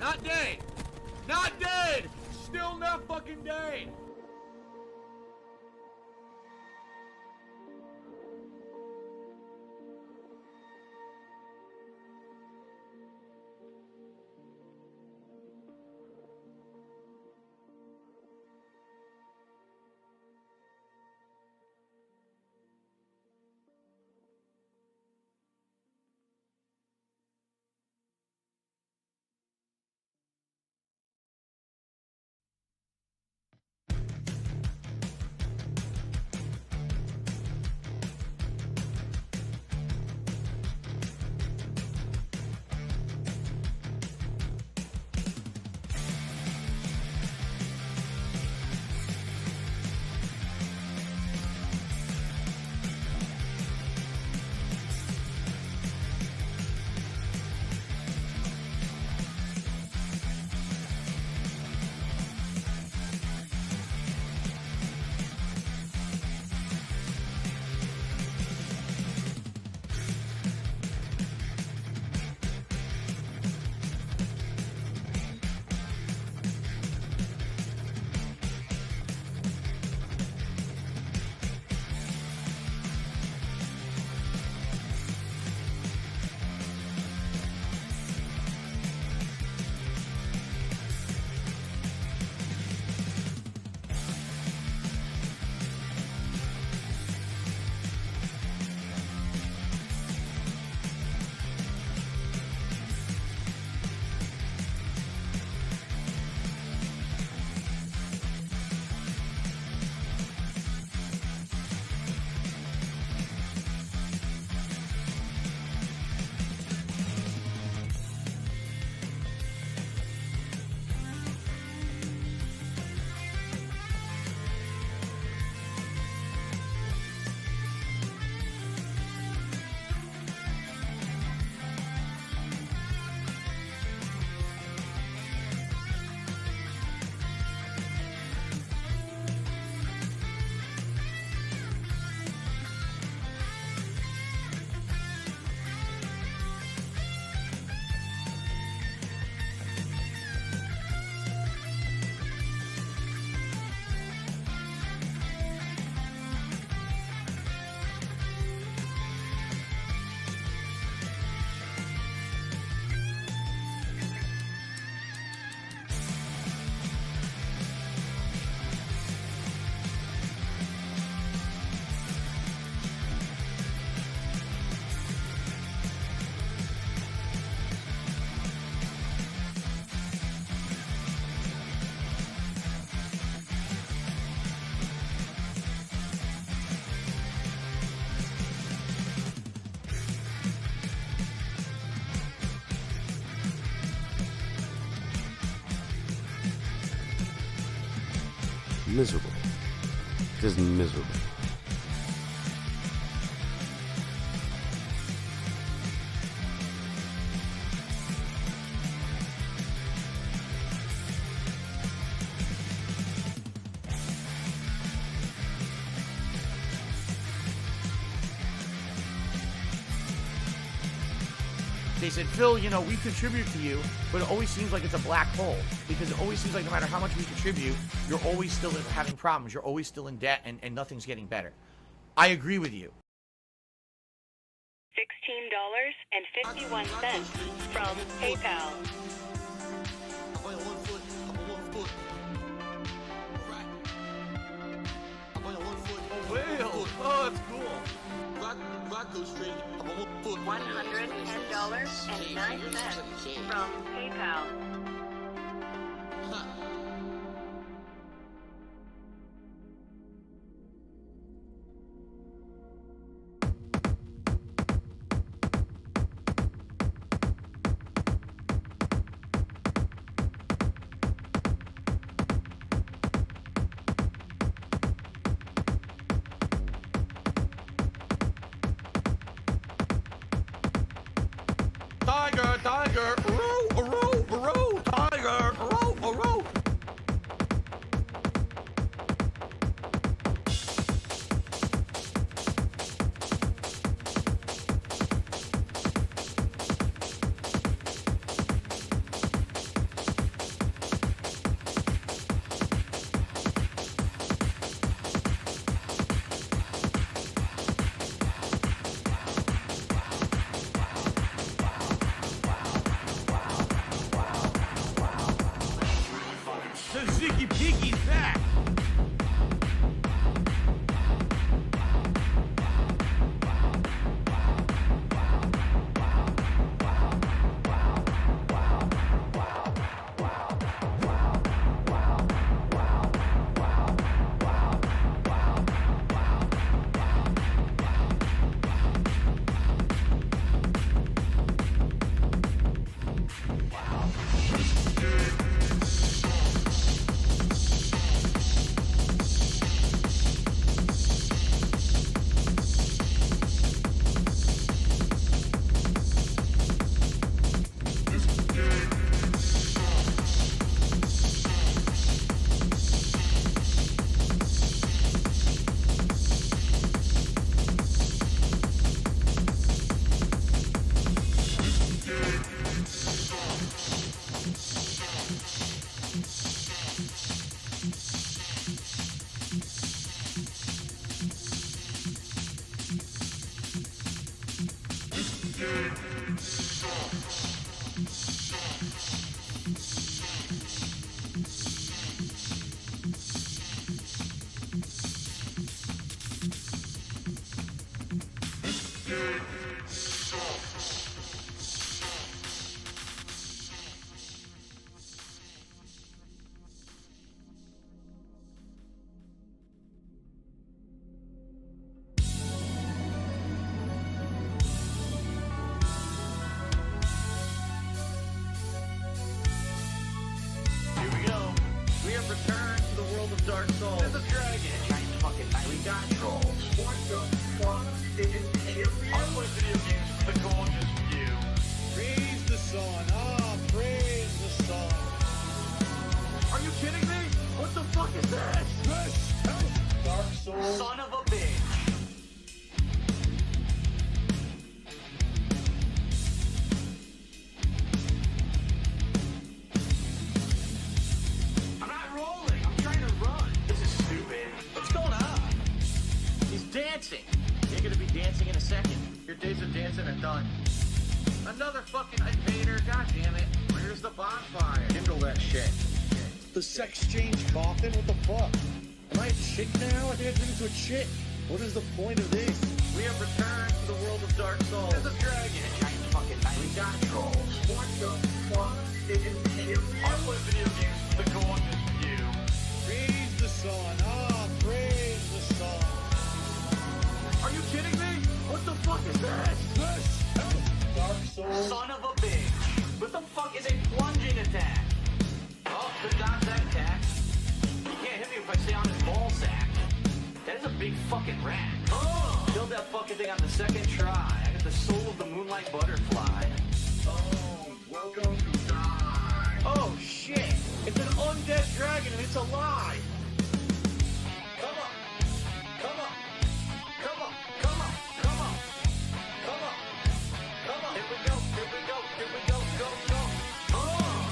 Not dead! Not dead! Still not fucking dead! Miserable. Just miserable. They said, Phil, you know, we contribute to you, but it always seems like it's a black hole. Because it always seems like no matter how much we contribute, you're always still having problems. You're always still in debt, and nothing's getting better. I agree with you. $16.51 from PayPal. Oh, whale. Oh, that's cool. $110.09 from PayPal. Tiger, tiger, row, row, row, Here we go. We have returned to the world of Dark Souls. There's a dragon. Giant fucking night. We got trolls. What the fuck is alien? I play video games with the gorgeous view. Praise the sun. Ah, praise the sun. Are you kidding me? What the fuck is this? Dark Souls. Son of a bitch. I'm not rolling. I'm trying to run. This is stupid. What's going on? He's dancing. You're gonna be dancing in a second. Your days of dancing are done. Another fucking invader. God damn it. Where's the bonfire? Kindle that shit. The sex change coffin? What the fuck? Am I a chick now? I think I turned into a chick. What is the point of this? We have returned to the world of Dark Souls. There's a dragon. Giant fucking night. We got trolls. What the fuck is alien? I play video games with the gorgeous view. Praise the sun. Ah, praise the sun. Are you kidding me? What the fuck is this? Dark Souls. Son of a bitch. What the fuck is a plunging attack? Oh, good dodge that attack. You can't hit me if I stay on his ball sack. That is a big fucking rat. Oh! Killed that fucking thing on the second try. I got the soul of the moonlight butterfly. Oh, welcome to die. Oh shit! It's an undead dragon and it's alive! Come on! Come on! Come on! Come on! Come on! Come on! Come on! Here we go! Here we go! Here we go! Go! Go! Oh!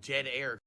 dead air.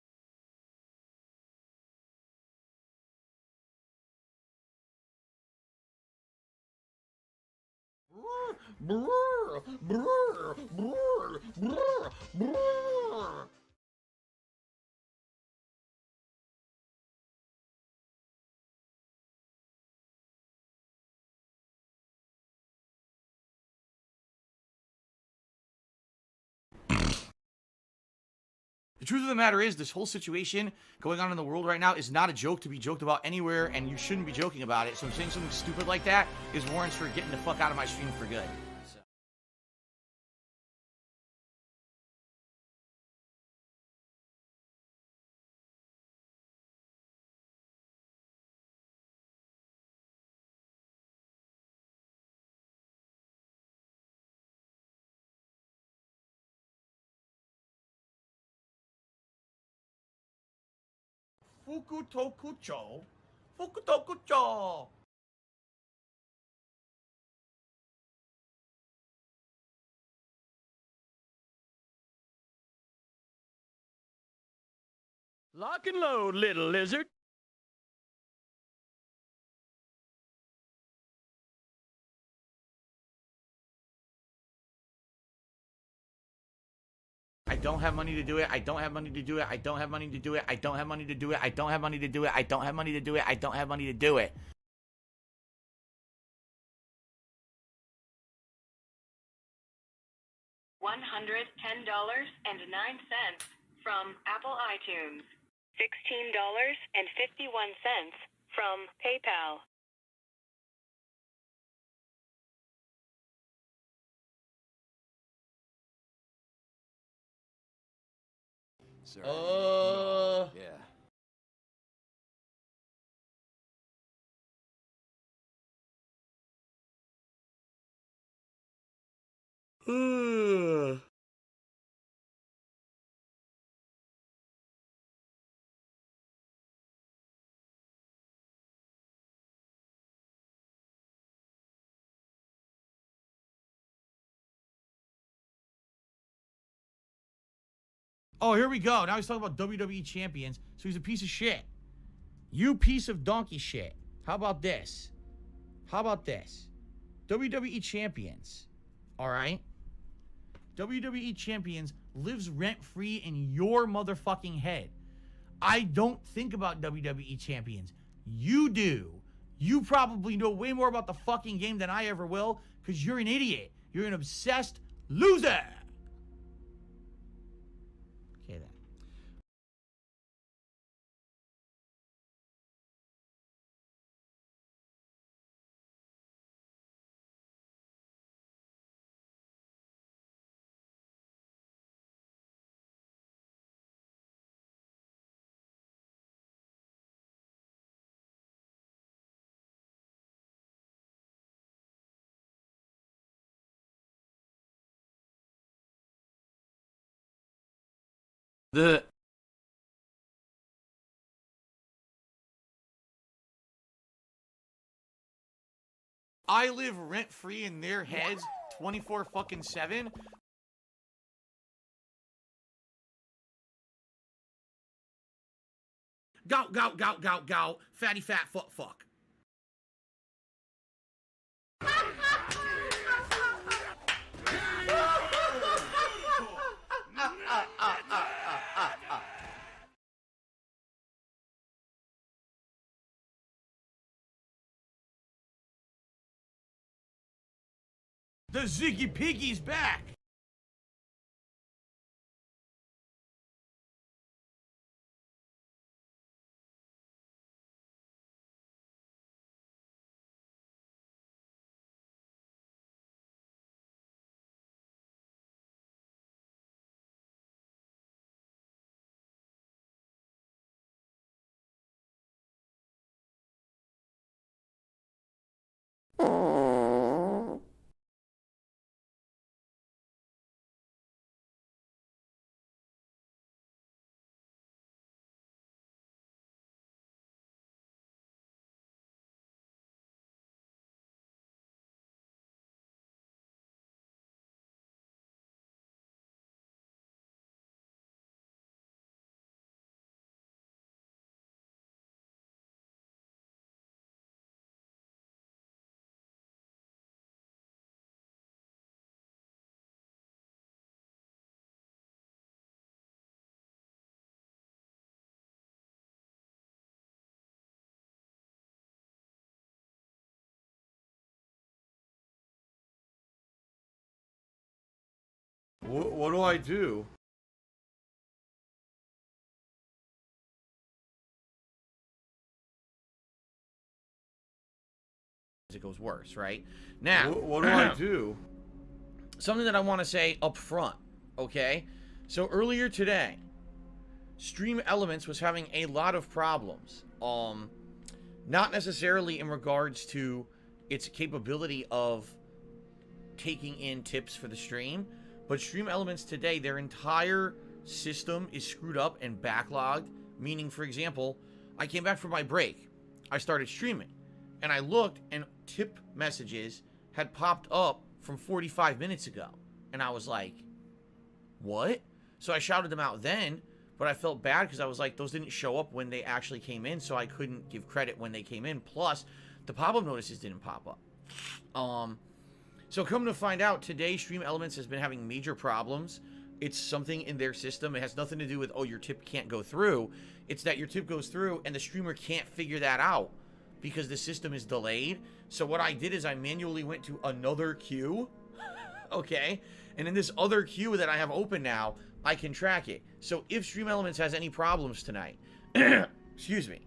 The truth of the matter is, this whole situation going on in the world right now is not a joke to be joked about anywhere, and you shouldn't be joking about it. So saying something stupid like that is warrants for getting the fuck out of my stream for good. So. Fukutokucho. Fukutokucho. Lock and load, little lizard. I don't have money to do it. I don't have money to do it. I don't have money to do it. I don't have money to do it. I don't have money to do it. I don't have money to do it. I don't have money to do it. $110.09 from Apple iTunes. $16.51 from PayPal. Sir. Yeah. Oh, here we go. Now he's talking about WWE champions. So he's a piece of shit. You piece of donkey shit. How about this? How about this? WWE champions. All right? WWE champions lives rent-free in your motherfucking head. I don't think about WWE champions. You do. You probably know way more about the fucking game than I ever will because you're an idiot. You're an obsessed loser. Okay, then. I live rent-free in their heads 24 fucking 7. Gout, gout, gout, gout, gout. Fatty, fat, fuck, fuck. The Ziggy Piggy's back. what do I do? It goes worse, right? Now, what do I do? Something that I want to say up front, okay? So earlier today, Stream Elements was having a lot of problems. Not necessarily in regards to its capability of taking in tips for the stream, but Stream Elements today, their entire system is screwed up and backlogged. Meaning, for example, I came back from my break, I started streaming, and I looked, and tip messages had popped up from 45 minutes ago, and I was like, what? So I shouted them out then, but I felt bad because I was like, those didn't show up when they actually came in, so I couldn't give credit when they came in. Plus, the pop-up notices didn't pop up. So come to find out, today Stream Elements has been having major problems. It's something in their system. It has nothing to do with, oh, your tip can't go through. It's that your tip goes through and the streamer can't figure that out because the system is delayed. So what I did is I manually went to another queue, okay? And in this other queue that I have open now, I can track it. So if Stream Elements has any problems tonight, excuse me,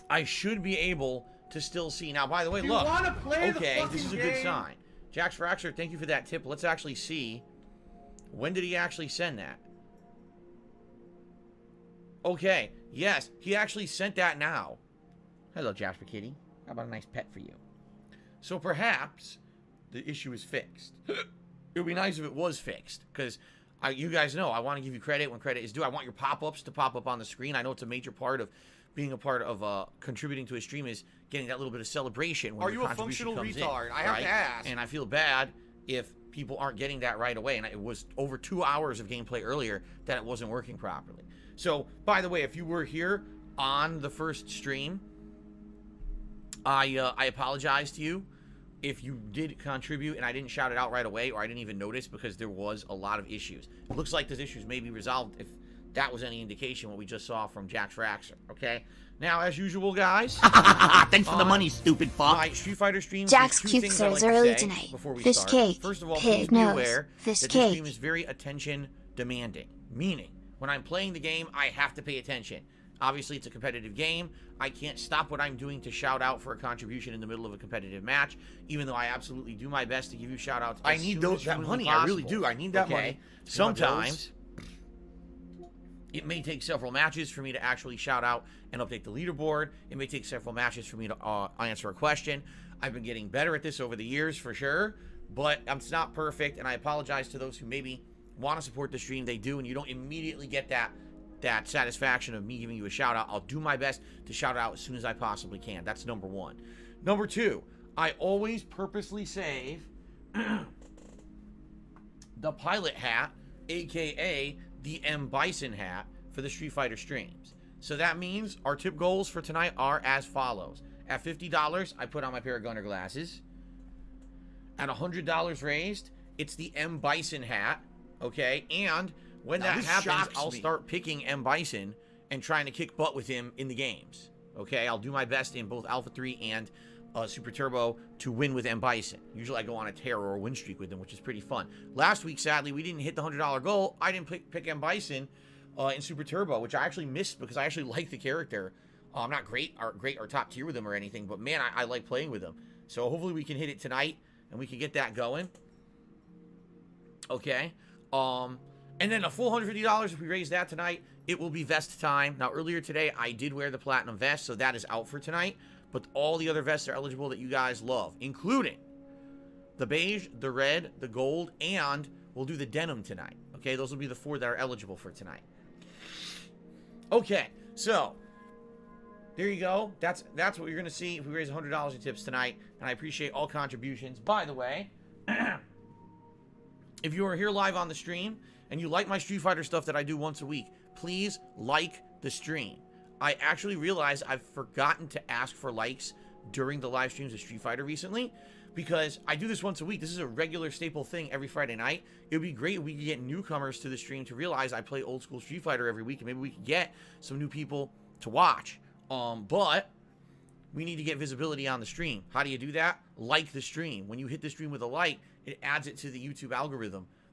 I should be able to still see. Now, by the way, look, okay, this is a good sign. Jax Fraxer, thank you for that tip. Let's actually see. When did he actually send that? Okay, yes, he actually sent that now. Hello, Jasper Kitty. How about a nice pet for you? So perhaps the issue is fixed. It would be nice if it was fixed, because you guys know I want to give you credit when credit is due. I want your pop-ups to pop up on the screen. I know it's a major part of being a part of contributing to a stream is getting that little bit of celebration when your contribution comes in. Are you a functional retard? I have to ask. And I feel bad if people aren't getting that right away. And it was over 2 hours of gameplay earlier that it wasn't working properly. So, by the way, if you were here on the first stream, I apologize to you if you did contribute and I didn't shout it out right away, or I didn't even notice, because there was a lot of issues. It looks like those issues may be resolved, if that was any indication, what we just saw from Jax Fraxer, okay? Now, as usual, guys, thanks for the money, stupid fuck. My Street Fighter stream, Jax two things I like early to say tonight. before we Fish start. cake. First of all, Pig please be nose. aware Fish that cake. this stream is very attention demanding, meaning when I'm playing the game, I have to pay attention. Obviously, it's a competitive game. I can't stop what I'm doing to shout out for a contribution in the middle of a competitive match, even though I absolutely do my best to give you shout outs. I need that money. I really do. I need that money. Sometimes it may take several matches for me to actually shout out and update the leaderboard. It may take several matches for me to answer a question. I've been getting better at this over the years, for sure, but it's not perfect, and I apologize to those who maybe want to support the stream. They do, and you don't immediately get that satisfaction of me giving you a shout out. I'll do my best to shout out as soon as I possibly can. That's number one. Number two, I always purposely save the pilot hat, aka the Bison hat, for the Street Fighter streams. So that means our tip goals for tonight are as follows. At $50, I put on my pair of Gunner glasses. At $100 raised, it's the Bison hat, okay? And when that happens, I'll start picking Bison and trying to kick butt with him in the games. Okay, I'll do my best in both Alpha 3 and Super Turbo to win with Bison. Usually I go on a tear or a win streak with him, which is pretty fun. Last week, sadly, we didn't hit the $100 goal. I didn't pick Bison in Super Turbo, which I actually missed because I actually like the character. I'm not great or top tier with him or anything, but man, I like playing with him. So hopefully we can hit it tonight and we can get that going. Okay. And then a full $150, if we raise that tonight, it will be vest time. Now, earlier today, I did wear the platinum vest, so that is out for tonight. But all the other vests are eligible that you guys love, including the beige, the red, the gold, and we'll do the denim tonight. Okay, those will be the 4 that are eligible for tonight. Okay, so there you go. That's what you're going to see if we raise $100 in tips tonight. And I appreciate all contributions. By the way, if you are here live on the stream and you like my Street Fighter stuff that I do once a week, please like the stream. I actually realized I've forgotten to ask for likes during the live streams of Street Fighter recently, because I do this once a week. This is a regular staple thing every Friday night. It would be great if we could get newcomers to the stream to realize I play old school Street Fighter every week, and maybe we could get some new people to watch. But we need to get visibility on the stream. How do you do that? Like the stream. When you hit the stream with a like, it adds it to the YouTube algorithm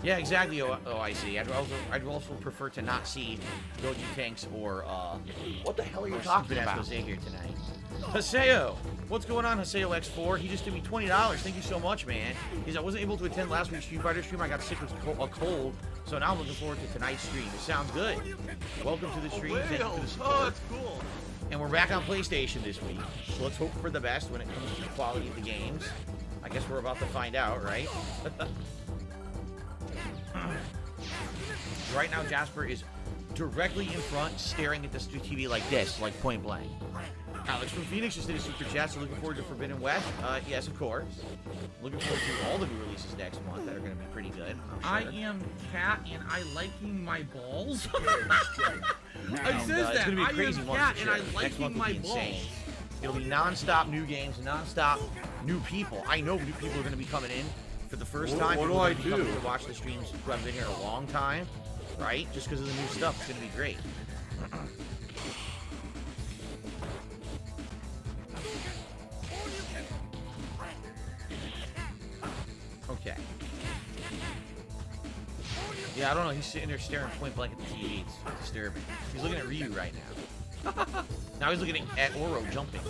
Yeah, exactly. Oh, I see. I'd also prefer to not see Goji Tanks or what the hell are you talking about? Jose here tonight. Haseo, what's going on, Haseo X4? He just did me $20. Thank you so much, man. Because I wasn't able to attend last week's Street Fighter stream. I got sick with a cold, so now I'm looking forward to tonight's stream. It sounds good. Welcome to the stream. Thank you for the support. Oh, that's cool. And we're back on PlayStation this week. So let's hope for the best when it comes to the quality of the games. I guess we're about to find out, right? Right now, Jasper is directly in front, staring at the TV like this, like point blank. Alex from Phoenix just did a super chat, so looking forward to Forbidden West. Yes, of course. Looking forward to all the new releases next month that are going to be pretty good. I am Cat, and I liking my balls. It says It's that. going to be a crazy I am month Cat, for and sure. I Next month liking will my be insane. balls. It'll be non-stop new games, non-stop new people. I know new people are going to be coming in for the first time. What do People are I gonna be coming do? to watch the streams who have been here a long time, right? Just because of the new stuff, it's going to be great. Okay. Yeah, I don't know. He's sitting there staring point blank at the TV. It's disturbing. He's looking at Ryu right now. Now he's looking at Oro jumping.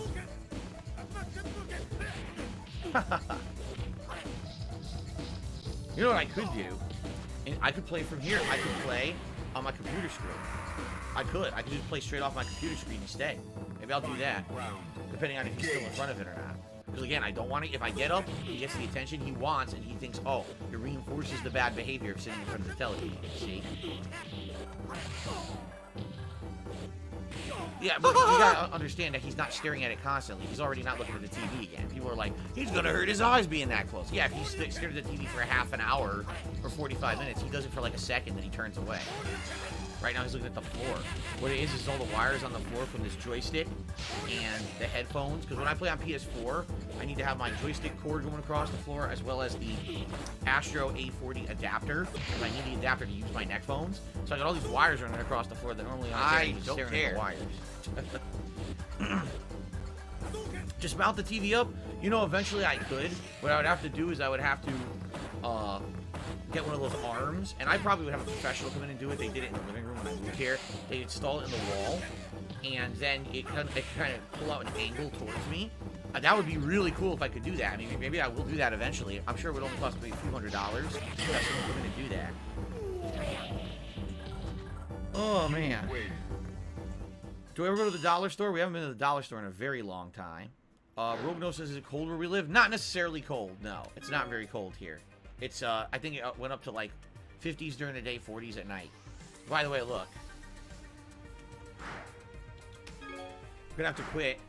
You know what I could do? And I could play from here. I could play on my computer screen. I could just play straight off my computer screen instead. Maybe I'll do that, depending on if he's still in front of it or not. Because again, I don't want to. If I get up, he gets the attention he wants, and he thinks, oh, it reinforces the bad behavior of sitting in front of the television. See? Yeah, but you gotta understand that he's not staring at it constantly. He's already not looking at the TV again. People are like, he's gonna hurt his eyes being that close. Yeah, if he stared at the TV for half an hour or 45 minutes, he does it for like a second, then he turns away. Right now he's looking at the floor. What it is all the wires on the floor from this joystick and the headphones. Because when I play on PS4, I need to have my joystick cord going across the floor as well as the Astro A40 adapter. Because I need the adapter to use my neck phones. So I got all these wires running across the floor that normally I don't care. At the wires. Just mount the TV up. You know, eventually I could. What I would have to do is I would have to get one of those arms, and I probably would have a professional come in and do it. They did it in the living room when I moved here. They install it in the wall, and then it kind of pull out an angle towards me. That would be really cool if I could do that. I mean, maybe I will do that eventually. I'm sure it would only cost me a few $100 to have someone come in and do that. Oh, man. Do we ever go to the dollar store? We haven't been to the dollar store in a very long time. Rogno says, is it cold where we live? Not necessarily cold, no. It's not very cold here. It's, I think it went up to like 50s during the day, 40s at night. By the way, look. I'm gonna have to quit.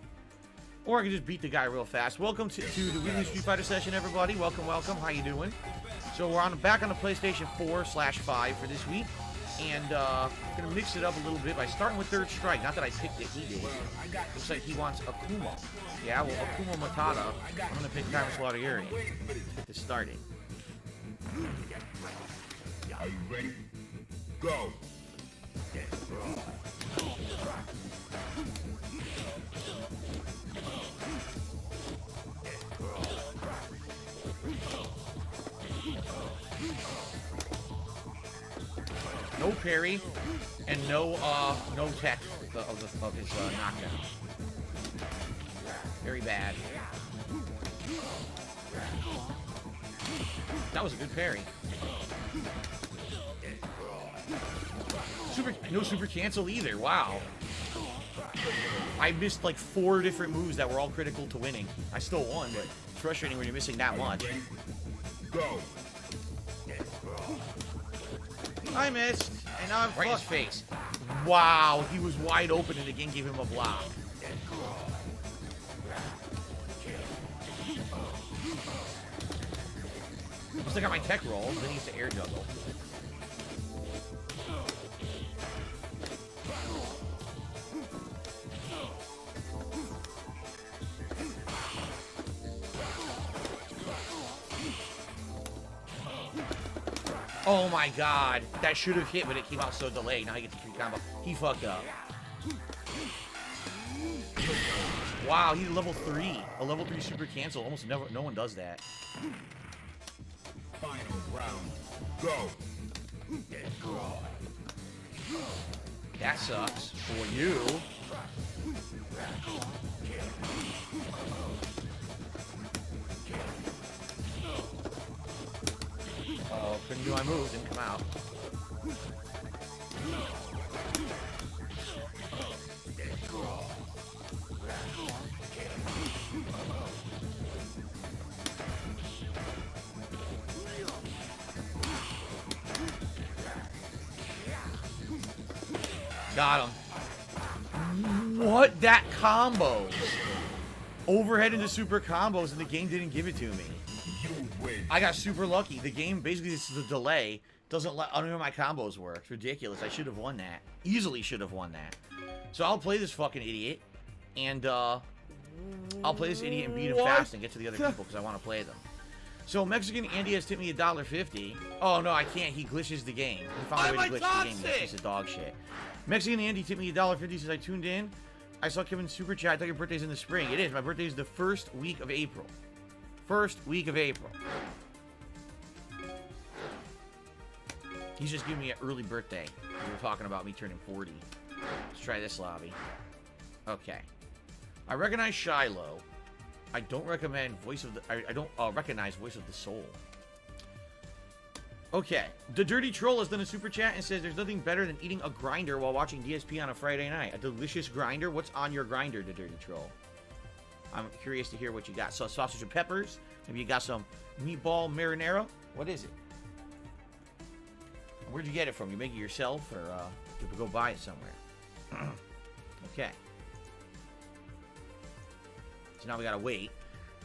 Or I can just beat the guy real fast. Welcome to the weekly Street Fighter session, everybody. Welcome, welcome. How you doing? So we're back on the PlayStation 4/5 for this week. And gonna mix it up a little bit by starting with Third Strike. Not that I picked it, he did. Looks like he wants Akuma. Yeah, well, Akuma Matata. I'm gonna pick Time Slaughter Yuri. Get this started. Are you ready? Go! No parry and no tech of his knockdown. Very bad. That was a good parry. No super cancel either. Wow. I missed like 4 different moves that were all critical to winning. I still won, but it's frustrating when you're missing that much. Go! I missed, and now I'm right in his face. Wow, he was wide open and again gave him a block. Once I got my tech roll, then he used to air juggle. Oh my god, that should have hit, but it came out so delayed. Now he gets a free combo. He fucked up. Wow, he's level 3. A level 3 super cancel. Almost never, no one does that. Final round. Go. That sucks for you. Oh, couldn't do my move, didn't come out. Got him. What? That combo. Overhead into super combos, and the game didn't give it to me. I got super lucky. The game, basically, this is a delay. Doesn't let, I don't know how my combos work. It's ridiculous. I should have won that. Easily should have won that. So I'll play this fucking idiot. And, I'll play this idiot and beat him fast and get to the other people because I want to play them. So Mexican Andy has tipped me $1.50. Oh, no, I can't. He glitches the game. He found a way to glitch the game. He's a piece of dog shit. Mexican Andy tipped me $1.50 since I tuned in. I saw Kevin's super chat. I thought your birthday's in the spring. It is. My birthday is the first week of April. First week of April. He's just giving me an early birthday. We were talking about me turning 40. Let's try this lobby. Okay. I recognize Shiloh. I don't recommend voice of the... I don't recognize voice of the soul. Okay. The Dirty Troll has done a super chat and says there's nothing better than eating a grinder while watching DSP on a Friday night. A delicious grinder. What's on your grinder, The Dirty Troll? I'm curious to hear what you got. So sausage and peppers. Maybe you got some meatball marinara. What is it? Where'd you get it from? You make it yourself, or did we go buy it somewhere? Okay. So now we gotta wait.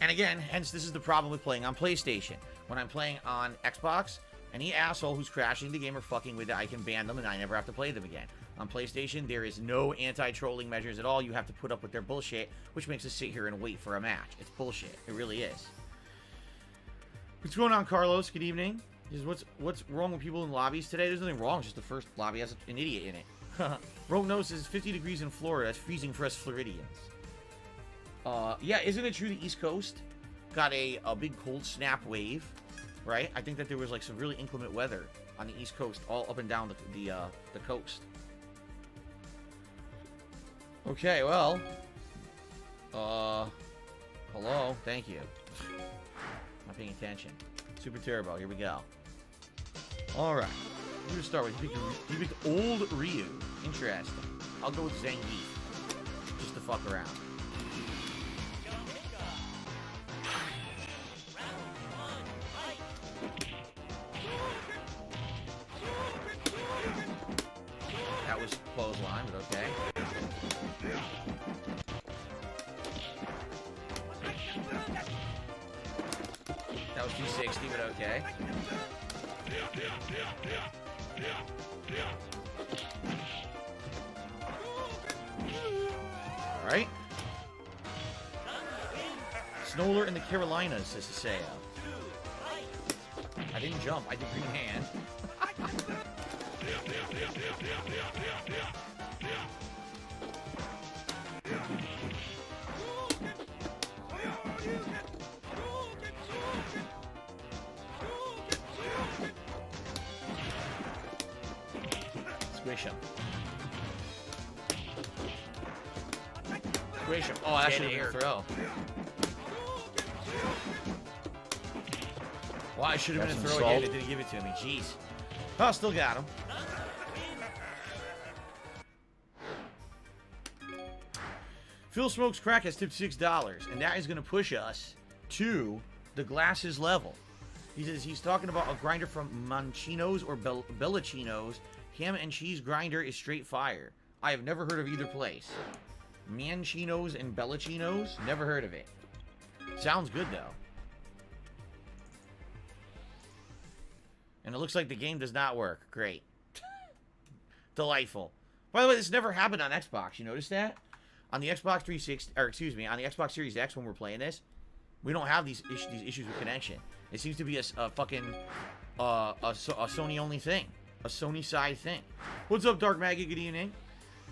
And again, hence this is the problem with playing on PlayStation. When I'm playing on Xbox, any asshole who's crashing the game or fucking with it, I can ban them and I never have to play them again. On PlayStation, there is no anti-trolling measures at all. You have to put up with their bullshit, which makes us sit here and wait for a match. It's bullshit. It really is. What's going on, Carlos? Good evening. What's wrong with people in lobbies today? There's nothing wrong. It's just the first lobby has an idiot in it. Rogue Nose says 50 degrees in Florida. That's freezing for us Floridians. Yeah, isn't it true the East Coast got a big cold snap wave? Right? I think that there was like some really inclement weather on the East Coast, all up and down the coast. Okay, well. Hello. Thank you. Not paying attention. Super Turbo. Here we go. All right. We're gonna start with you picked old Ryu. Interesting. I'll go with Zangief. Just to fuck around. That was clothesline, but okay. That was 260, but okay. Alright. Snowler in the Carolinas, says Seiya. I didn't jump, I did green hand. Squish him. Squish him. Oh, that should have been a throw. Well, I should have been a throw again. It didn't give it to me. Jeez. Oh, still got him. Phil Smokes Crack has tipped $6, and that is going to push us to the glasses level. He says he's talking about a grinder from Manchino's or Bellacino's. Ham and cheese grinder is straight fire. I have never heard of either place. Manchino's and Bellacino's? Never heard of it. Sounds good, though. And it looks like the game does not work. Great. Delightful. By the way, this never happened on Xbox. You notice that? On the Xbox 360, or excuse me, on the Xbox Series X when we're playing this, we don't have these issues with connection. It seems to be a fucking a Sony only thing, a Sony side thing. What's up, Dark Maggie? Good evening.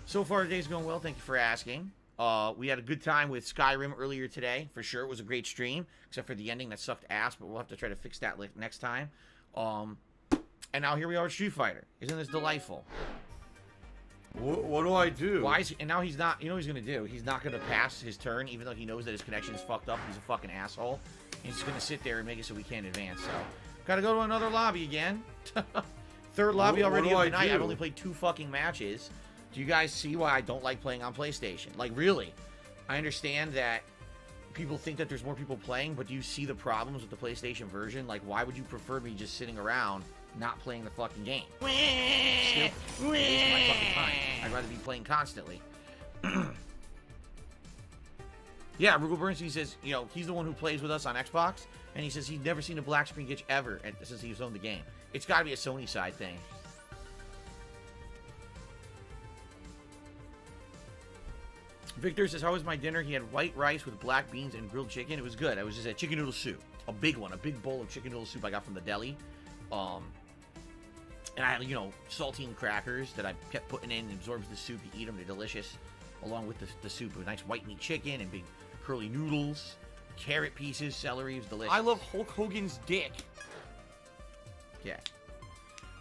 So far, today's going well. Thank you for asking. We had a good time with Skyrim earlier today. For sure, it was a great stream, except for the ending that sucked ass, but we'll have to try to fix that next time. And now here we are with Street Fighter. Isn't this delightful? What do I do? Why is and now he's not, you know what he's going to do? He's not going to pass his turn, even though he knows that his connection is fucked up. He's a fucking asshole. He's just going to sit there and make it so we can't advance. So, got to go to another lobby again. Third lobby already of the night. I've only played 2 fucking matches. Do you guys see why I don't like playing on PlayStation? Like, really? I understand that people think that there's more people playing, but do you see the problems with the PlayStation version? Like, why would you prefer me just sitting around not playing the fucking game? Still, wasting my fucking time. I'd rather be playing constantly. Yeah, Rugal Bernstein says, you know, he's the one who plays with us on Xbox, and he says he's never seen a black screen glitch ever since he's owned the game. It's got to be a Sony side thing. Victor says, how was my dinner? He had white rice with black beans and grilled chicken. It was good. It was just a chicken noodle soup. A big one. A big bowl of chicken noodle soup I got from the deli. And I had, you know, saltine crackers that I kept putting in and absorbs the soup. You eat them. They're delicious. Along with the soup. With nice white meat chicken and big curly noodles. Carrot pieces. Celery. It was delicious. I love Hulk Hogan's dick. Yeah.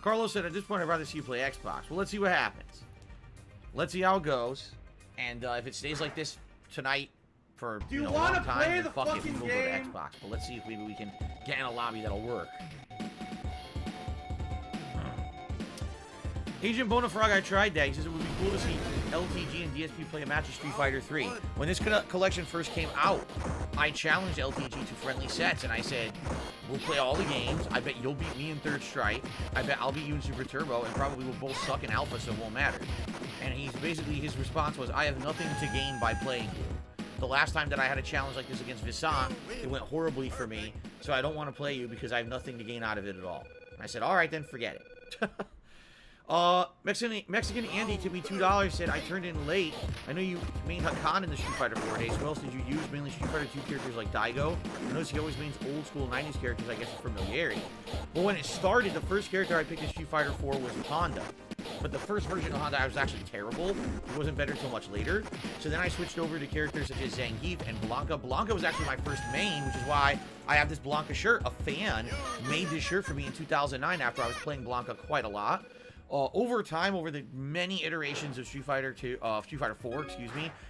Carlos said, at this point, I'd rather see you play Xbox. Well, let's see what happens. Let's see how it goes. And if it stays like this tonight for a long time, then fuck it, we'll go to Xbox. But let's see if maybe we can get in a lobby that'll work. Agent Bonafrog, I tried that. He says it would be cool to see LTG and DSP play a match of Street Fighter 3. When this collection first came out, I challenged LTG to friendly sets, and I said, we'll play all the games. I bet you'll beat me in Third Strike. I bet I'll beat you in Super Turbo, and probably we'll both suck in Alpha, so it won't matter. And his response was, I have nothing to gain by playing you. The last time that I had a challenge like this against Bison, it went horribly for me, so I don't want to play you because I have nothing to gain out of it at all. And I said, all right, then forget it. Mexican Andy tipped me $2, said, I turned in late. I know you main Hakan in the Street Fighter 4 days. Who else did you use? Mainly Street Fighter 2 characters like Daigo. I noticed he always mains old school 90s characters, I guess, for familiarity. Well, when it started, the first character I picked in Street Fighter 4 was Honda. But the first version of Honda was actually terrible. It wasn't better until much later. So then I switched over to characters such as Zangief and Blanca. Blanca was actually my first main, which is why I have this Blanca shirt. A fan made this shirt for me in 2009 after I was playing Blanca quite a lot. Over time, over the many iterations of Street Fighter 4,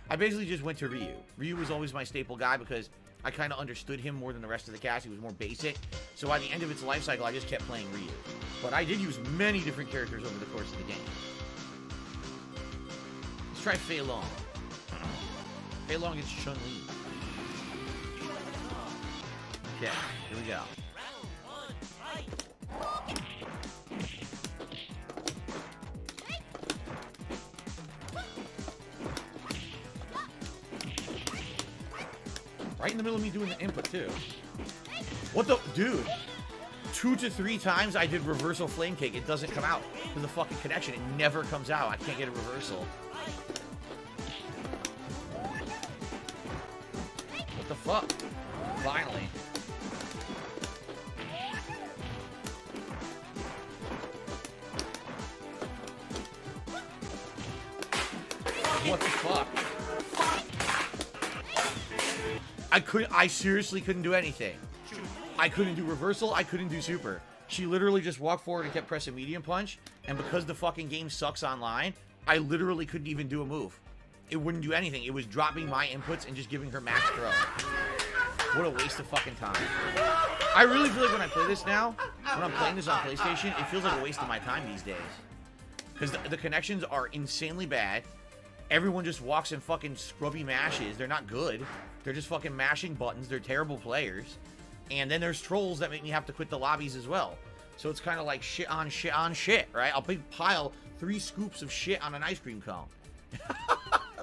I basically just went to Ryu. Ryu was always my staple guy because I kind of understood him more than the rest of the cast. He was more basic. So by the end of its life cycle, I just kept playing Ryu. But I did use many different characters over the course of the game. Let's try Fei Long. Fei Long against Chun-Li. Okay, here we go. Right in the middle of me doing the input, too. What the... Dude. 2 to 3 times I did reversal flame kick. It doesn't come out. Because the fucking connection. It never comes out. I can't get a reversal. What the fuck? Finally. What the fuck? I seriously couldn't do anything. I couldn't do reversal, I couldn't do super. She literally just walked forward and kept pressing medium punch, and because the fucking game sucks online, I literally couldn't even do a move. It wouldn't do anything. It was dropping my inputs and just giving her max throw. What a waste of fucking time. I really feel like when I play this now, when I'm playing this on PlayStation, it feels like a waste of my time these days. Because the connections are insanely bad. Everyone just walks in fucking scrubby mashes. They're not good. They're just fucking mashing buttons. They're terrible players. And then there's trolls that make me have to quit the lobbies as well. So it's kind of like shit on shit on shit, right? I'll big pile 3 scoops of shit on an ice cream cone.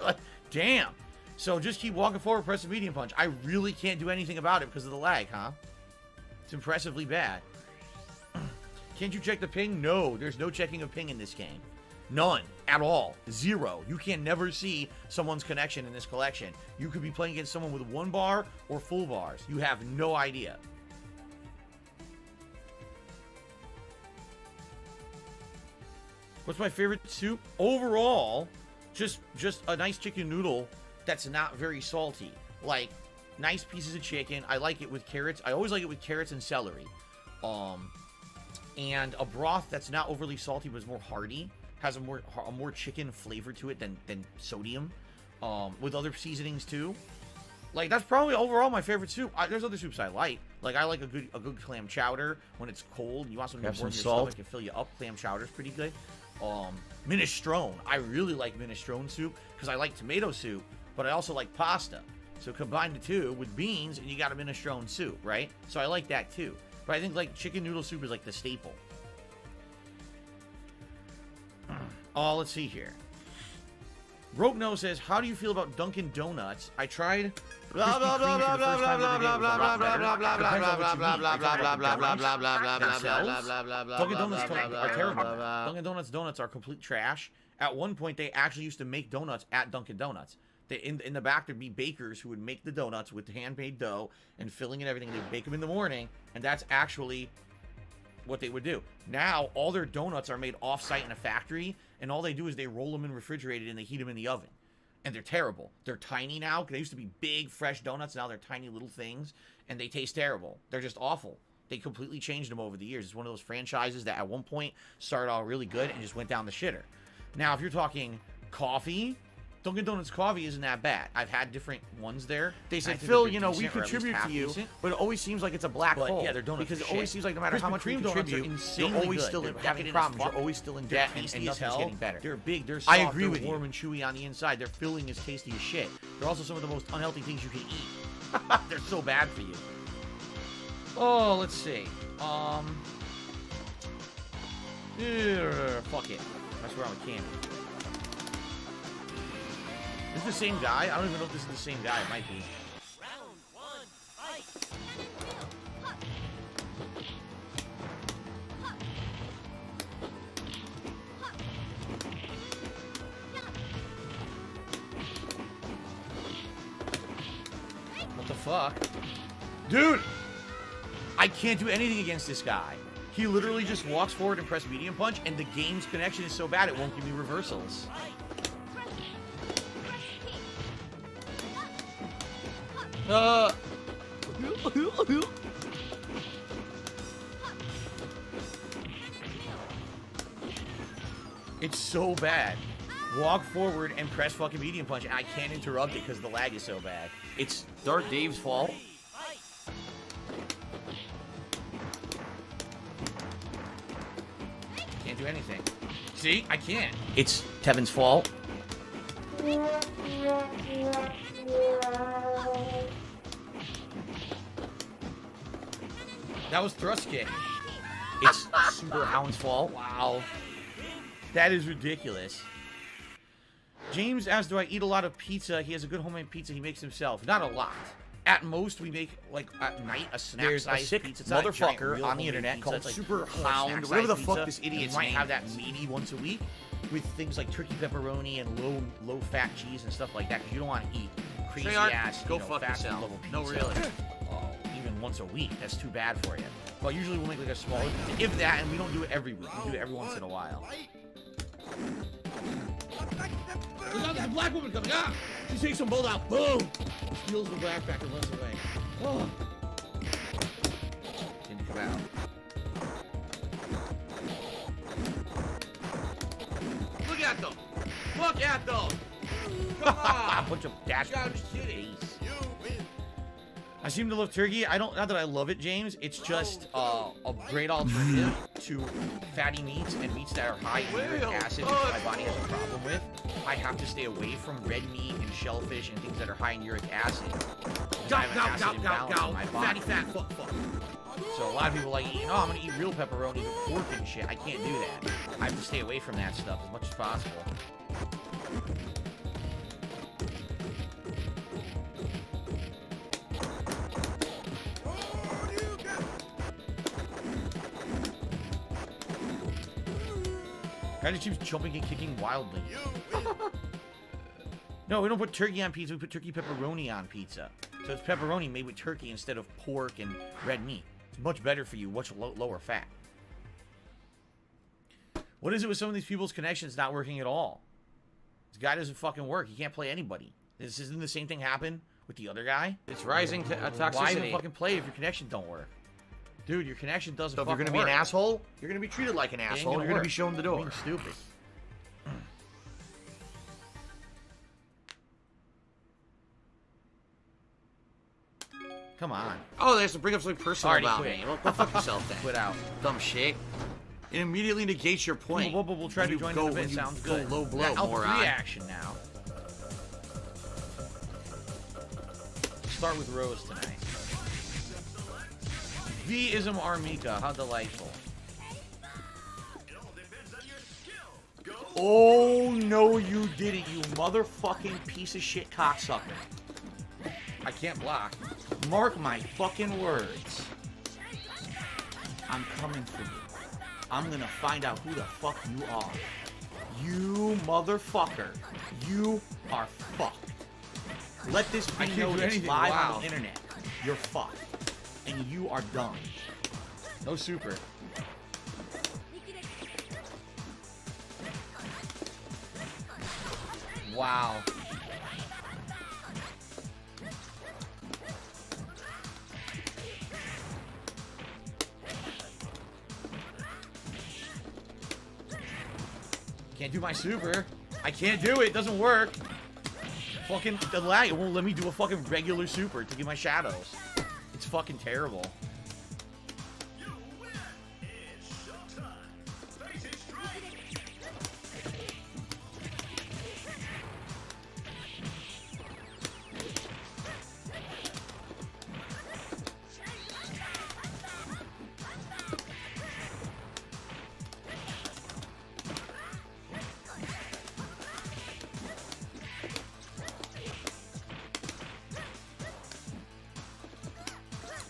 Like, damn. So just keep walking forward, press the medium punch. I really can't do anything about it because of the lag, huh? It's impressively bad. Can't you check the ping? No, there's no checking of ping in this game. None. At all. 0. You can never see someone's connection in this collection. You could be playing against someone with 1 bar or full bars. You have no idea. What's my favorite soup? Overall, just a nice chicken noodle that's not very salty. Like, nice pieces of chicken. I like it with carrots. I always like it with carrots and celery. And a broth that's not overly salty but is more hearty. Has a more chicken flavor to it than sodium. With other seasonings too. Like, that's probably overall my favorite soup. There's other soups I like. Like, I like a good clam chowder when it's cold. You want something to warm your stomach and fill you up. Clam chowder's pretty good. Minestrone. I really like minestrone soup because I like tomato soup, but I also like pasta. So combine the two with beans, and you got a minestrone soup, right? So I like that too. But I think, like, chicken noodle soup is like the staple. Oh, let's see here. Rope No says, how do you feel about Dunkin' Donuts? I tried Blah blah blah blah blah blah blah blah blah blah blah blah blah blah blah blah blah blah blah blah. Dunkin' Donuts are terrible. Dunkin' Donuts donuts are complete trash. At one point, they actually used to make donuts at Dunkin' Donuts. In the back, there'd be bakers who would make the donuts with handmade dough and filling and everything. They'd bake them in the morning, and that's actually what they would do. Now, all their donuts are made off-site in a factory, and all they do is they roll them in refrigerated and they heat them in the oven. And they're terrible. They're tiny now. They used to be big, fresh donuts. Now they're tiny little things, and they taste terrible. They're just awful. They completely changed them over the years. It's one of those franchises that at one point started all really good and just went down the shitter. Now, if you're talking coffee, Dunkin' Donuts coffee isn't that bad. I've had different ones there. They said, Phil, you know, we contribute to you, but it always seems like it's a black hole. Yeah, their donuts because it always seems like no matter how much we contribute, you're always still having problems. You're always still in debt, and nothing's getting better. They're big, they're soft, I agree with warm and chewy on the inside. Their filling is tasty as shit. They're also some of the most unhealthy things you can eat. They're so bad for you. Oh, let's see. Fuck it. That's where I'm with candy. Is this the same guy? I don't even know if this is the same guy. It might be. Round one, fight. What the fuck? Dude! I can't do anything against this guy. He literally just walks forward and press medium punch, and the game's connection is so bad it won't give me reversals. It's so bad. Walk forward and press fucking medium punch, and I can't interrupt it because the lag is so bad. It's Dark Dave's fault. Can't do anything. See? I can't. It's Tevin's fault. That was thrust kick. It's Super Hound's fault. Wow. That is ridiculous. James asks, do I eat a lot of pizza? He has a good homemade pizza he makes himself. Not a lot. At most, we make, like, at night, a snack-sized pizza. There's a sick motherfucker on the internet called Super Hound. Whatever the fuck this idiot's name. Might have that meaty once a week with things like turkey pepperoni and low-fat cheese and stuff like that, because you don't want to eat crazy-ass, go fuck yourself. No, really. Even once a week. That's too bad for you. But usually we'll make like a smaller pizza, if that, and we don't do it every week. We do it every once in a while. Look at that black woman coming up! She takes some bolt out. Boom! Steals the backpack and runs away. Oh. Didn't come out. Look at them! Look at them! Come on! A bunch of dash shitty. I seem to love turkey. Not that I love it, James. It's just a great alternative to fatty meats and meats that are high in uric acid, which my body has a problem with. I have to stay away from red meat and shellfish and things that are high in uric acid. Fatty fat fuck. So a lot of people are like, I'm gonna eat real pepperoni with pork and shit. I can't do that. I have to stay away from that stuff as much as possible. Guy just keeps jumping and kicking wildly. No, we don't put turkey on pizza. We put turkey pepperoni on pizza. So it's pepperoni made with turkey instead of pork and red meat. It's much better for you, much lower fat. What is it with some of these people's connections not working at all? This guy doesn't fucking work. He can't play anybody. This isn't the same thing happen with the other guy. It's rising to toxicity. Why even fucking play if your connection don't work? Dude, your connection doesn't So if fucking you're gonna be work. an asshole, you're gonna be treated like an It ain't asshole. gonna You're gonna work. be shown the You're door. being stupid. Come on. Oh, they have to bring up something personal Already about quit. me. Well, go fuck yourself then. Quit out. Dumb shit. It immediately negates your point. We'll try When to you join go, the when event. you Sounds go good. low blow, Alpha 3 moron. action now. Start with Rose tonight. V-ism Armika. How delightful. Oh, no, you didn't, you motherfucking piece of shit cocksucker. I can't block. Mark my fucking words. I'm coming for you. I'm gonna find out who the fuck you are. You motherfucker. You are fucked. Let this be can't do known it's anything. live Wow. on the internet. You're fucked. And you are done. No super. Wow. Can't do my super. I can't do it. It doesn't work. Fucking the lag. It won't let me do a fucking regular super to get my shadows. It's fucking terrible.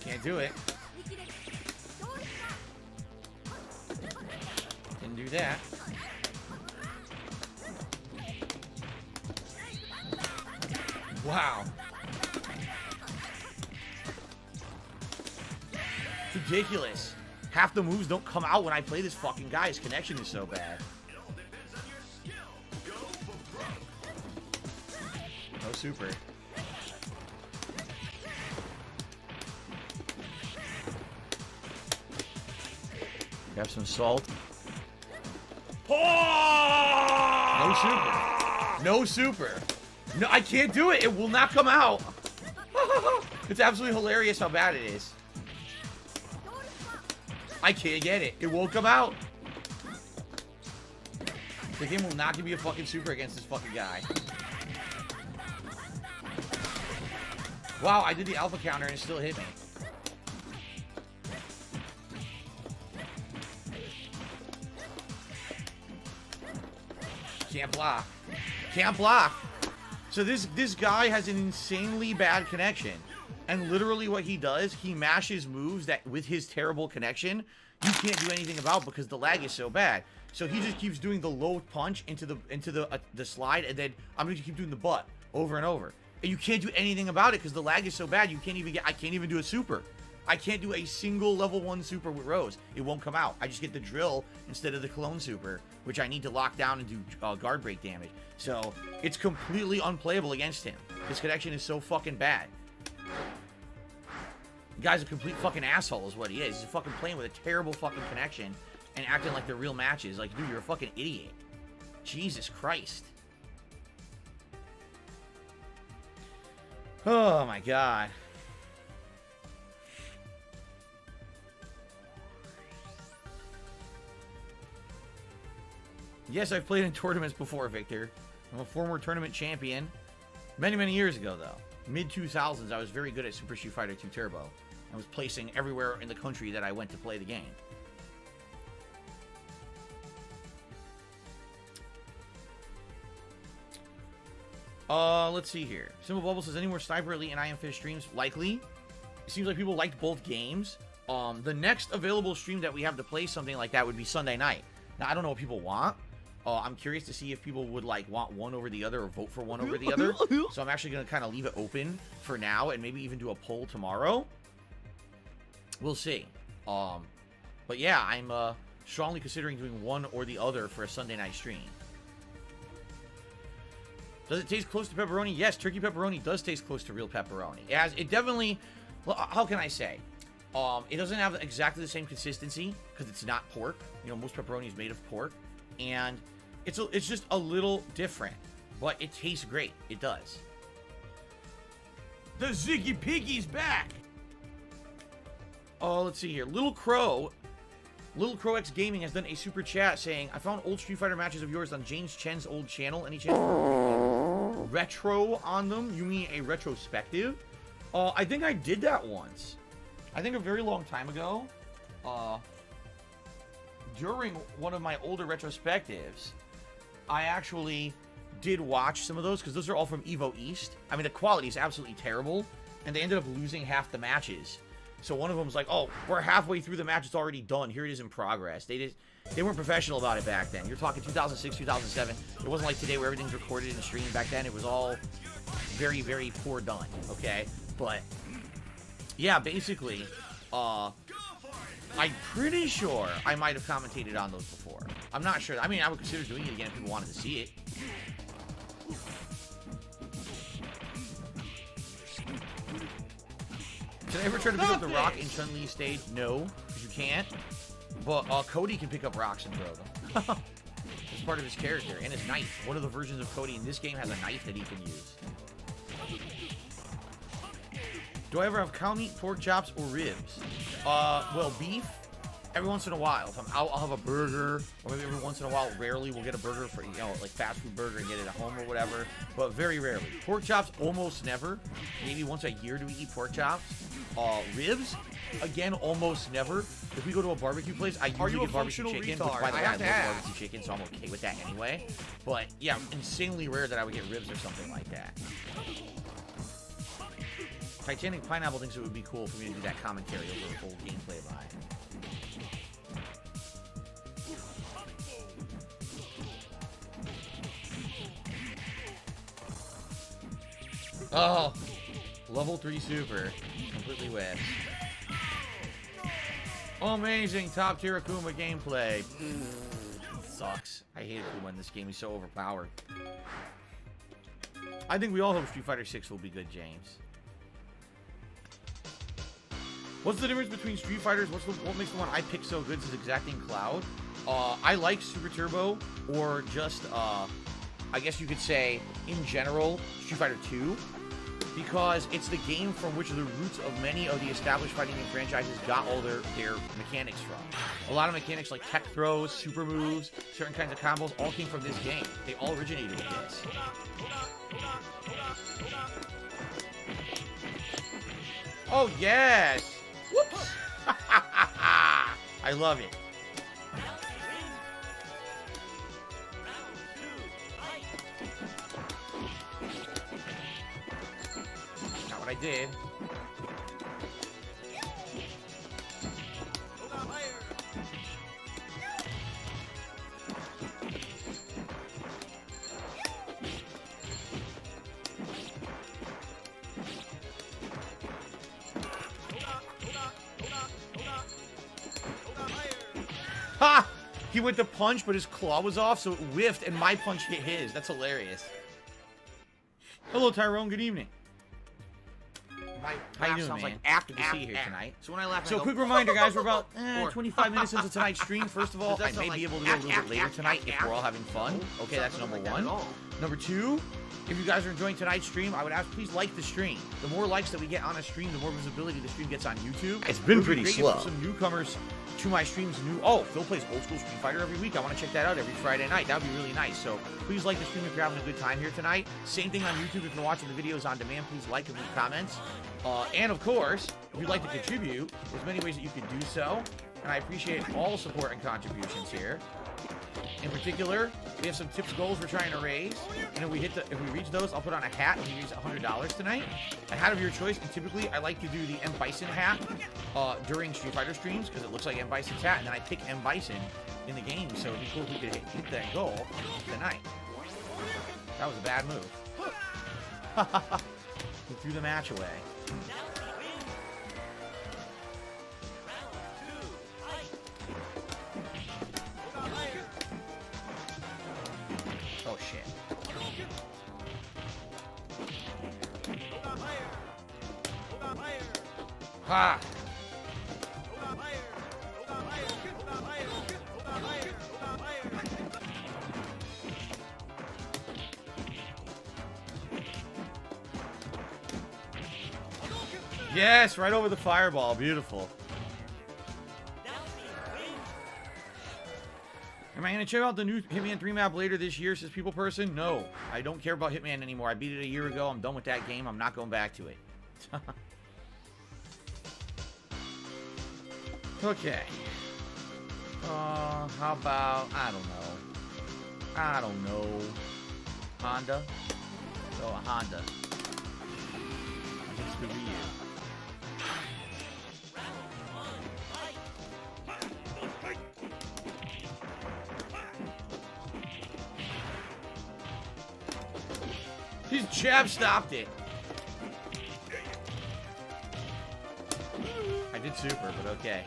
Can't do it. Didn't do that. Wow. It's ridiculous. Half the moves don't come out when I play this fucking guy. His connection is so bad. No super. Grab some salt. No super. No super. No, I can't do it. It will not come out. It's absolutely hilarious how bad it is. I can't get it. It won't come out. The game will not give me a fucking super against this fucking guy. Wow, I did the alpha counter and it still hit me. Can't block. Can't block. So this guy has an insanely bad connection. And literally what he does, he mashes moves that with his terrible connection, you can't do anything about because the lag is so bad. So he just keeps doing the low punch into the slide, and then I'm going to keep doing the butt over and over. And you can't do anything about it because the lag is so bad. I can't even do a super. I can't do a single level 1 super with Rose. It won't come out. I just get the drill instead of the clone super, which I need to lock down and do guard break damage. So it's completely unplayable against him. His connection is so fucking bad. The guy's a complete fucking asshole is what he is. He's fucking playing with a terrible fucking connection and acting like they're real matches. Like, dude, you're a fucking idiot. Jesus Christ. Oh my god. Yes, I've played in tournaments before, Victor. I'm a former tournament champion. Many, many years ago, though. Mid-2000s, I was very good at Super Street Fighter 2 Turbo. I was placing everywhere in the country that I went to play the game. Let's see here. Simple Bubble says, any more Sniper Elite and I Am Fish streams? Likely. It seems like people liked both games. The next available stream that we have to play something like that would be Sunday night. Now, I don't know what people want. I'm curious to see if people would want one over the other or vote for one over the other. So I'm actually going to kind of leave it open for now and maybe even do a poll tomorrow. We'll see. But yeah, I'm strongly considering doing one or the other for a Sunday night stream. Does it taste close to pepperoni? Yes, turkey pepperoni does taste close to real pepperoni. It definitely, well, how can I say? It doesn't have exactly the same consistency because it's not pork. You know, most pepperoni is made of pork, and it's just a little different, but it tastes great. It does. The Ziggy Piggy's back. Oh, let's see here. Little Crow X Gaming has done a super chat saying, I found old Street Fighter matches of yours on James Chen's old channel. Any chance for retro on them? You mean a retrospective? I think I did that once. I think a very long time ago. During one of my older retrospectives, I actually did watch some of those because those are all from Evo East. I mean, the quality is absolutely terrible, and they ended up losing half the matches. So one of them was like, oh, we're halfway through the match. It's already done. Here it is in progress. They weren't professional about it back then. You're talking 2006, 2007. It wasn't like today where everything's recorded and streamed. Back then, it was all very, very poor done, okay? But, yeah, basically, I'm pretty sure I might have commentated on those before. I'm not sure. I mean, I would consider doing it again if people wanted to see it. Did I ever try to pick up the rock in Chun-Li's stage? No, because you can't. But Cody can pick up rocks and throw them. It's part of his character. And his knife. One of the versions of Cody in this game has a knife that he can use. Do I ever have cow meat, pork chops, or ribs? Well, beef. Every once in a while. If I'm out, I'll have a burger. Or maybe every once in a while, rarely, we'll get a burger for, you know, like fast food burger and get it at home or whatever. But very rarely. Pork chops, almost never. Maybe once a year do we eat pork chops. Ribs, again, almost never. If we go to a barbecue place, I usually get barbecue chicken. Which, by the way, I love barbecue chicken, so I'm okay with that anyway. But, yeah, insanely rare that I would get ribs or something like that. Titanic Pineapple thinks it would be cool for me to do that commentary over a full gameplay of mine. Oh, level 3 super. Completely whiffed. Amazing top tier Akuma gameplay. Sucks. I hate Akuma in this game. He's so overpowered. I think we all hope Street Fighter 6 will be good, James. What's the difference between Street Fighters? What makes the one I pick so good? Is Exacting Cloud. I like Super Turbo, or just I guess you could say in general Street Fighter 2. Because it's the game from which the roots of many of the established fighting game franchises got all their mechanics from. A lot of mechanics like tech throws, super moves, certain kinds of combos all came from this game. They all originated with this. Oh, yes! Whoops! I love it. I did. Ha! He went to punch, but his claw was off, so it whiffed, and my punch hit his. That's hilarious. Hello, Tyrone. Good evening. How you doing, man? Like good to see you here tonight. So when I laugh, quick reminder, guys, we're about 25 minutes into tonight's stream. First of all, I may be able to go a little bit later tonight if we're all having fun. Okay, that's number one. Number two, if you guys are enjoying tonight's stream, I would ask, please like the stream. The more likes that we get on a stream, the more visibility the stream gets on YouTube. It's been pretty slow. Some newcomers to my streams. Phil plays old school Street Fighter every week. I want to check that out every Friday night. That would be really nice. So please like the stream if you're having a good time here tonight. Same thing on YouTube. If you're watching the videos on demand, please like and leave comments. And of course, if you'd like to contribute, there's many ways that you can do so. And I appreciate all support and contributions here. In particular, we have some tips goals we're trying to raise, and if we reach those, I'll put on a hat and use $100 tonight. A hat of your choice, and typically I like to do the M Bison hat during Street Fighter streams because it looks like M Bison's hat, and then I pick M Bison in the game, so it'd be cool if we could hit that goal tonight. That was a bad move. He threw the match away. Oh shit. Ha! Yes, right over the fireball. Beautiful. Am I going to check out the new Hitman 3 map later this year, says People Person? No, I don't care about Hitman anymore. I beat it a year ago. I'm done with that game. I'm not going back to it. Okay. How about, I don't know. Honda? So a Honda. I think it's good for you. His jab stopped it. I did super, but okay.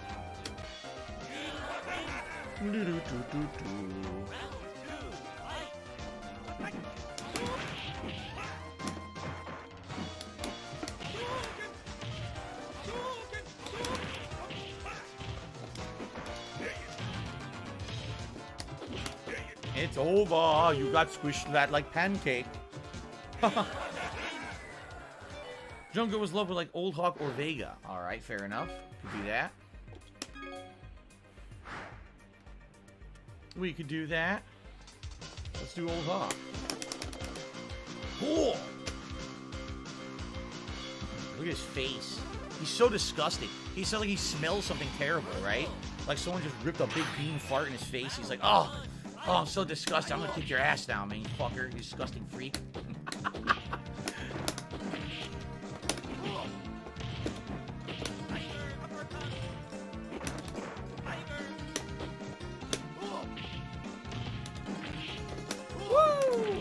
It's over. You got squished that like pancake. Jungle was loved with like Old Hawk or Vega. Alright, fair enough. Could do that. We could do that. Let's do Old Hawk. Cool. Look at his face. He's so disgusting. He sounds like he smells something terrible, right? Like someone just ripped a big bean fart in his face. He's like, oh, I'm so disgusting. I'm gonna kick your ass down, man, you fucker. You disgusting freak.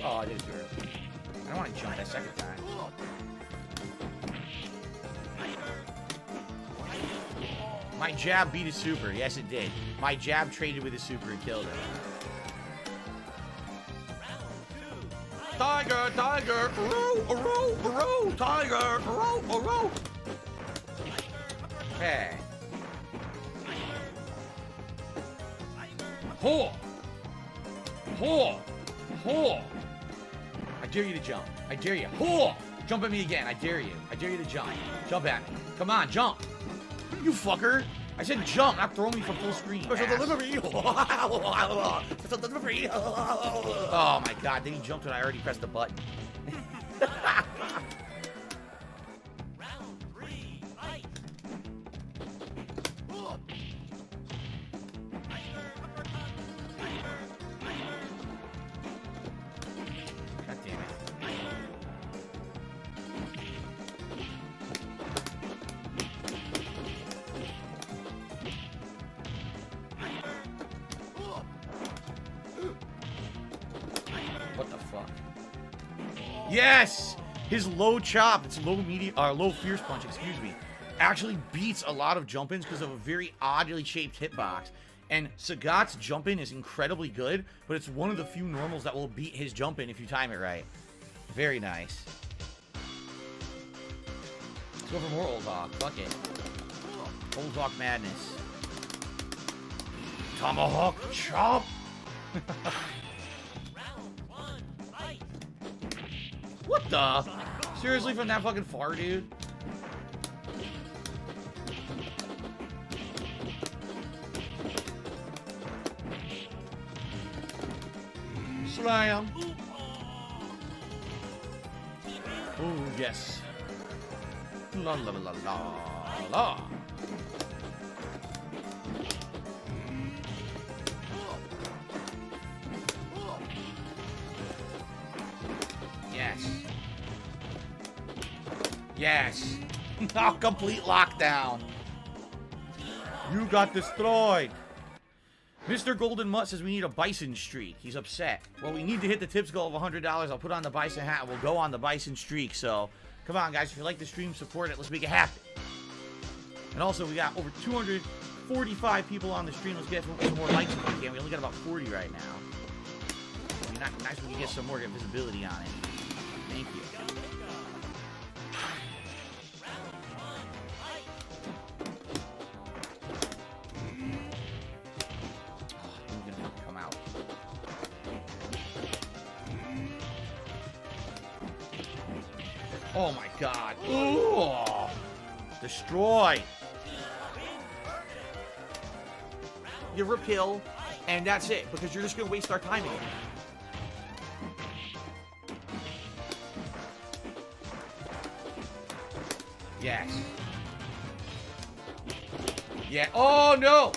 Oh, I did it too early. I don't want to jump that second time. My jab beat his super. Yes, it did. My jab traded with his super and killed him. Tiger, tiger, row, tiger, row. Hey. Ho! I dare you to jump. I dare you. Ho! Jump at me again. I dare you. I dare you to jump. Jump at me. Come on, jump. You fucker. I said jump, not throw me from full screen. Special delivery. Special delivery. Oh my god, then he jumped when I already pressed the button. Round 3, fight. God damn it. What the fuck? Yes! His low chop, it's low fierce punch, excuse me, actually beats a lot of jump-ins because of a very oddly shaped hitbox. And Sagat's jump-in is incredibly good, but it's one of the few normals that will beat his jump-in if you time it right. Very nice. Let's go for more Old Hawk. Fuck it. Old Hawk madness. Tomahawk chop! What the? Seriously, from that fucking far, dude? Slam. Oh, yes. La la la la la. Yes. Yes. Oh, complete lockdown. You got destroyed. Mr. Golden Mutt says we need a Bison streak. He's upset. Well, we need to hit the tips goal of $100. I'll put on the Bison hat and we'll go on the Bison streak. So, come on, guys. If you like the stream, support it. Let's make it happen. And also, we got over 245 people on the stream. Let's get some more likes if we can. We only got about 40 right now. It'd be nice if we can get some more visibility on it. Thank you. I'm gonna come out. Oh my god. Ooh. Destroy. You repel, and that's it, because you're just gonna waste our time again. Yes. Yeah. Oh no.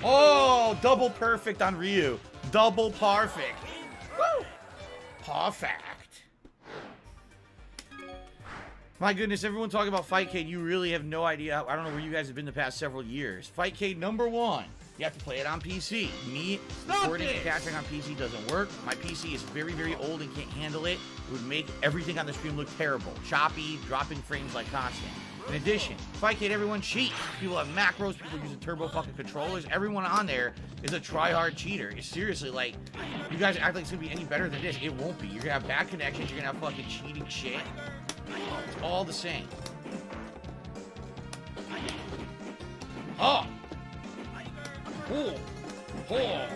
Oh, double perfect on Ryu. Double perfect. Woo. Perfect. My goodness, everyone talking about Fightcade, you really have no idea. I don't know where you guys have been the past several years. Fightcade #1. You have to play it on PC. Me, recording and capturing on PC doesn't work. My PC is very, very old and can't handle it. It would make everything on the stream look terrible. Choppy, dropping frames like constant. In addition, Fightcade, everyone cheats. People have macros, people using turbo fucking controllers. Everyone on there is a try-hard cheater. It's seriously, like, you guys act like it's gonna be any better than this. It won't be. You're gonna have bad connections, you're gonna have fucking cheating shit. It's all the same. Oh! Oh! Oh!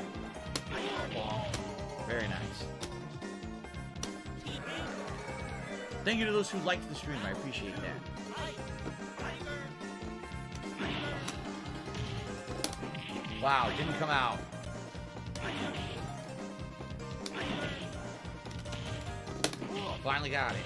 Very nice. Thank you to those who liked the stream. I appreciate that. Wow, it didn't come out. Finally got it.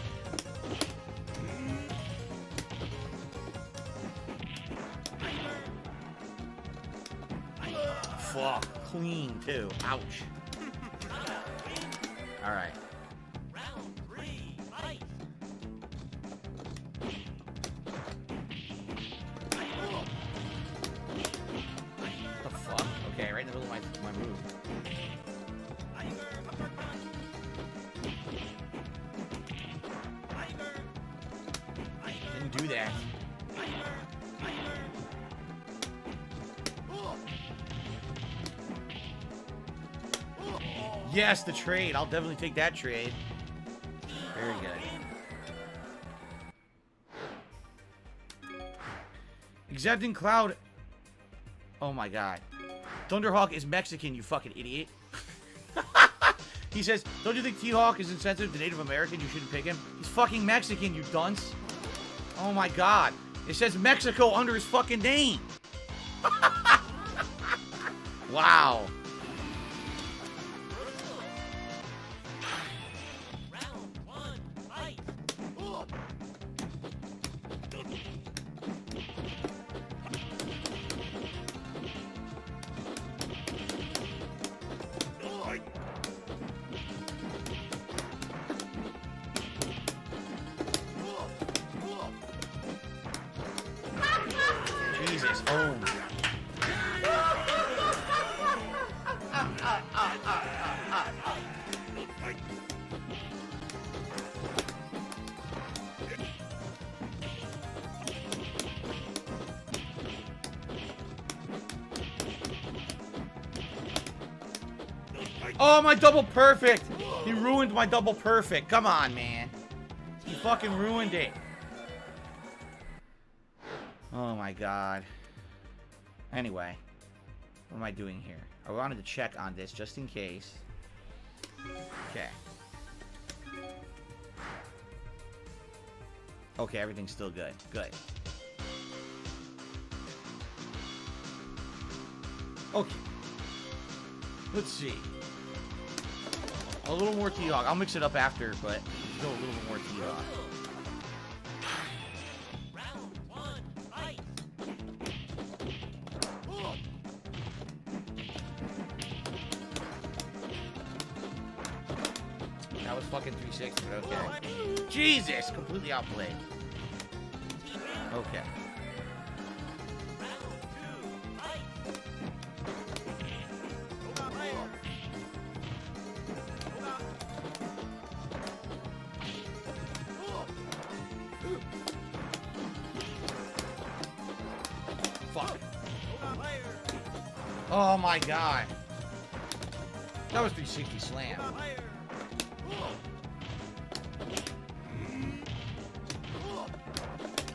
Fuck. Clean, too. Ouch. Alright. Round 3, fight. What the fuck? Okay, right in the middle of my move. Didn't do that. Yes, the trade. I'll definitely take that trade. Very good. Accepting Cloud. Oh my god. Thunderhawk is Mexican, you fucking idiot. He says, don't you think T-Hawk is insensitive to Native Americans? You shouldn't pick him. He's fucking Mexican, you dunce. Oh my god. It says Mexico under his fucking name. Wow. Jesus, oh. Oh, my double perfect! He ruined my double perfect. Come on, man. He fucking ruined it. Oh my god. Anyway, what am I doing here? I wanted to check on this just in case. Okay. Okay, everything's still good. Good. Okay. Let's see. A little more T-Hawk. I'll mix it up after, but go a little bit more T-Hawk. That was fucking 360, but okay. Jesus! Completely outplayed. Okay. Fuck. Oh my god. That was 360 slam.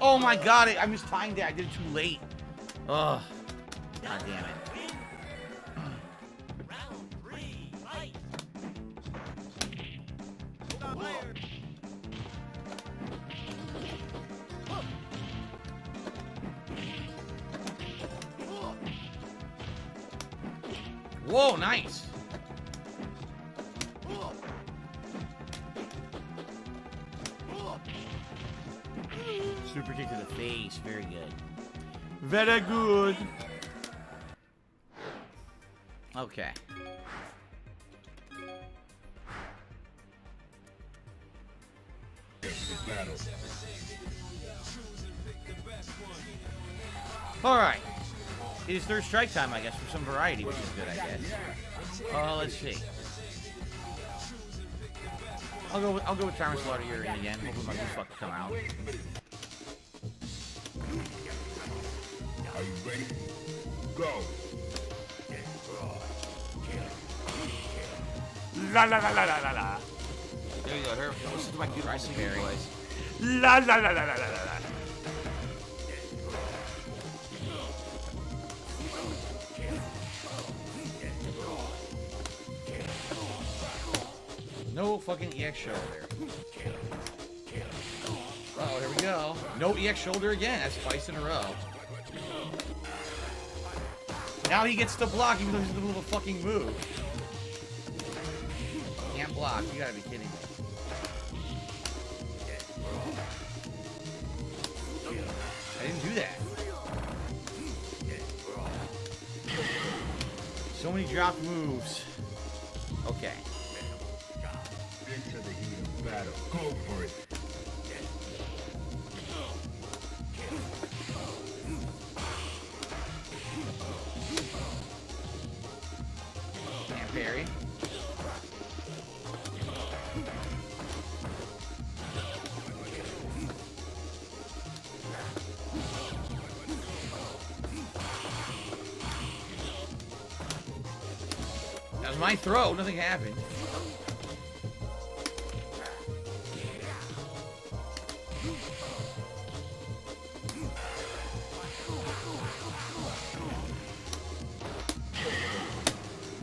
Oh my god, I mistimed it. I did it too late. Ugh. God damn it. Round 3, fight. Whoa, nice. Super kick to the face. Very good. Very good. Okay. Battle. Alright. It is third strike time, I guess, for some variety, which is good, I guess. Let's see. I'll go with Tyrant Slaughter here again. Hopefully my good fuck will come out. Are you ready? Go. La la la la la la la. There you go. Here, listen to my beautiful singing voice. La la la la la la la. No fucking EX shoulder. Oh, here we go. No EX shoulder again. That's twice in a row. Now he gets to block even though he's in the middle of a fucking move. Can't block. You gotta be kidding me. I didn't do that. So many dropped moves. Okay. Into the heat of battle. Go for it. Can't parry. That was my throw. Nothing happened.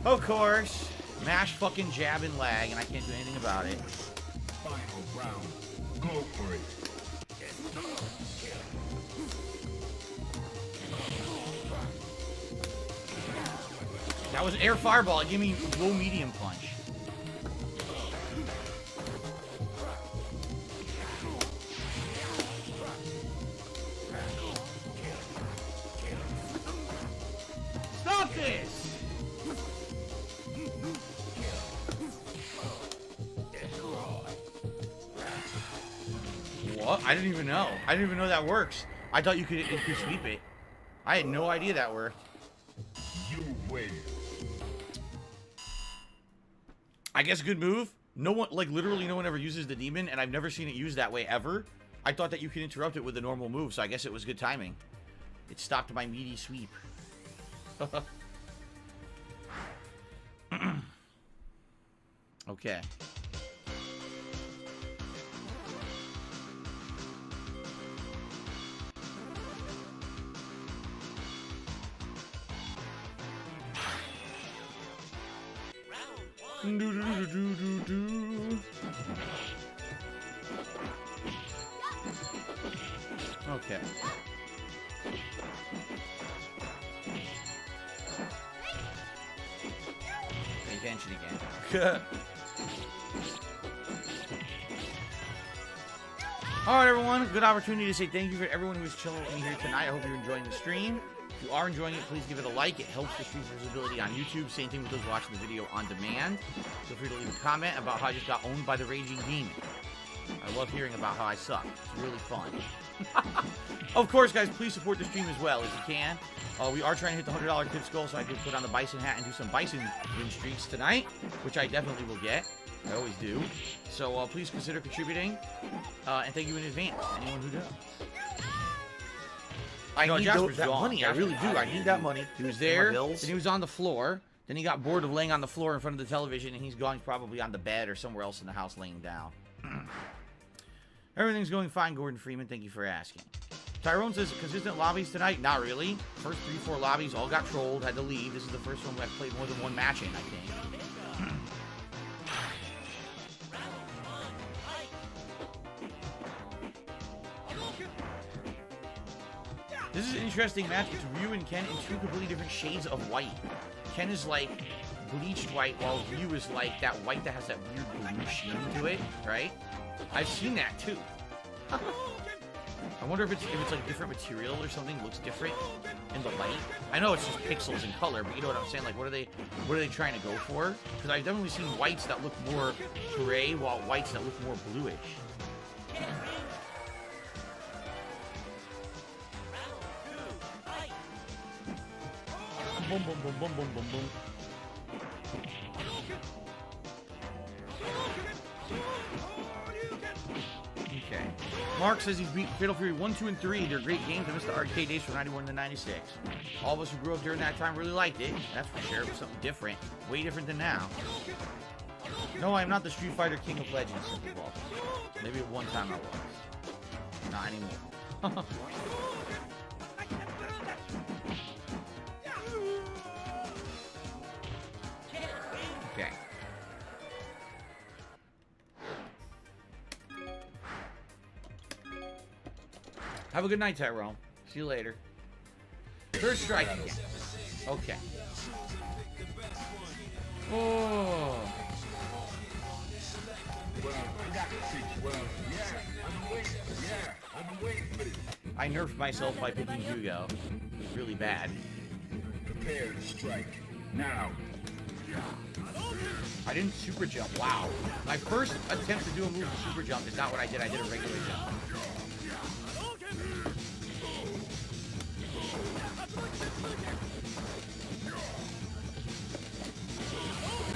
Of course, mash fucking jab and lag, and I can't do anything about it. Final round. Go for it. That was air fireball. It gave me low medium punch. Stop this! What? I didn't even know. I didn't even know that works. I thought you could sweep it. I had no idea that worked. You win. I guess good move. No one, like literally no one ever uses the demon, and I've never seen it used that way ever. I thought that you could interrupt it with a normal move, so I guess it was good timing. It stopped my meaty sweep. Okay. Round 1. Okay. Pay attention again. Alright everyone, good opportunity to say thank you for everyone who's chilling with me here tonight. I hope you're enjoying the stream. If you are enjoying it, please give it a like. It helps the stream's visibility on YouTube. Same thing with those watching the video on demand. Feel free to leave a comment about how I just got owned by the Raging Demon. I love hearing about how I suck. It's really fun. Of course, guys, please support the stream as well if you can. We are trying to hit the $100 tips goal, so I could put on the Bison hat and do some Bison win streaks tonight, which I definitely will get. I always do. So please consider contributing, and thank you in advance, anyone who does. I need Jasper's that gone. money. I really do. I need that money. He was My there, bills. and he was on the floor. Then he got bored of laying on the floor in front of the television, and he's going probably on the bed or somewhere else in the house laying down. Everything's going fine, Gordon Freeman. Thank you for asking. Tyrone says, consistent lobbies tonight? Not really. First 3-4 lobbies all got trolled, had to leave. This is the first one I've played more than one match in, I think. This is an interesting match. It's Ryu and Ken in two completely different shades of white. Ken is like bleached white, while Ryu is like that white that has that weird blue sheen to it, right? I've seen that too. I wonder if it's like different material or something, looks different in the light. I know it's just pixels in color, but you know what I'm saying? Like, what are they trying to go for? Because I've definitely seen whites that look more gray, while whites that look more bluish. Boom, boom, boom, boom, boom, boom, boom. Okay. Mark says he's beat Fatal Fury 1, 2, and 3. They're great games. I missed the arcade days from 91 to 96. All of us who grew up during that time really liked it. That's for sure. It was something different. Way different than now. No, I'm not the Street Fighter King of Legends. Maybe at one time I was. Not anymore. Okay. Have a good night, Tyrone. See you later. Third strike again. Okay. Oh. I nerfed myself by picking Hugo. It was really bad. Prepare to strike. Now. I didn't super jump. Wow. My first attempt to do a move with super jump is not what I did. I did a regular jump.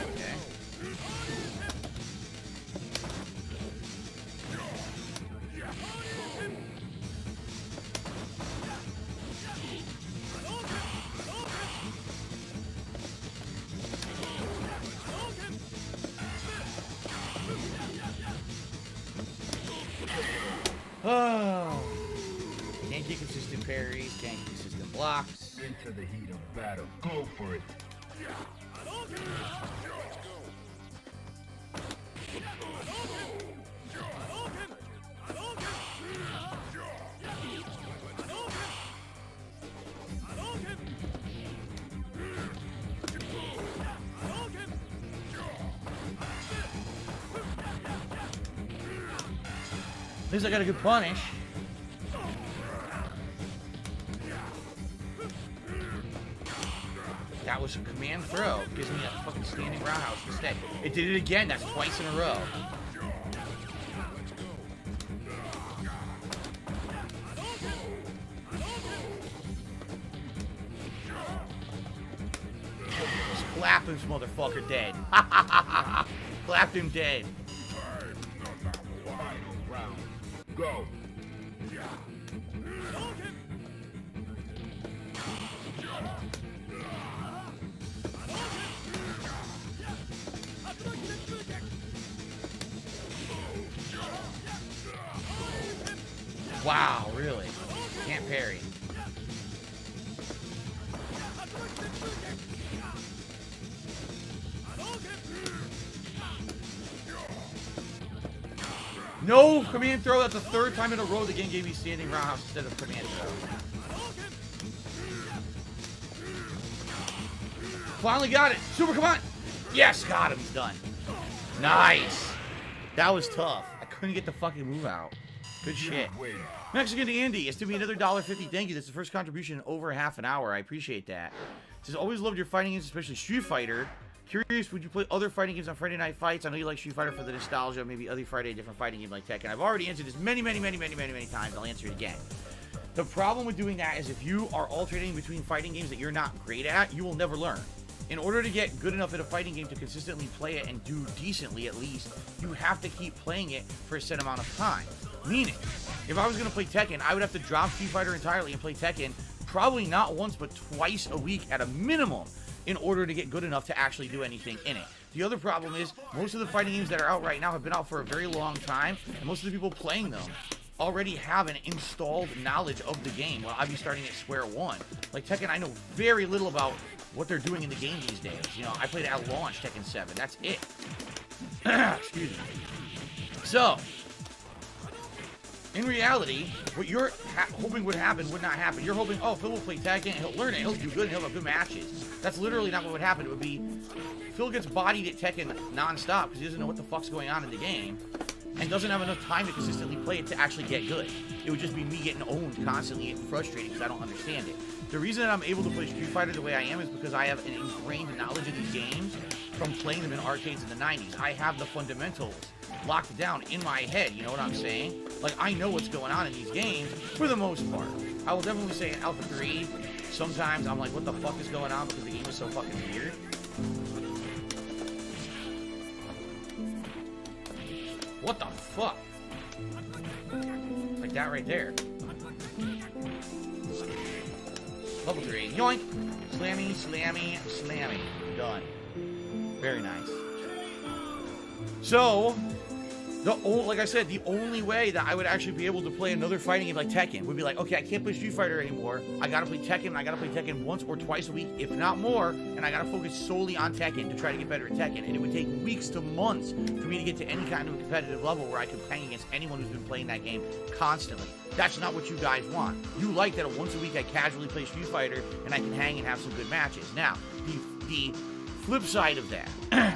Okay. Oh. Can't get consistent parries, can't get consistent blocks. Into the heat of battle. Go for it. At least I got a good punish. That was a command throw. Gives me a fucking standing roundhouse instead. It did it again. That's twice in a row. Just clap this motherfucker dead. Clapped him dead. Go. Wow, really? Can't parry. No command throw. That's the third time in a row the game gave me standing roundhouse instead of command throw. Finally got it. Super, come on. Yes, got him. He's done. Nice. That was tough. I couldn't get the fucking move out. Good shit. Mexican to Andy. It's to be another $1.50. Thank you. That's the first contribution in over half an hour. I appreciate that. It says, always loved your fighting games, especially Street Fighter. Curious, would you play other fighting games on Friday Night Fights? I know you like Street Fighter for the nostalgia. Maybe other Friday, different fighting game like Tekken. I've already answered this many times. I'll answer it again. The problem with doing that is if you are alternating between fighting games that you're not great at, you will never learn. In order to get good enough at a fighting game to consistently play it and do decently at least, you have to keep playing it for a set amount of time. Meaning, if I was going to play Tekken, I would have to drop Street Fighter entirely and play Tekken probably not once but twice a week at a minimum in order to get good enough to actually do anything in it. The other problem is most of the fighting games that are out right now have been out for a very long time, and most of the people playing them already have an installed knowledge of the game. Well, I'd be starting at square one. Like Tekken, I know very little about what they're doing in the game these days. You know, I played it at launch, Tekken 7. That's it. Excuse me. So, in reality, what you're hoping would happen would not happen. You're hoping, oh, Phil will play Tekken, and he'll learn it, he'll do good, and he'll have good matches. That's literally not what would happen. It would be, Phil gets bodied at Tekken non-stop because he doesn't know what the fuck's going on in the game, and doesn't have enough time to consistently play it to actually get good. It would just be me getting owned constantly and frustrated because I don't understand it. The reason that I'm able to play Street Fighter the way I am is because I have an ingrained knowledge of these games from playing them in arcades in the 90s. I have the fundamentals locked down in my head, you know what I'm saying? Like, I know what's going on in these games for the most part. I will definitely say in Alpha 3, sometimes I'm like, what the fuck is going on because the game is so fucking weird. What the fuck? Like that right there. Level 3. Yoink! Slammy, slammy, slammy. Done. Very nice. So, like I said, the only way that I would actually be able to play another fighting game like Tekken would be like, okay, I can't play Street Fighter anymore. I gotta play Tekken, and I gotta play Tekken once or twice a week, if not more, and I gotta focus solely on Tekken to try to get better at Tekken. And it would take weeks to months for me to get to any kind of competitive level where I could hang against anyone who's been playing that game constantly. That's not what you guys want. You like that once a week I casually play Street Fighter and I can hang and have some good matches. Now, the flip side of that,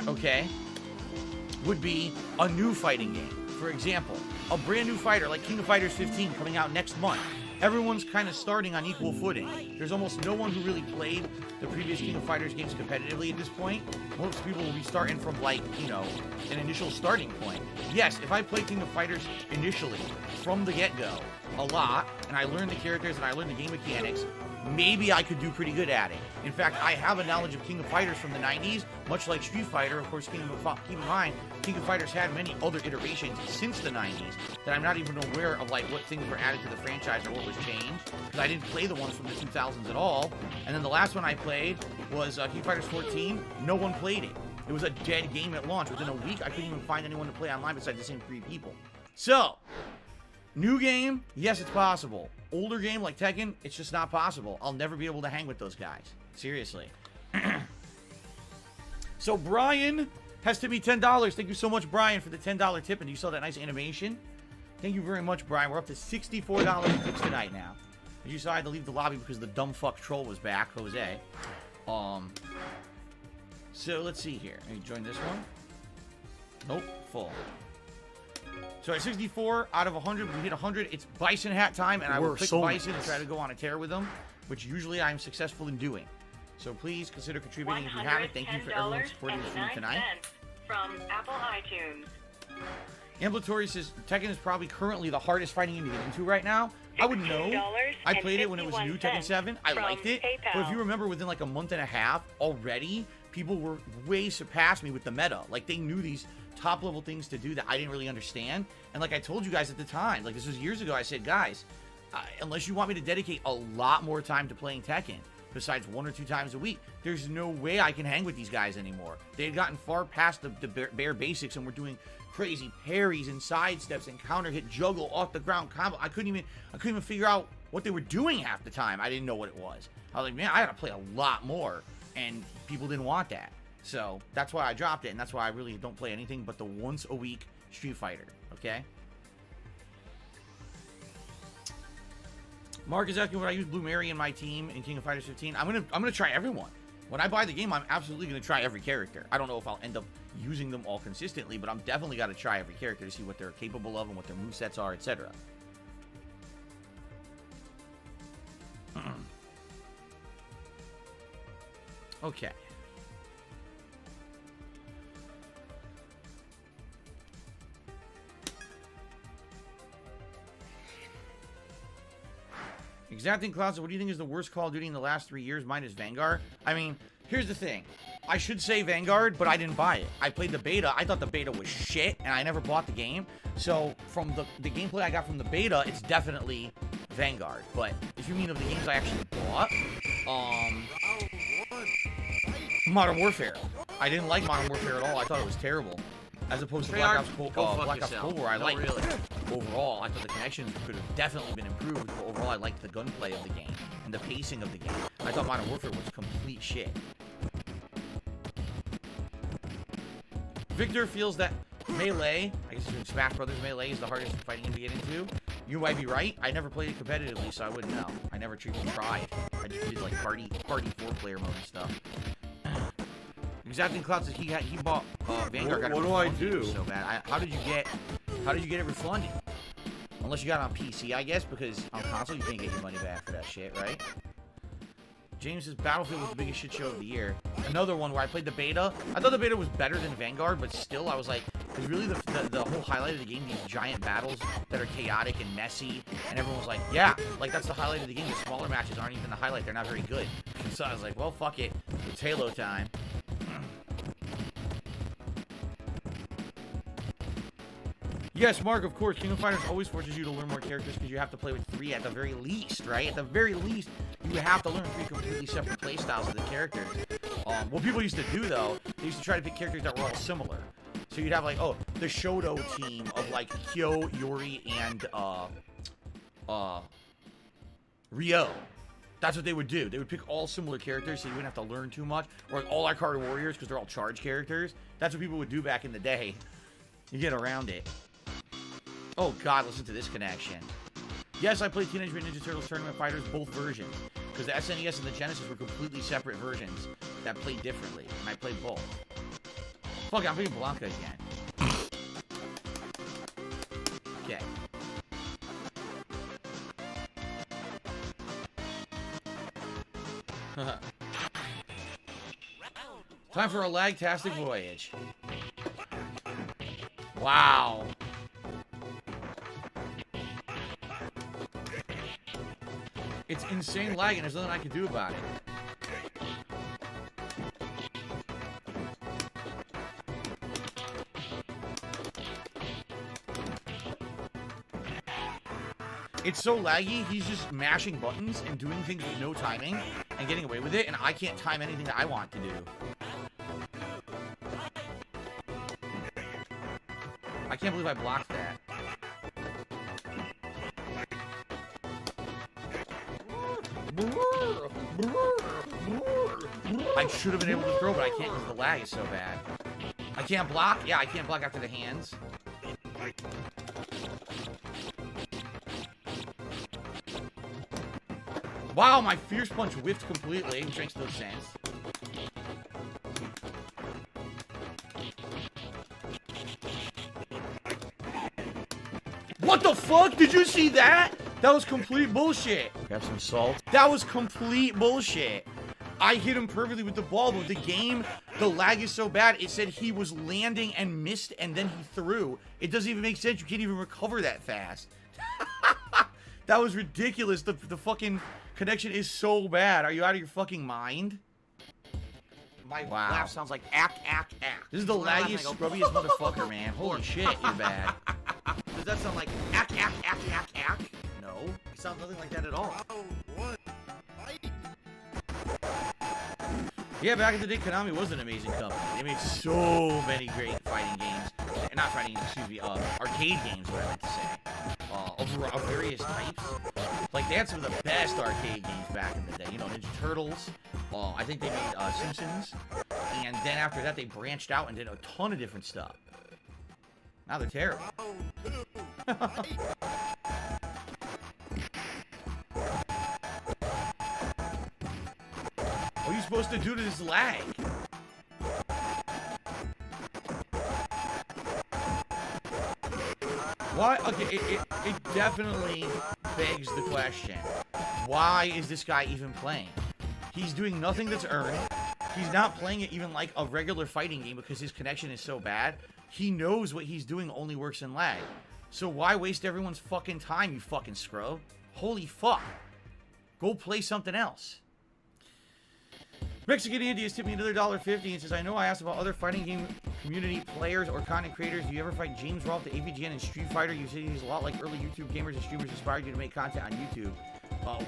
okay, would be a new fighting game. For example, a brand new fighter like King of Fighters 15 coming out next month. Everyone's kind of starting on equal footing. There's almost no one who really played the previous King of Fighters games competitively at this point. Most people will be starting from, like, you know, an initial starting point. Yes, if I play King of Fighters initially, from the get-go, a lot, and I learn the characters and I learn the game mechanics, maybe I could do pretty good at it. In fact, I have a knowledge of King of Fighters from the 90s, much like Street Fighter. Of course, keep in mind, King of Fighters had many other iterations since the 90s that I'm not even aware of, like, what things were added to the franchise or what was changed, because I didn't play the ones from the 2000s at all. And then the last one I played was King of Fighters 14. No one played it. It was a dead game at launch. Within a week, I couldn't even find anyone to play online besides the same 3 people. So, new game, yes, it's possible. Older game like Tekken, it's just not possible. I'll never be able to hang with those guys. Seriously. So Brian has to be $10. Thank you so much, Brian, for the $10 tip. And you saw that nice animation. Thank you very much, Brian. We're up to $64 tips tonight now. As you saw, I had to leave the lobby because the dumb fuck troll was back, Jose. So let's see here. Let me join this one. Nope, full. So at 64 out of 100, we hit 100. It's Bison hat time, and I will pick Bison and try to go on a tear with them, which usually I'm successful in doing. So please consider contributing if you haven't. Thank you for everyone supporting the stream tonight. From Apple iTunes. Ambulatory says Tekken is probably currently the hardest fighting game to get into right now. I would know. I played it when it was new, Tekken 7. I liked it. PayPal. But if you remember, within like a month and a half already, people were way surpassed me with the meta. Like, they knew these top level things to do that I didn't really understand. And like I told you guys at the time, like this was years ago, I said, guys, unless you want me to dedicate a lot more time to playing Tekken, besides 1 or 2 times a week, there's no way I can hang with these guys anymore. They had gotten far past the bare basics and were doing crazy parries and sidesteps and counter hit juggle off the ground combo. I couldn't even figure out what they were doing half the time. I didn't know what it was. I was like, man, I gotta play a lot more, and people didn't want that. So that's why I dropped it, and that's why I really don't play anything but the once a week Street Fighter. Okay. Mark is asking, would I use Blue Mary in my team in King of Fighters 15? I'm gonna try everyone. When I buy the game, I'm absolutely gonna try every character. I don't know if I'll end up using them all consistently, but I'm definitely gotta try every character to see what they're capable of and what their movesets are, etc. Okay. Exacting Cloud, so what do you think is the worst Call of Duty in the last 3 years? Mine is Vanguard. I mean, here's the thing. I should say Vanguard, but I didn't buy it. I played the beta. I thought the beta was shit, and I never bought the game. So from the gameplay I got from the beta, it's definitely Vanguard. But if you mean of the games I actually bought, Modern Warfare. I didn't like Modern Warfare at all. I thought it was terrible. As opposed to Black Ops Cold War, I liked it. Overall, I thought the connections could have definitely been improved, but overall, I liked the gunplay of the game and the pacing of the game. I thought Modern Warfare was complete shit. Victor feels that Melee, I guess it's Smash Brothers Melee, is the hardest fighting game to get into. You might be right. I never played it competitively, so I wouldn't know. I never even tried. I just did like party 4-player mode and stuff. Exacting Cloud says he bought Vanguard. What do I do? So bad. How did you get it refunded? Unless you got it on PC, I guess, because on console you can't get your money back for that shit, right? James says Battlefield was the biggest shit show of the year. Another one where I played the beta. I thought the beta was better than Vanguard, but still I was like, it's really the whole highlight of the game, these giant battles that are chaotic and messy, and everyone was like, yeah, like that's the highlight of the game. The smaller matches aren't even the highlight. They're not very good. And so I was like, well, fuck it. It's Halo time. Yes, Mark, of course, King of Fighters always forces you to learn more characters because you have to play with 3 at the very least, right? At the very least, you have to learn 3 completely separate playstyles of the characters. What people used to do, though, they used to try to pick characters that were all similar. So you'd have, like, oh, the Shoto team of, like, Kyo, Yuri, and, Ryo. That's what they would do. They would pick all similar characters so you wouldn't have to learn too much. Or like, all our card warriors because they're all charge characters. That's what people would do back in the day. You get around it. Oh god, listen to this connection. Yes, I played Teenage Mutant Ninja Turtles Tournament Fighters, both versions. Because the SNES and the Genesis were completely separate versions that played differently. And I played both. Fuck it, I'm playing Blanca again. Okay. Time for a lag-tastic voyage. Wow. It's insane lag and there's nothing I can do about it. It's so laggy, he's just mashing buttons and doing things with no timing and getting away with it, and I can't time anything that I want to do. I can't believe I blocked that. I should have been able to throw, but I can't because the lag is so bad. I can't block? Yeah, I can't block after the hands. Wow, my Fierce Punch whiffed completely, which makes no sense. What the fuck? Did you see that? That was complete bullshit. Grab some salt. That was complete bullshit. I hit him perfectly with the ball, but the game, the lag is so bad, it said he was landing and missed, and then he threw. It doesn't even make sense. You can't even recover that fast. That was ridiculous. The fucking connection is so bad. Are you out of your fuking mind? My laugh sounds like ack. This is the laggiest, scrubbiest motherfucker, man. Holy shit, you're bad. Does that sound like ack? No, it sounds nothing like that at all. Yeah, back in the day, Konami was an amazing company. They made so many great fighting games. Not fighting games, excuse me, arcade games, what I meant to say. Of various types. Like, they had some of the best arcade games back in the day. You know, Ninja Turtles. I think they made Simpsons. And then after that, they branched out and did a ton of different stuff. Now they're terrible. What are you supposed to do to this lag? Why? Okay, it definitely begs the question. Why is this guy even playing? He's doing nothing that's earned. He's not playing it even like a regular fighting game because his connection is so bad. He knows what he's doing only works in lag. So why waste everyone's fucking time, you fucking scrub? Holy fuck. Go play something else. Mexican India's tipped me another $1.50 and says, I know I asked about other fighting game community players or content creators. Do you ever fight James Rolfe, the AVGN, and Street Fighter? You say he's a lot like early YouTube gamers and streamers inspired you to make content on YouTube.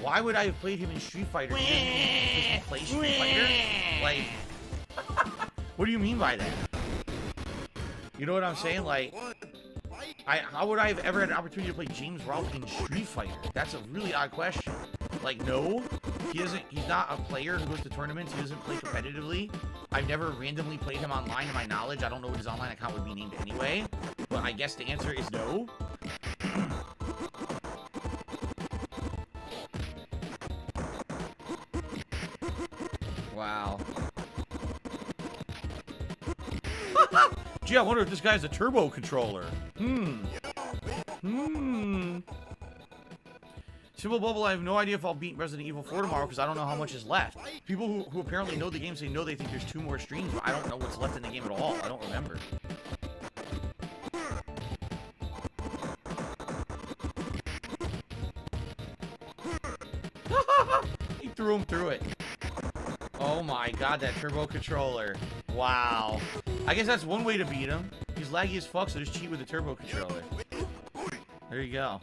Why would I have played him in Street Fighter? Play Street Fighter? Like, What do you mean by that? You know what I'm saying? Like, how would I have ever had an opportunity to play James Rolfe in Street Fighter? That's a really odd question. Like, no, he's not a player who goes to tournaments. He doesn't play competitively. I've never randomly played him online to my knowledge. I don't know what his online account would be named anyway. But I guess the answer is no. Wow. Gee, I wonder if this guy's a turbo controller. Simple Bubble, I have no idea if I'll beat Resident Evil 4 tomorrow because I don't know how much is left. People who apparently know the game say no, they think there's 2 more streams, but I don't know what's left in the game at all. I don't remember. He threw him through it. Oh my god, that turbo controller. Wow. I guess that's one way to beat him. He's laggy as fuck, so just cheat with the turbo controller. There you go.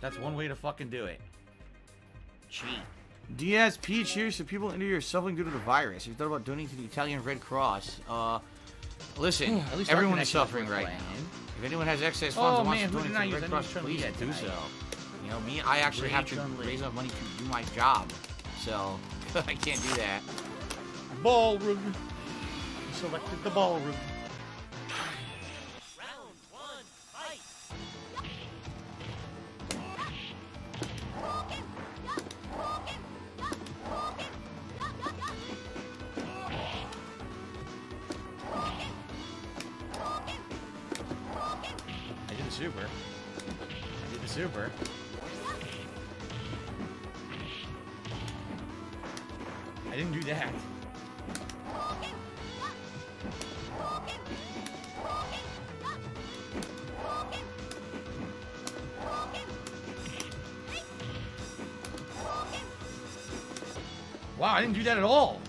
That's one way to fucking do it. Cheat. Diaz Peach here, so people in India are suffering due to the virus. Have you thought about donating to the Italian Red Cross? Listen, everyone is suffering right now. If anyone has excess funds and wants to donate to the Red Cross, please do so. You know, me, I actually have to raise enough money to do my job. So, I can't do that. Ballroom. You selected the ballroom. Round 1, fight. I did the super. I did the super. I didn't do that. Wow, I didn't do that at all.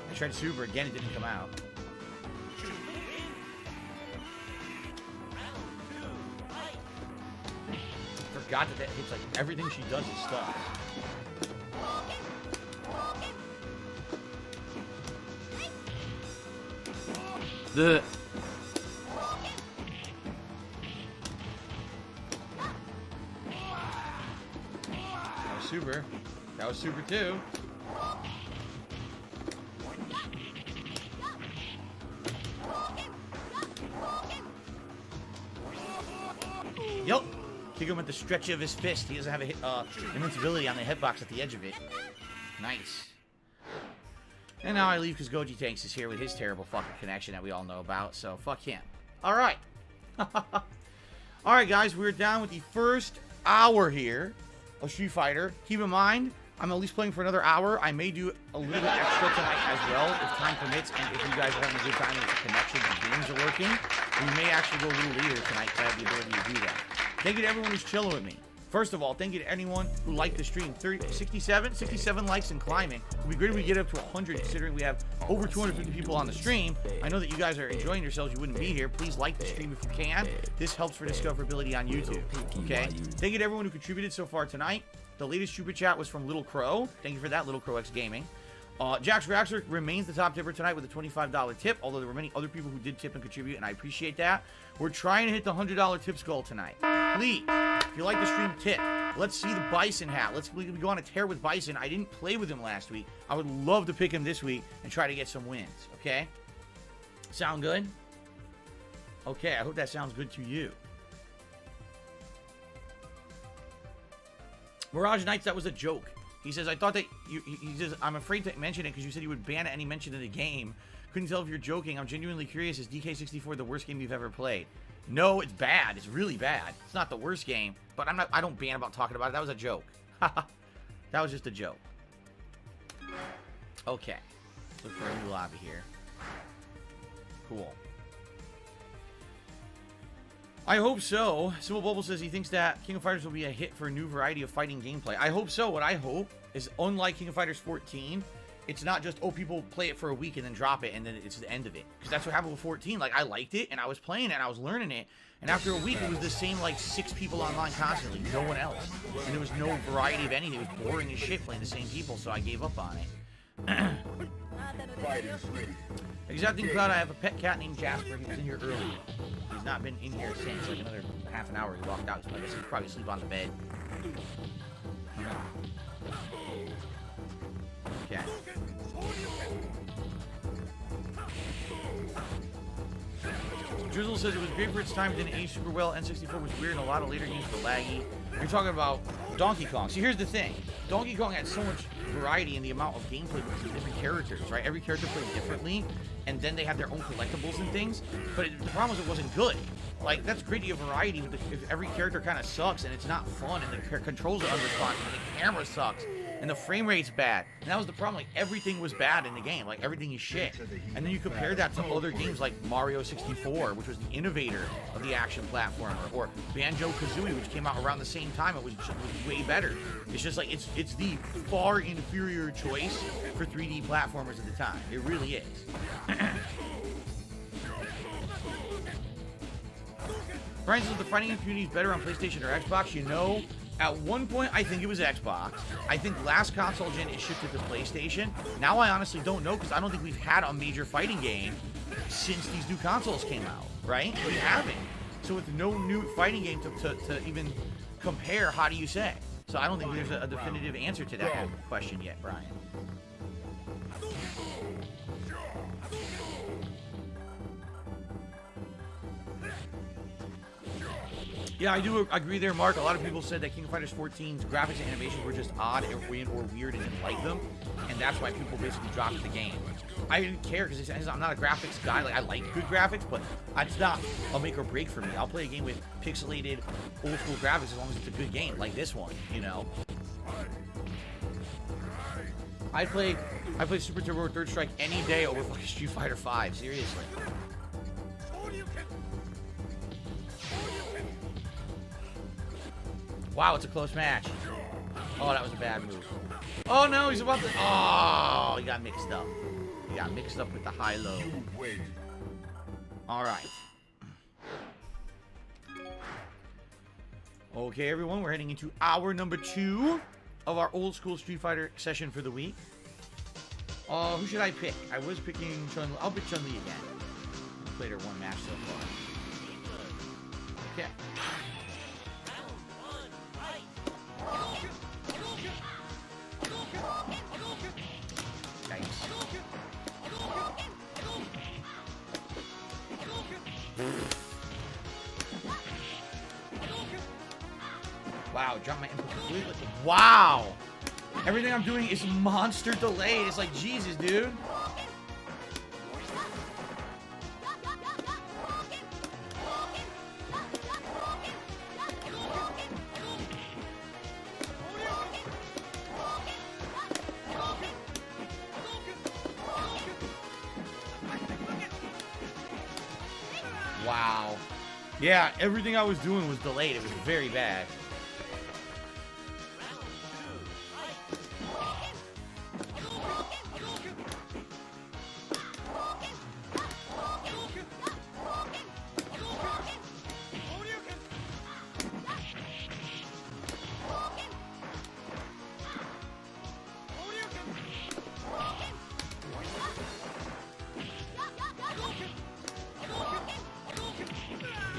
I tried super again, it didn't come out. Forgot that hits like everything she does is stuff. That was super. That was super too. Yup. Kick him with the stretch of his fist. He doesn't have a invincibility on the hitbox at the edge of it. Nice. And now I leave because Goji Tanks is here with his terrible fucking connection that we all know about. So, fuck him. Alright. Alright, guys. We're down with the first hour here of Street Fighter. Keep in mind, I'm at least playing for another hour. I may do a little bit extra tonight as well, if time permits. And if you guys are having a good time with the connection, the games are working, we may actually go a little later tonight because I have the ability to do that. Thank you to everyone who's chilling with me. First of all, thank you to anyone who liked the stream. 67 likes and climbing. It would be great if we get up to 100, considering we have over 250 people on the stream. I know that you guys are enjoying yourselves. You wouldn't be here. Please like the stream if you can. This helps for discoverability on YouTube. Okay? Thank you to everyone who contributed so far tonight. The latest super chat was from Little Crow. Thank you for that, Little Crow X Gaming. Jax Raxer remains the top tipper tonight with a $25 tip, although there were many other people who did tip and contribute, and I appreciate that. We're trying to hit the $100 tips goal tonight. Please, if you like the stream, tip. Let's see the Bison hat. Let's go on a tear with Bison. I didn't play with him last week. I would love to pick him this week and try to get some wins, okay? Sound good? Okay, I hope that sounds good to you. Mirage Knights, that was a joke. He says, I thought that he says, I'm afraid to mention it because you said you would ban any mention of the game. Couldn't tell if you're joking. I'm genuinely curious. Is DK64 the worst game you've ever played? No, it's bad. It's really bad. It's not the worst game, but I don't ban about talking about it. That was a joke. That was just a joke. Okay. Look for a new lobby here. Cool. I hope so. Simple Bubble says he thinks that King of Fighters will be a hit for a new variety of fighting gameplay. I hope so. What I hope is unlike King of Fighters 14. It's not just, oh, people play it for a week and then drop it and then it's the end of it. Because that's what happened with 14. Like, I liked it and I was playing it and I was learning it. And after a week, it was the same, like, 6 people online constantly. No one else. And there was no variety of anything. It was boring as shit playing the same people, so I gave up on it. Exacting Cloud, I have a pet cat named Jasper. He was in here earlier. He's not been in here since, like, another half an hour. He walked out, so I guess he'd probably sleep on the bed. Okay. Drizzle says it was great for its time, didn't age super well. N64 was weird and a lot of later games were laggy. You're talking about Donkey Kong. See, here's the thing. Donkey Kong had so much variety in the amount of gameplay with the different characters, right? Every character played differently, and then they had their own collectibles and things. But the problem was it wasn't good. Like, that's great to have variety, but if every character kind of sucks and it's not fun and the controls are unresponsive and the camera sucks and the frame rate's bad. And that was the problem. Like, everything was bad in the game. Like, everything is shit. And then you compare that to other games like Mario 64, which was the innovator of the action platformer, or Banjo-Kazooie, which came out around the same time. It was way better. It's just like, it's the far inferior choice for 3D platformers at the time. It really is. Brian says the fighting community is better on PlayStation or Xbox. You know, at one point, I think it was Xbox. I think last console gen it shifted to PlayStation. Now I honestly don't know, because I don't think we've had a major fighting game since these new consoles came out, right? We haven't. So with no new fighting game to even compare, how do you say? So I don't think there's a definitive answer to that question yet, Brian. Yeah, I do agree there, Mark. A lot of people said that King of Fighters 14's graphics and animations were just odd or weird and didn't like them, and that's why people basically dropped the game. I didn't care because I'm not a graphics guy. Like, I like good graphics, but it's not a make or break for me. I'll play a game with pixelated, old school graphics as long as it's a good game, like this one, you know. I play Super Turbo Third Strike any day over fucking Street Fighter 5. Seriously. Wow, it's a close match. Oh, that was a bad move. Oh, no, he's about to... Oh, he got mixed up. He got mixed up with the high-low. All right. Okay, everyone, we're heading into hour number 2 of our old school Street Fighter session for the week. Who should I pick? I was picking Chun-Li. I'll pick Chun-Li again. I played her one match so far. Okay. Wow, drop my input completely. Wow! Everything I'm doing is monster delayed. It's like, Jesus, dude. Wow. Yeah, everything I was doing was delayed. It was very bad.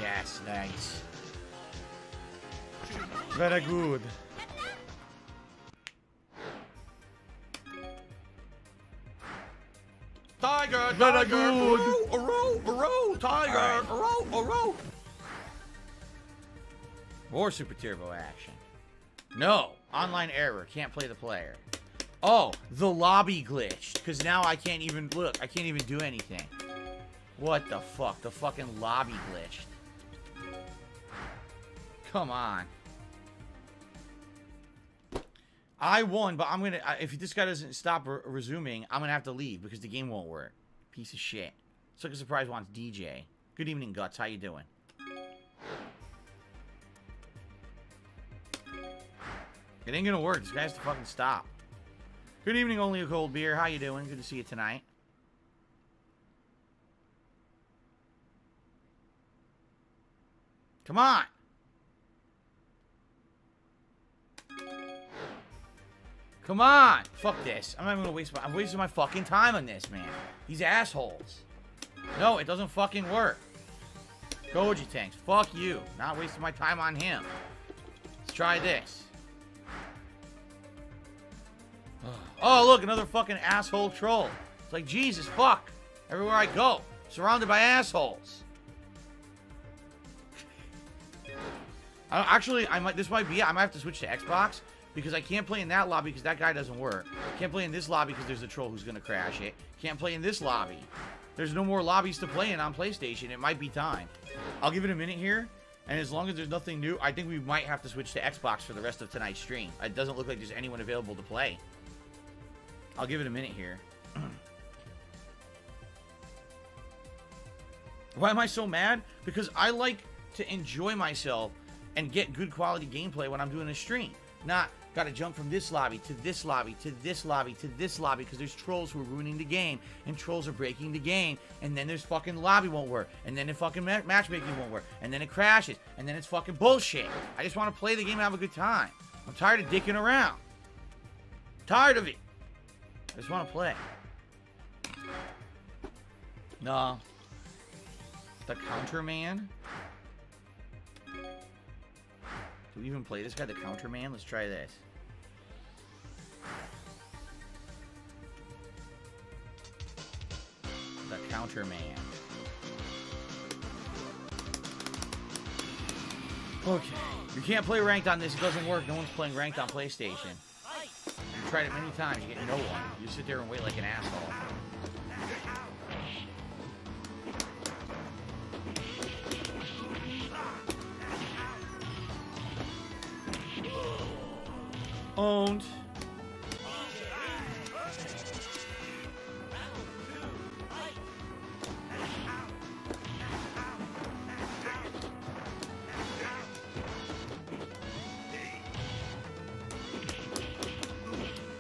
Yes, nice. Very good. Tiger, very good. Row, tiger, right. Row. More Super Turbo action. No, online error. Can't play the player. Oh, the lobby glitched. Because now I can't even look. I can't even do anything. What the fuck? The fucking lobby glitched. Come on. I won, but I'm gonna... if this guy doesn't stop resuming, I'm gonna have to leave because the game won't work. Piece of shit. Suck a Surprise wants DJ. Good evening, Guts. How you doing? It ain't gonna work. This guy has to fucking stop. Good evening, Only a Cold Beer. How you doing? Good to see you tonight. Come on. Come on. Fuck this. I'm not even gonna waste I'm wasting my fucking time on this, man. These assholes. No, it doesn't fucking work. Goji Tanks. Fuck you. Not wasting my time on him. Let's try this. Oh, look, another fucking asshole troll. It's like, Jesus, fuck. Everywhere I go, surrounded by assholes. Actually, this might be it. I might have to switch to Xbox because I can't play in that lobby because that guy doesn't work. Can't play in this lobby because there's a troll who's going to crash it. Can't play in this lobby. There's no more lobbies to play in on PlayStation. It might be time. I'll give it a minute here. And as long as there's nothing new, I think we might have to switch to Xbox for the rest of tonight's stream. It doesn't look like there's anyone available to play. I'll give it a minute here. Why am I so mad? Because I like to enjoy myself and get good quality gameplay when I'm doing a stream. Not gotta jump from this lobby to this lobby to this lobby to this lobby because there's trolls who are ruining the game and trolls are breaking the game, and then there's fucking lobby won't work, and then the fucking matchmaking won't work, and then it crashes, and then it's fucking bullshit. I just want to play the game and have a good time. I'm tired of dicking around. Tired of it. I just want to play. No. The Counterman? Do we even play this guy, the Counterman? Let's try this. The Counterman. Okay. You can't play ranked on this. It doesn't work. No one's playing ranked on PlayStation. You tried it many times. You get no one. You sit there and wait like an asshole. Owned.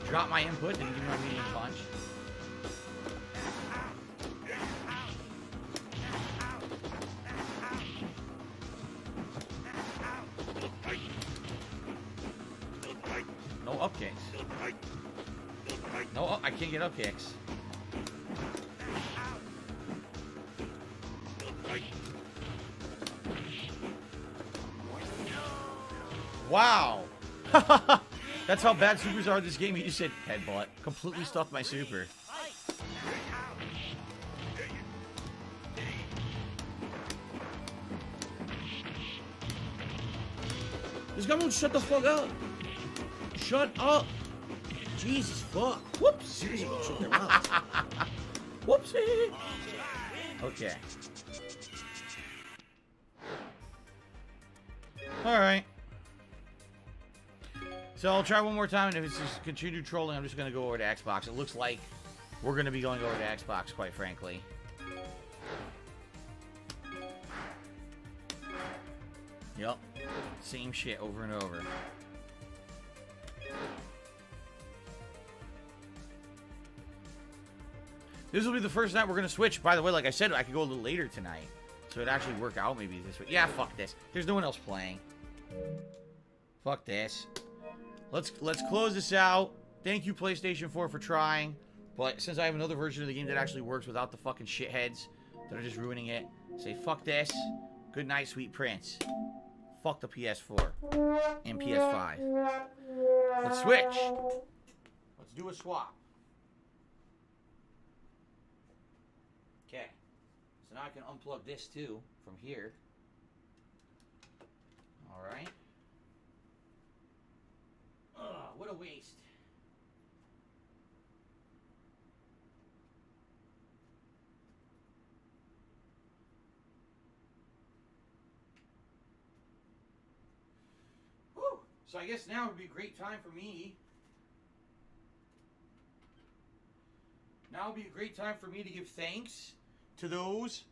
Drop my input, didn't give me my medium punch. No up kicks. No, I can't get up kicks. Wow. That's how bad supers are in this game. He just said headbutt. Completely stuffed my super. This guy won't shut the fuck up. Shut up. Jesus fuck. Whoops. Seriously, shut their mouths. Whoopsie. Okay. Alright. So I'll try one more time, and if it's just continued trolling, I'm just going to go over to Xbox. It looks like we're going to be going over to Xbox, quite frankly. Yup. Same shit over and over. This will be the first night we're going to switch. By the way, like I said, I could go a little later tonight. So it'd actually work out maybe this way. Yeah, fuck this. There's no one else playing. Fuck this. Let's close this out. Thank you, PlayStation 4, for trying. But since I have another version of the game that actually works without the fucking shitheads that are just ruining it, say fuck this. Good night, sweet prince. Fuck the PS4 and PS5. Let's switch. Let's do a swap. Okay. So now I can unplug this too from here. Alright. Ugh, what a waste. Whew. So I guess now would be a great time for me. Now would be a great time for me to give thanks to those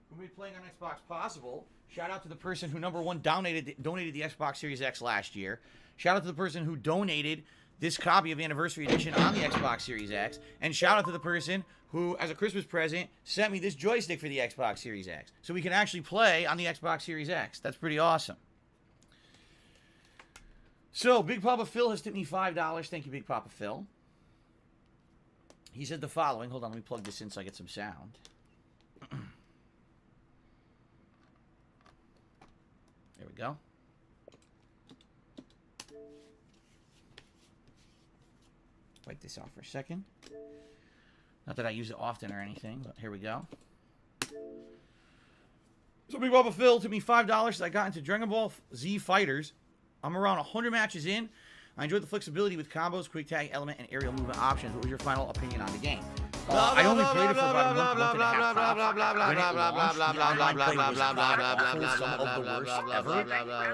who made playing on Xbox possible. Shout out to the person who, #1, donated the Xbox Series X last year. Shout out to the person who donated this copy of Anniversary Edition on the Xbox Series X. And shout out to the person who, as a Christmas present, sent me this joystick for the Xbox Series X. So we can actually play on the Xbox Series X. That's pretty awesome. So, Big Papa Phil has tipped me $5. Thank you, Big Papa Phil. He said the following. Hold on, let me plug this in so I get some sound. There we go. Wipe this off for a second. Not that I use it often or anything, but here we go. So Big Papa Phil took me $5. I got into Dragon Ball Z Fighters. I'm around 100 matches in. I enjoyed the flexibility with combos, quick tag, element, and aerial movement options. What was your final opinion on the game? I only played it for about a month and a half. When it launched, the online play was some of the worst ever.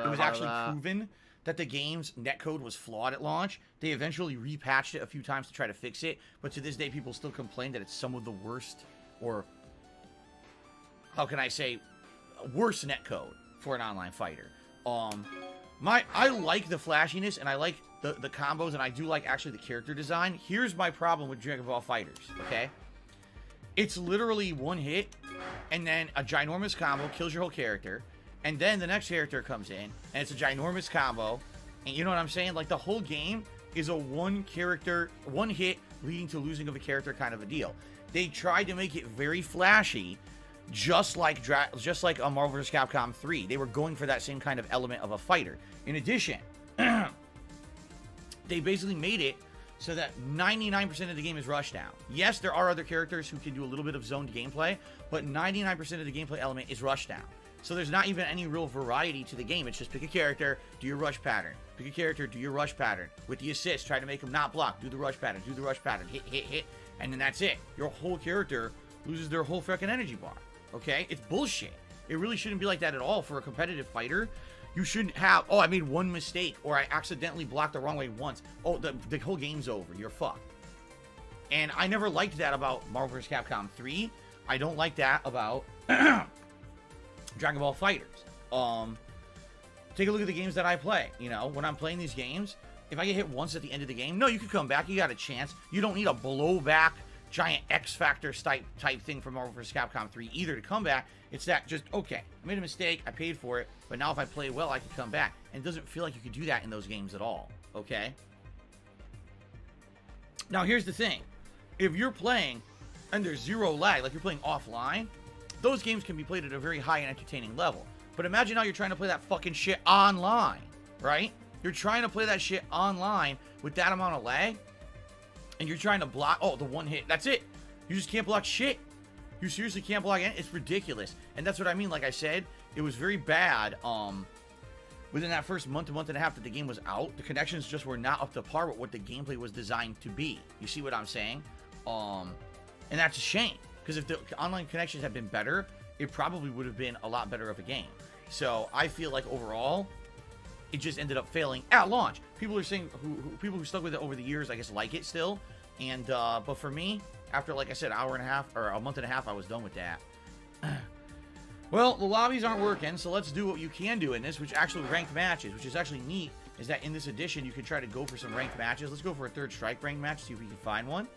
It was actually proven that the game's netcode was flawed at launch. They eventually repatched it a few times to try to fix it, but to this day, people still complain that it's some of the worst, or how can I say, worst netcode for an online fighter. I like the flashiness, and I like the combos, and I do like actually the character design. Here's my problem with Dragon Ball Fighters, okay? It's literally one hit, and then a ginormous combo kills your whole character, and then the next character comes in, and it's a ginormous combo, and you know what I'm saying? Like, the whole game is a one hit leading to losing of a character kind of a deal. They tried to make it very flashy, just like a Marvel vs. Capcom 3. They were going for that same kind of element of a fighter. In addition, they basically made it so that 99% of the game is rushdown. Yes, there are other characters who can do a little bit of zoned gameplay, but 99% of the gameplay element is rushdown. So there's not even any real variety to the game. It's just pick a character, do your rush pattern. Pick a character, do your rush pattern. With the assist, try to make them not block. Do the rush pattern, hit, and then that's it. Your whole character loses their whole freaking energy bar. Okay? It's bullshit. It really shouldn't be like that at all for a competitive fighter. You shouldn't have, oh, I made one mistake, or I accidentally blocked the wrong way once. Oh, the whole game's over. You're fucked. And I never liked that about Marvel vs. Capcom 3. I don't like that about Dragon Ball Fighters. Take a look at the games that I play. You know, when I'm playing these games, if I get hit once at the end of the game, no, you can come back. You got a chance. You don't need a blowback giant X Factor type thing from Marvel vs. Capcom 3 either to come back. It's that just, okay, I made a mistake, I paid for it, but now if I play well, I can come back. And it doesn't feel like you could do that in those games at all, okay? Now, here's the thing. If you're playing and there's zero lag, like you're playing offline, those games can be played at a very high and entertaining level. But imagine how you're trying to play that fucking shit online, right? You're trying to play that shit online with that amount of lag, and you're trying to block, oh, the one hit, that's it. You just can't block shit. You seriously can't block it. It's ridiculous. And that's what I mean. Like I said, it was very bad. Within that first month and a half that the game was out, the connections just were not up to par with what the gameplay was designed to be. You see what I'm saying? And that's a shame. Because if the online connections had been better, it probably would have been a lot better of a game. So I feel like overall, it just ended up failing at launch. People are saying, people who stuck with it over the years, I guess, like it still. And but for me, after, like I said, an hour and a half or a month and a half, I was done with that. Well, the lobbies aren't working, so let's do what you can do in this, which actually ranked matches, which is actually neat, is that in this edition, you can try to go for some ranked matches. Let's go for a third strike ranked match, see if we can find one.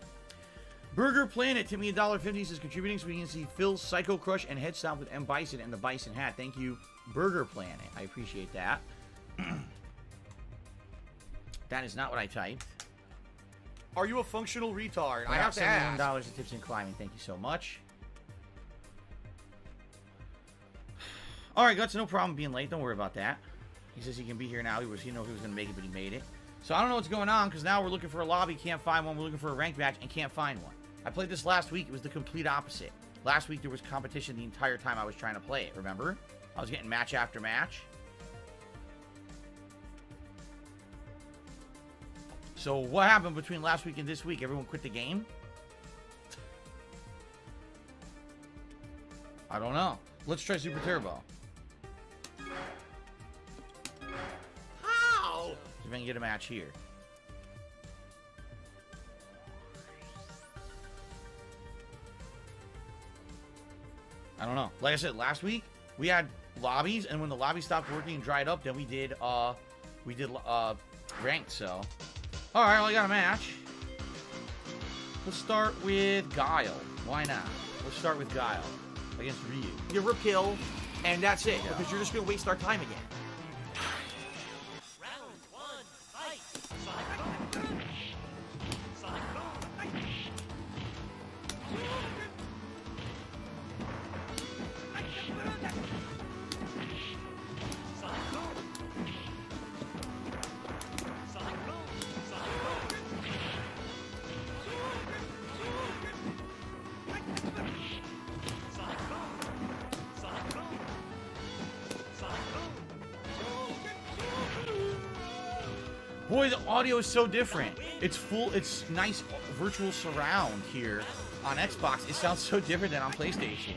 Burger Planet, tip me $1.50, is contributing so we can see Phil's Psycho Crush and Head Stomp with M. Bison and the Bison hat. Thank you, Burger Planet. I appreciate that. That is not what I typed. Are you a functional retard? I have to ask. $71 in tips and climbing. Thank you so much. All right, Guts, no problem being late. Don't worry about that. He says he can be here now. He know he was going to make it, but he made it. So I don't know what's going on, because now we're looking for a lobby, can't find one. We're looking for a ranked match and can't find one. I played this last week. It was the complete opposite. Last week there was competition the entire time I was trying to play it, remember? I was getting match after match. So what happened between last week and this week? Everyone quit the game? I don't know. Let's try Super Turbo. How? See if I can get a match here. I don't know. Like I said, last week we had lobbies, and when the lobby stopped working and dried up, then we did ranked. So All right, well, I got a match. Let's start with Guile. Why not? Let's start with Guile against Ryu. Give her a kill, and that's it. Because you're just gonna waste our time again. Round 1, fight! Sonic boom! Sonic boom! Sonic boom! Sonic boom! Sonic boom! Sonic boom! Sonic boom! Sonic boom! Boy, the audio is so different. It's full. It's nice virtual surround here on Xbox. It sounds so different than on PlayStation.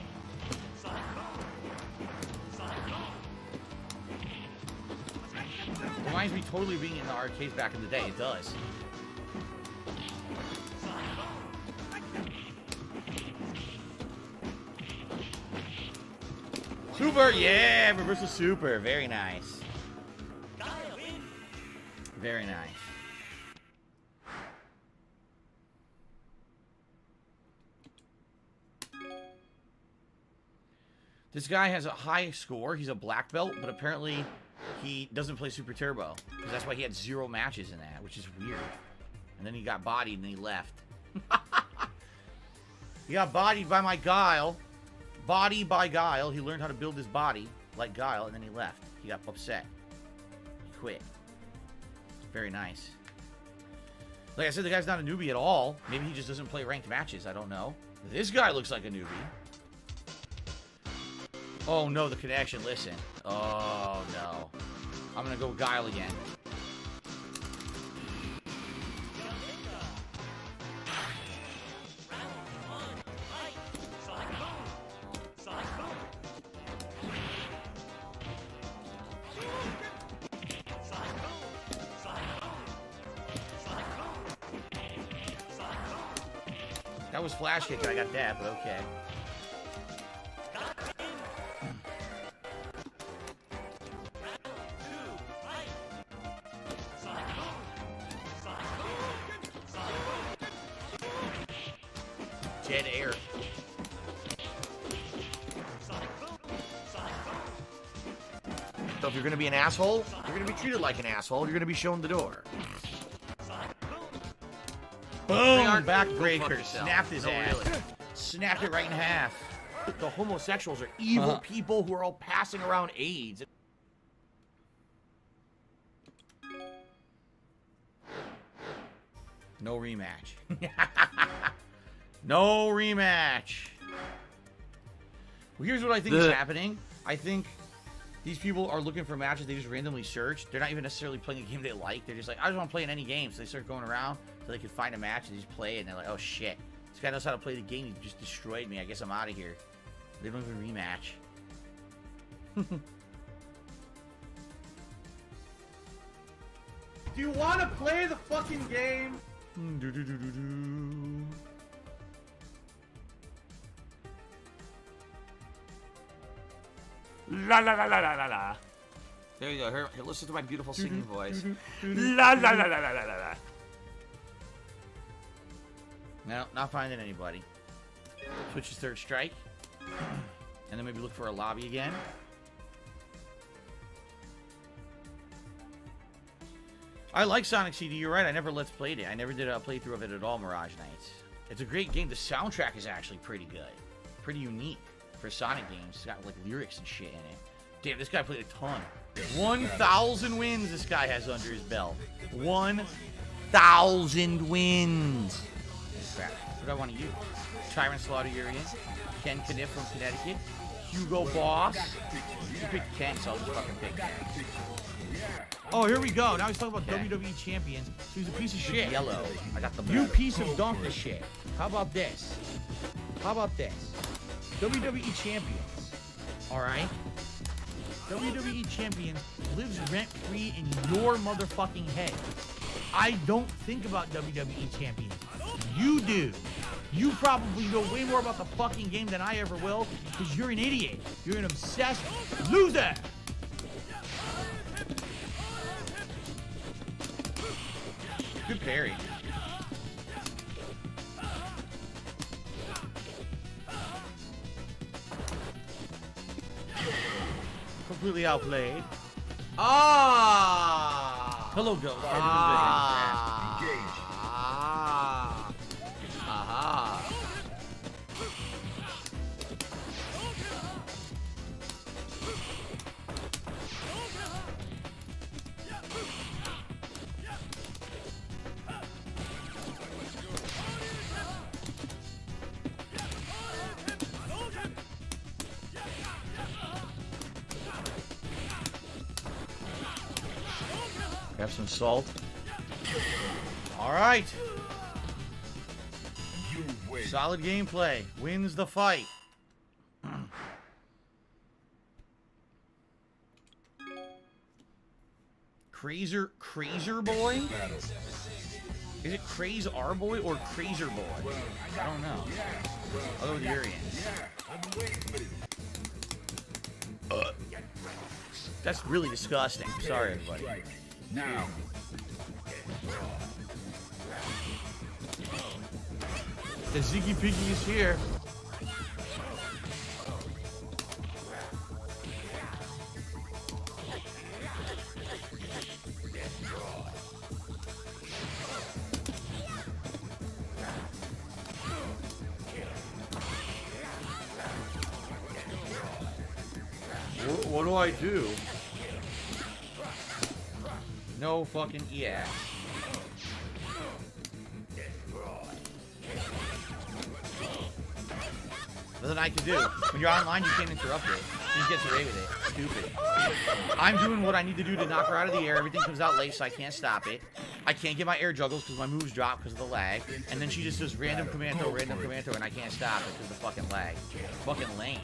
Reminds me totally of being in the arcades back in the day. It does. Super, yeah, reversal super. Very nice. Very nice. This guy has a high score. He's a black belt, but apparently he doesn't play Super Turbo. Because that's why he had 0 matches in that, which is weird. And then he got bodied and he left. He got bodied by my Guile. Body by Guile. He learned how to build his body like Guile, and then he left. He got upset. He quit. Very nice. Like I said, the guy's not a newbie at all. Maybe he just doesn't play ranked matches. I don't know. This guy looks like a newbie. Oh, no, the connection. Listen. Oh, no. I'm going to go Guile again. That was flash kick, I got that, but okay. Dead air. So if you're gonna be an asshole, you're gonna be treated like an asshole. You're gonna be shown the door. Boom! Backbreaker. Snapped his ass. Really. Snapped it right in half. The homosexuals are evil people who are all passing around AIDS. No rematch. No rematch. Well, here's what I think is happening. I think these people are looking for matches they just randomly search. They're not even necessarily playing a game they like. They're just like, I just want to play in any game. So they start going around so they can find a match and they just play it. And they're like, oh shit, this guy knows how to play the game. He just destroyed me. I guess I'm out of here. They don't even rematch. Do you want to play the fucking game? La la la la la la la. There you go. Here, listen to my beautiful singing voice. La la la la la la la. No, not finding anybody. Switch to third strike. And then maybe look for a lobby again. I like Sonic CD, you're right. I never let's played it. I never did a playthrough of it at all, Mirage Nights. It's a great game. The soundtrack is actually pretty good. Pretty unique for Sonic games. It's got like lyrics and shit in it. Damn, this guy played a ton. 1,000 wins this guy has under his belt. 1,000 wins. Crap. What do I want to use? Tyrant Slaughter Urian. Ken Kniff from Connecticut. Hugo Boss. You picked Ken, so I'll just fucking pick Ken. Oh, here we go. Now he's talking about WWE champions. So he's a piece of shit. Yellow. I got the you piece of donkey shit. How about this? How about this? WWE champions. Alright? WWE champions lives rent-free in your motherfucking head. I don't think about WWE champions. You do. You probably know way more about the fucking game than I ever will, because you're an idiot. You're an obsessed loser. Good parried. Completely outplayed. Ah! Hello, Ghost. Ah! Aha! Have some salt. All right. You win. Solid gameplay. Wins the fight. Crazer Boy? Battle. Is it Craze R Boy or Crazer Boy? I don't know. I'll go with Urian. I'm waiting for this. That's really disgusting. Sorry, everybody. Strike. Now. The Ziggy Piggy is here. What do I do? No fucking yeah. Nothing I can do. When you're online, you can't interrupt it. You just get away with it. Stupid. I'm doing what I need to do to knock her out of the air. Everything comes out late, so I can't stop it. I can't get my air juggles because my moves drop because of the lag. And then she just does random commando, and I can't stop it because of the fucking lag. Fucking lame.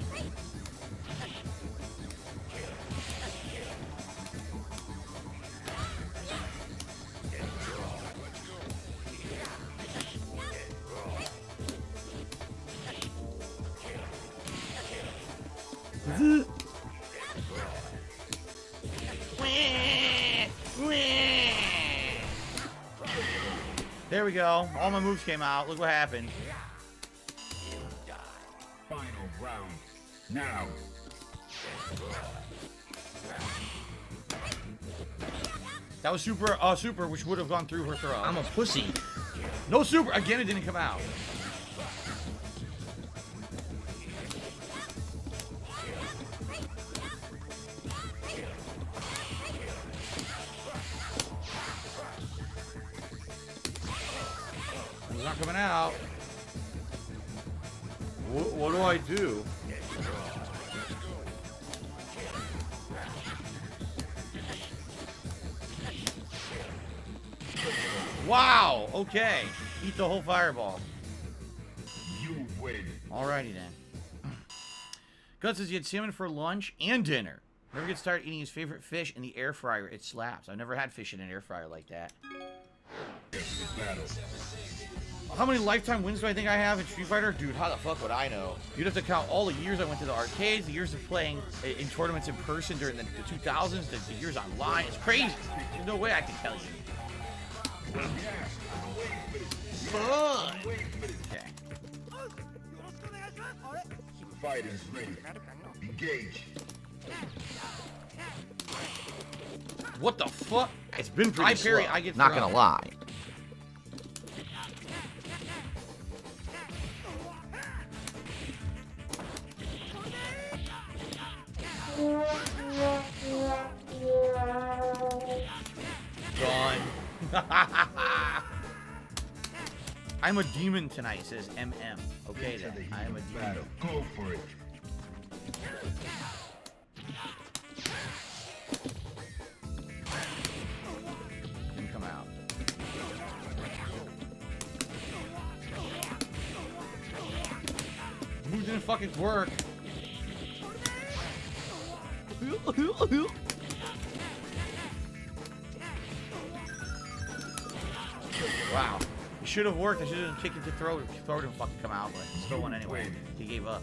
There we go. All my moves came out. Look what happened. Final round. Now. That was super, which would have gone through her throw. I'm a pussy. No super. Again, it didn't come out. It's not coming out. What do I do? Wow. Okay. Eat the whole fireball. You win. Alrighty then. Guts says he had salmon for lunch and dinner. Never gets started eating his favorite fish in the air fryer. It slaps. I've never had fish in an air fryer like that. Battle. How many lifetime wins do I think I have in Street Fighter? Dude, how the fuck would I know? You'd have to count all the years I went to the arcades, the years of playing in tournaments in person during the 2000s, the years online. It's crazy. There's no way I can tell you. Fun. Okay. Fight is ready. Engage. What the fuck? It's been pretty slow. I get Not gonna lie. Gone. I'm a demon tonight, says MM. Okay then. I am a demon. Go for it. Didn't come out. Move didn't fucking work. Wow. It should have worked. I should have kicked it to throw. Throw didn't fucking come out, but still won anyway. He gave up.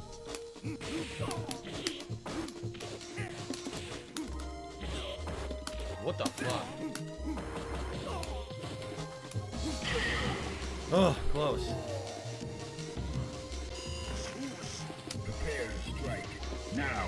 Oh, close. Prepare to strike. Now.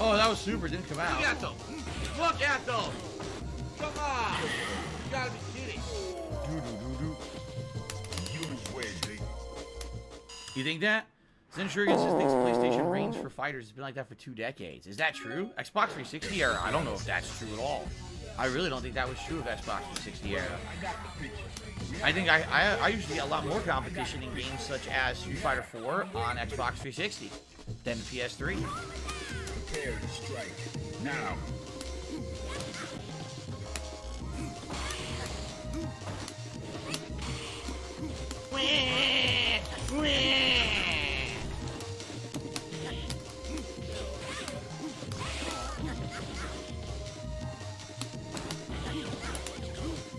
Oh, that was super. Didn't come out. Look at them. Look at them. Come on. You gotta be kidding. You think that? Zenshurigan says thinks PlayStation reigns for fighters. It's been like that for 2 decades. Is that true? Xbox 360 era? I don't know if that's true at all. I really don't think that was true of Xbox 360 era. I think I used to get a lot more competition in games such as Street Fighter 4 on Xbox 360 than the PS3. Prepare to strike. Now.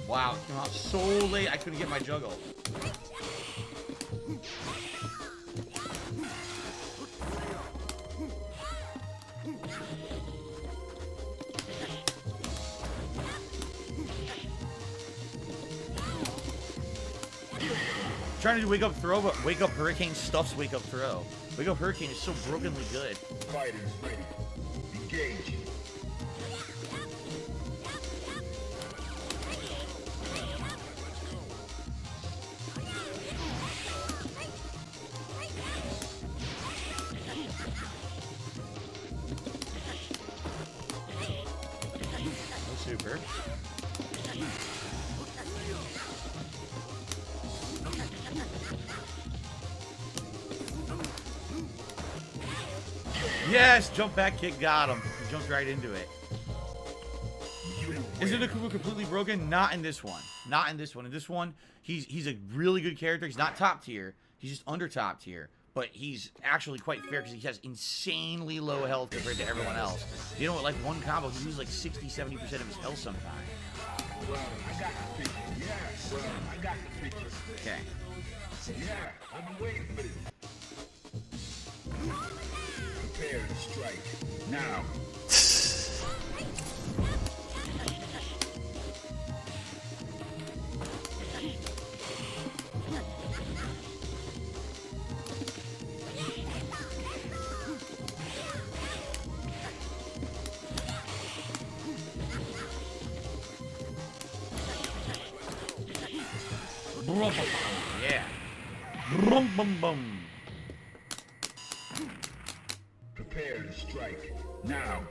Wow, it came out so late I couldn't get my juggle. Trying to do wake up throw, but wake up hurricane stuffs wake up throw. Wake up hurricane is so brokenly good. Fighters ready. Engage. Oh, super. Yes, jump back kick got him. He jumped right into it. Isn't Akumu completely broken? Not in this one. Not in this one. In this one, he's a really good character. He's not top tier. He's just under top tier. But he's actually quite fair because he has insanely low health compared to everyone else. You know what? Like one combo, he loses like 60-70% of his health sometimes. I got the picture. Yeah, I got the picture. Okay. Yeah, I've been waiting for this. Prepare to strike. Now. Yeah. Brum bum bum. Prepare to strike. Now.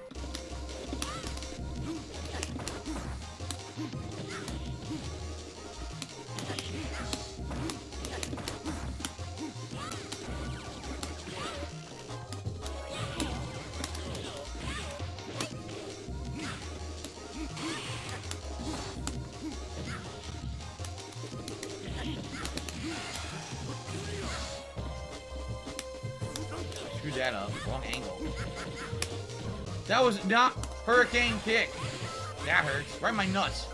Screw that up. Wrong angle. That was not hurricane kick. That hurts. Right in my nuts.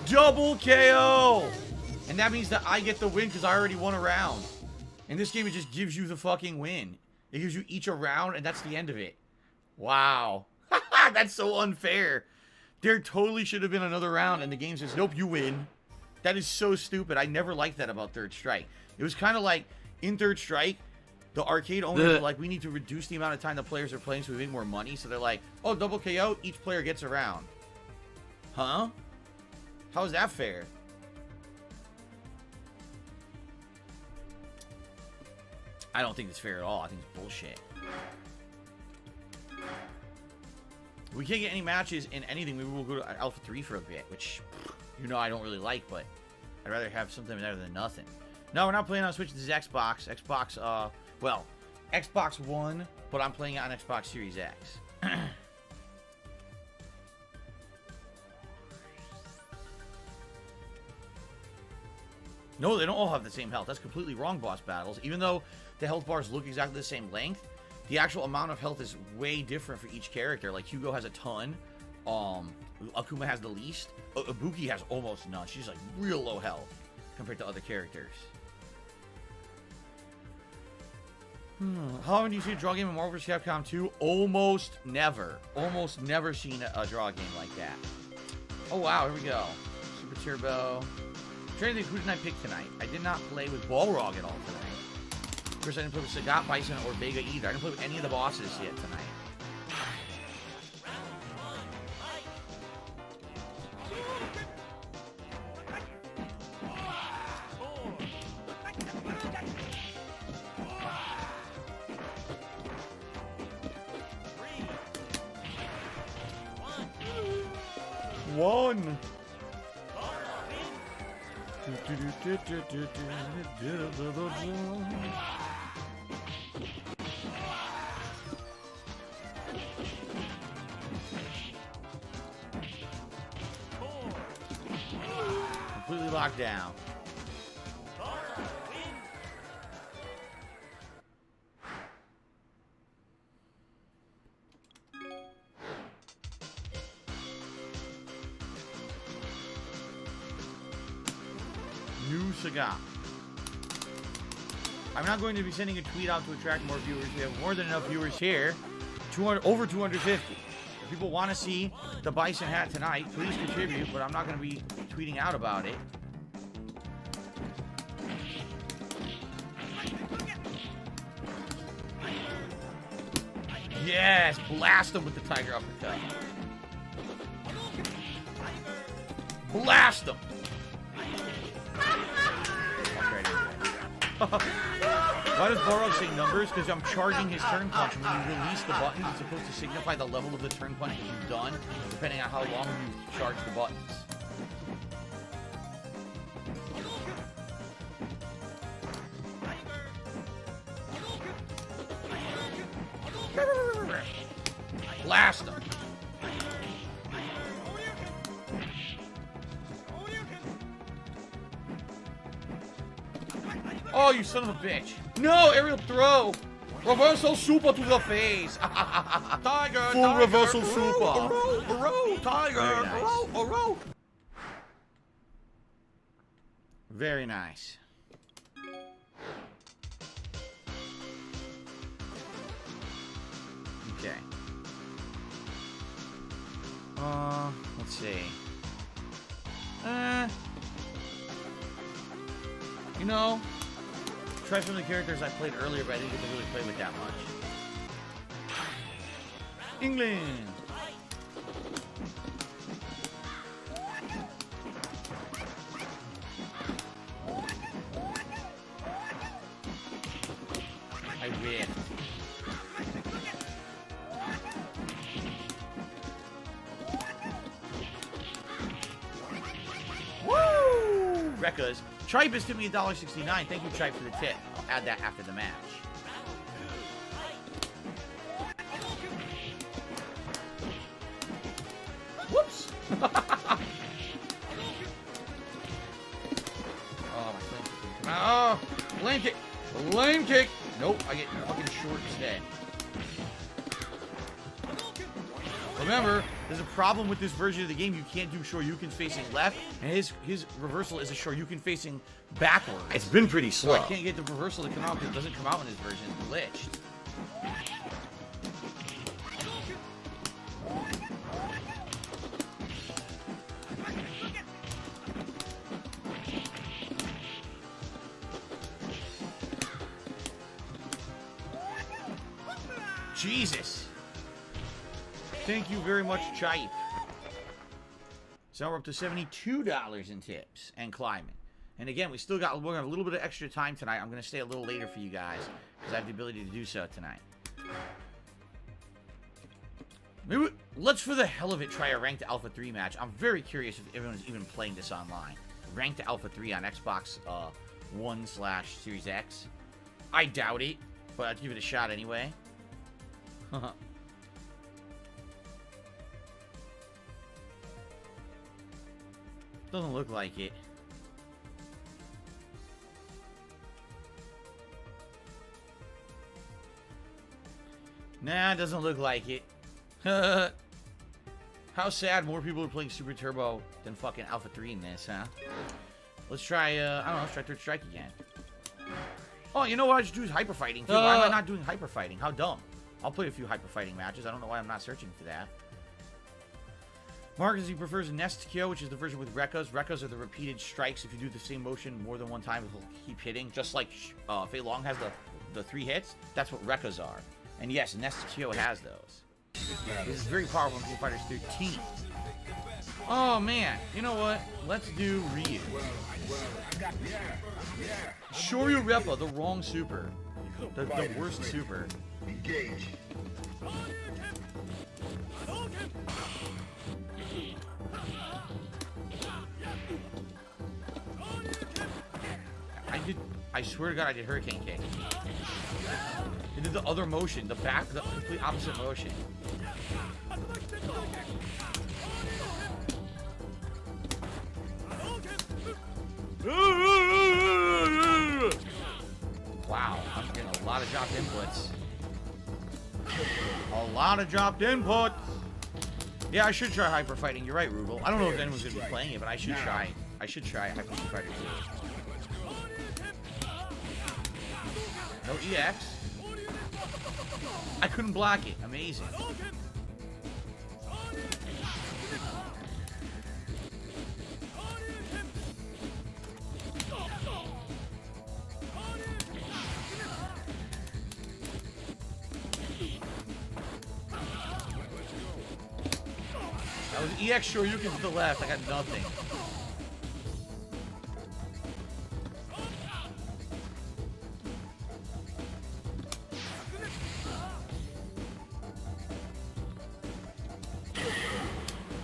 Double KO! And that means that I get the win because I already won a round. In this game, it just gives you the fucking win. It gives you each a round, and that's the end of it. Wow. That's so unfair. There totally should have been another round, and the game says, nope, you win. That is so stupid. I never liked that about Third Strike. It was kind of like, in Third Strike, the arcade owners were like, we need to reduce the amount of time the players are playing so we make more money. So they're like, oh, double KO, each player gets a round. Huh? How is that fair? I don't think it's fair at all. I think it's bullshit. If we can't get any matches in anything, maybe we'll go to Alpha 3 for a bit, which, you know, I don't really like, but I'd rather have something better than nothing. No, we're not playing on Switch. This is Xbox. Well, Xbox One, but I'm playing it on Xbox Series X. No, they don't all have the same health. That's completely wrong, boss battles. Even though the health bars look exactly the same length, the actual amount of health is way different for each character. Like Hugo has a ton. Akuma has the least. Ibuki has almost none. She's like real low health compared to other characters. How often do you see a draw game in Marvel vs. Capcom 2? Almost never. Almost never seen a draw game like that. Oh wow, here we go. Super Turbo. I'm trying to think, who did I pick tonight? I did not play with Balrog at all tonight. Of course, I didn't play with Sagat, Bison, or Vega either. I didn't play with any of the bosses yet tonight. One. Completely locked down. New Sagat. I'm not going to be sending a tweet out to attract more viewers. We have more than enough viewers here. Over 250. If people want to see the Bison hat tonight, please contribute, but I'm not going to be tweeting out about it. Yes! Blast him with the Tiger Uppercut. Blast him! Why does Balrog say numbers? Because I'm charging his turn punch. When you release the button, it's supposed to signify the level of the turn punch that you've done, depending on how long you charge the buttons. Blast him. Oh, you son of a bitch. No, aerial throw. Reversal super to the face. Tiger, full tiger, reversal super. Tiger, nice. Very nice. Okay. Let's see. You know, try some of the characters I played earlier, but I didn't get to really play with that much. England! I win. Woo! Rekkas. Tripe has tipped me $1.69. Thank you, Tripe, for the tip. I'll add that after the match. Whoops! Oh, my flame kick. Oh, flame kick! Flame kick! Nope, I get fucking short instead. Remember, there's a problem with this version of the game. You can't do Shoryuken facing left, and his reversal is a Shoryuken facing backwards. It's been pretty slow. So I can't get the reversal to come out because it doesn't come out in this version. It's glitched. Jesus. Thank you very much, Chipe. So we're up to $72 in tips and climbing. And again, we're gonna have a little bit of extra time tonight. I'm gonna stay a little later for you guys because I have the ability to do so tonight. Maybe let's, for the hell of it, try a ranked Alpha 3 match. I'm very curious if everyone's even playing this online. Ranked Alpha 3 on Xbox One/Series X. I doubt it, but I'd give it a shot anyway. Doesn't look like it. Nah, it doesn't look like it. How sad more people are playing Super Turbo than fucking Alpha 3 in this, huh? Let's try, I don't know, let's try Third Strike again. Oh, you know what? I should do hyper fighting too. Why am I not doing hyper fighting? How dumb. I'll play a few hyper fighting matches. I don't know why I'm not searching for that. Marcus, he prefers Nest Kyo, which is the version with Rekkas. Rekkas are the repeated strikes. If you do the same motion more than one time, it'll keep hitting. Just like Fei Long has the 3 hits, that's what Rekkas are. And yes, Nest Kyo has those. This is very powerful in King of Fighters 13. Oh man, you know what? Let's do Ryu. Shoryu Reppa, the wrong super. The worst super. Engage. I swear to God, I did Hurricane Kick. I did the other motion, the complete opposite motion. Wow, I'm getting a lot of dropped inputs. A lot of dropped inputs. Yeah, I should try hyper fighting. You're right, Rugal. I don't know if anyone's gonna be playing it, but I should try. I should try hyper fighting. No EX. I couldn't block it. Amazing. That was EX Shoryuken to the left. I got nothing.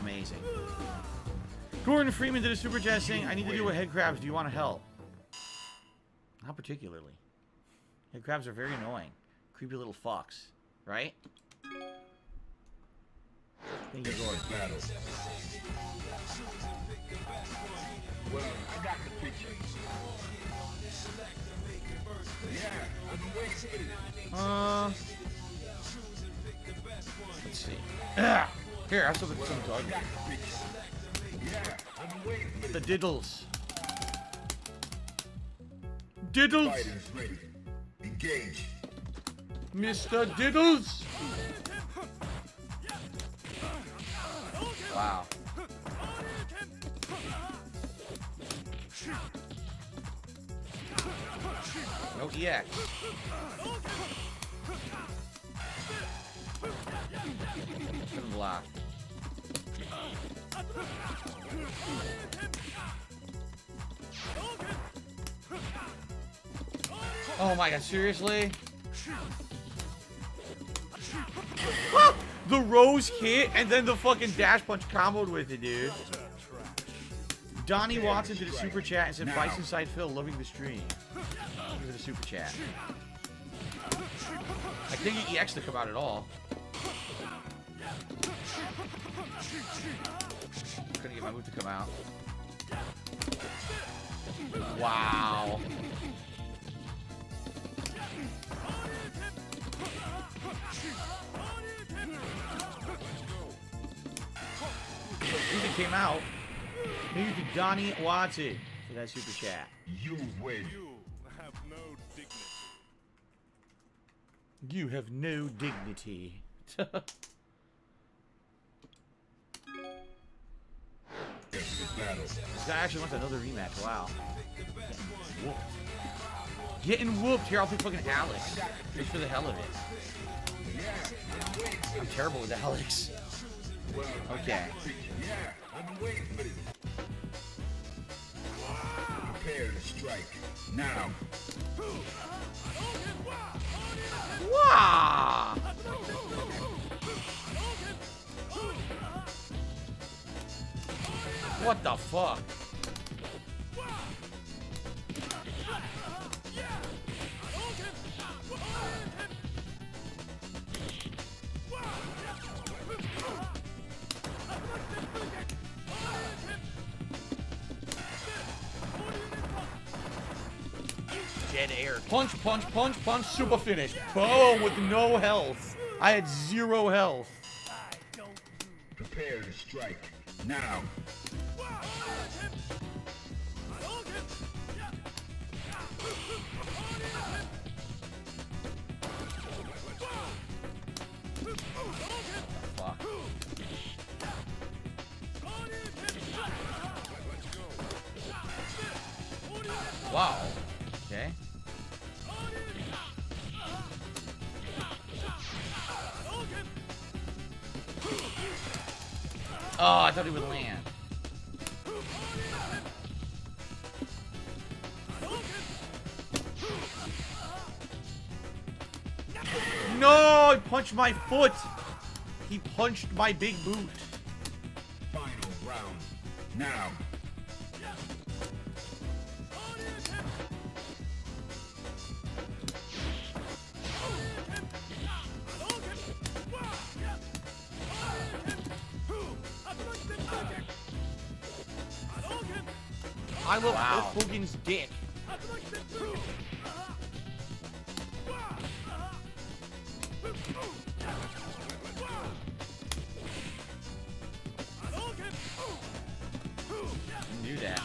Amazing. Gordon Freeman did a super chat saying, I need to deal with head crabs. Do you want to help? Not particularly. Head crabs are very annoying. Creepy little fucks. Right? Thank you, Gordon. Well, I got the picture. Yeah, I've been waiting for it. Let's see. Here, have some dog. Yeah, I've been waiting for The diddles. Diddles! Fighters ready. Engage. Mr. Diddles! Wow. No EX. Couldn't block. Oh my god, seriously? The Rose hit and then the fucking dash punch comboed with it, dude. Donnie Watson did a super chat and said, Bison Side Phil, loving the stream. Give it a super chat. I can't get EX to come out at all. Couldn't get my move to come out. Wow. It came out. Thank you to Donnie Watson for that super chat. You win. You have no dignity. This guy actually wants another rematch. Wow. Getting whooped. Getting whooped. Here, I'll play fucking Alex. Just for the hell of it. I'm terrible with Alex. Okay. Prepare to strike. Now. Wow. What the fuck? Dead air. Punch, punch, punch, punch, super finish. Boom, with no health. I had 0 health. Prepare to strike. Now. Fuck. Wow. Okay. Oh, I thought he would land. No, he punched my foot. He punched my big boot. Final round. Now. I love Hulk Hogan's dick. Knew that.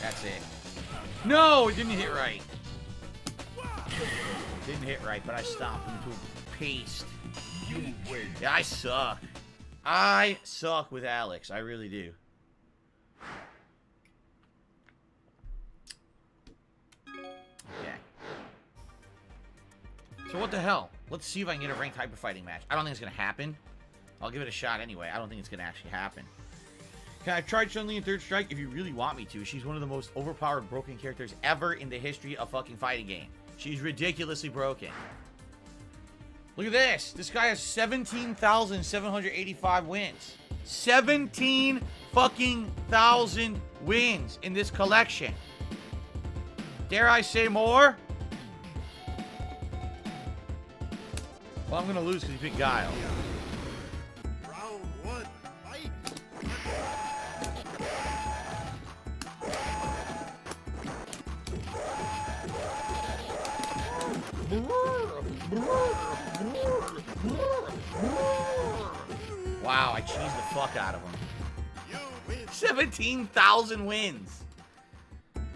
That's it. No, it didn't hit right. Didn't hit right, but I stopped him to a paste. You win. Yeah, I suck. I suck with Alex. I really do. Okay. So what the hell? Let's see if I can get a ranked hyper fighting match. I don't think it's gonna happen. I'll give it a shot anyway. I don't think it's gonna actually happen. Okay, I've tried Chun-Li in Third Strike if you really want me to. She's one of the most overpowered broken characters ever in the history of fucking fighting game. She's ridiculously broken. Look at this. This guy has 17,785 wins. 17 fucking thousand wins in this collection. Dare I say more? Well, I'm gonna lose because he picked Guile. Round one, fight! Wow, I cheesed the fuck out of him. You win. 17,000 wins.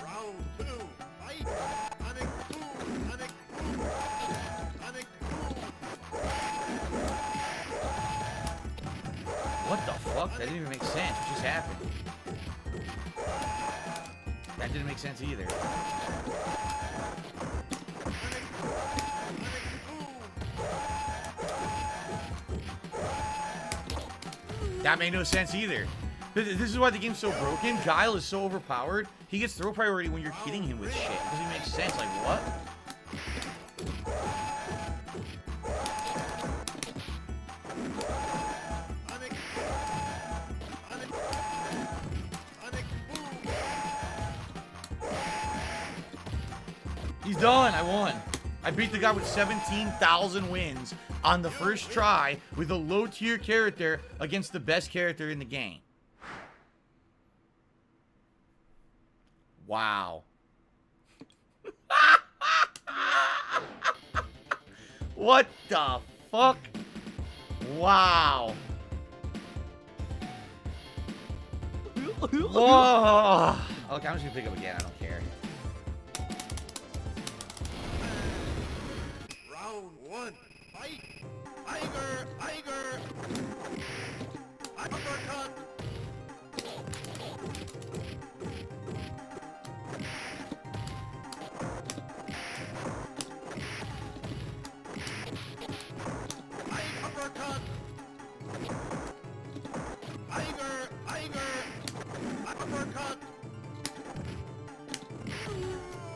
Round two, fight! Sonic boom, Sonic boom, Sonic boom. What the fuck? That didn't even make sense. What just happened? That didn't make sense either. That made no sense either. This is why the game's so broken. Guile is so overpowered. He gets throw priority when you're hitting him with shit. It doesn't even make sense. Like, what? Sonic, Sonic, Sonic boom. He's done. I won. I beat the guy with 17,000 wins on the first try with a low-tier character against the best character in the game. Wow. What the fuck? Wow. Whoa. Okay, I'm just gonna pick up again. I don't care. Round one, fight! Tiger, Tiger! Uppercut! Uppercut! Tiger, Tiger! Uppercut!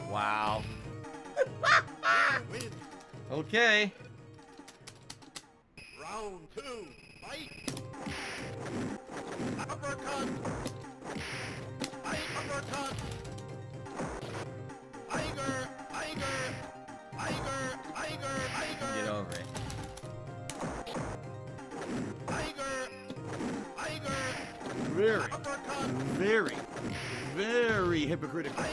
Wow. Win. Okay. Round two, fight! Uppercut! Uppercut! Tiger, Tiger! Tiger, Tiger, Tiger! Get over it. Tiger! very, very hypocritical.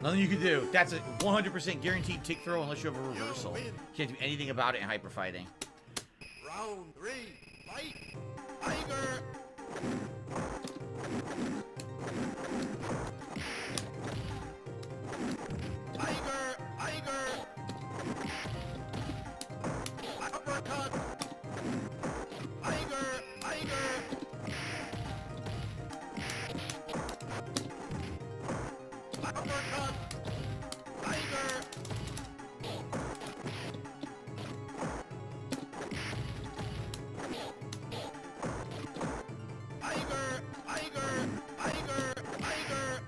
Nothing you can do. That's a 100% guaranteed tick throw unless you have a reversal. You can't do anything about it in hyper fighting. Round 3, fight! Tiger! Tiger! Tiger! Uppercut! Tiger! Tiger! Uppercut! Tiger! Tiger! Tiger! Tiger! Tiger!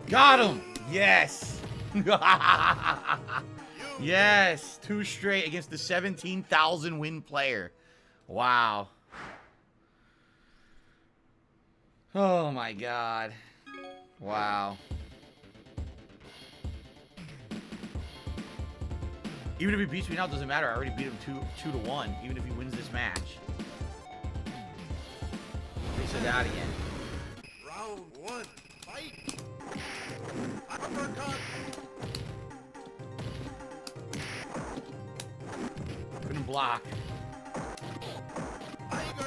Got him! Yes! Yes! 2 straight against the 17,000 win player. Wow. Oh my god. Wow. Even if he beats me now, it doesn't matter. I already beat him 2 to 1, even if he wins this match. Face it out again. Round 1, fight! Uppercut! Couldn't block. Tiger!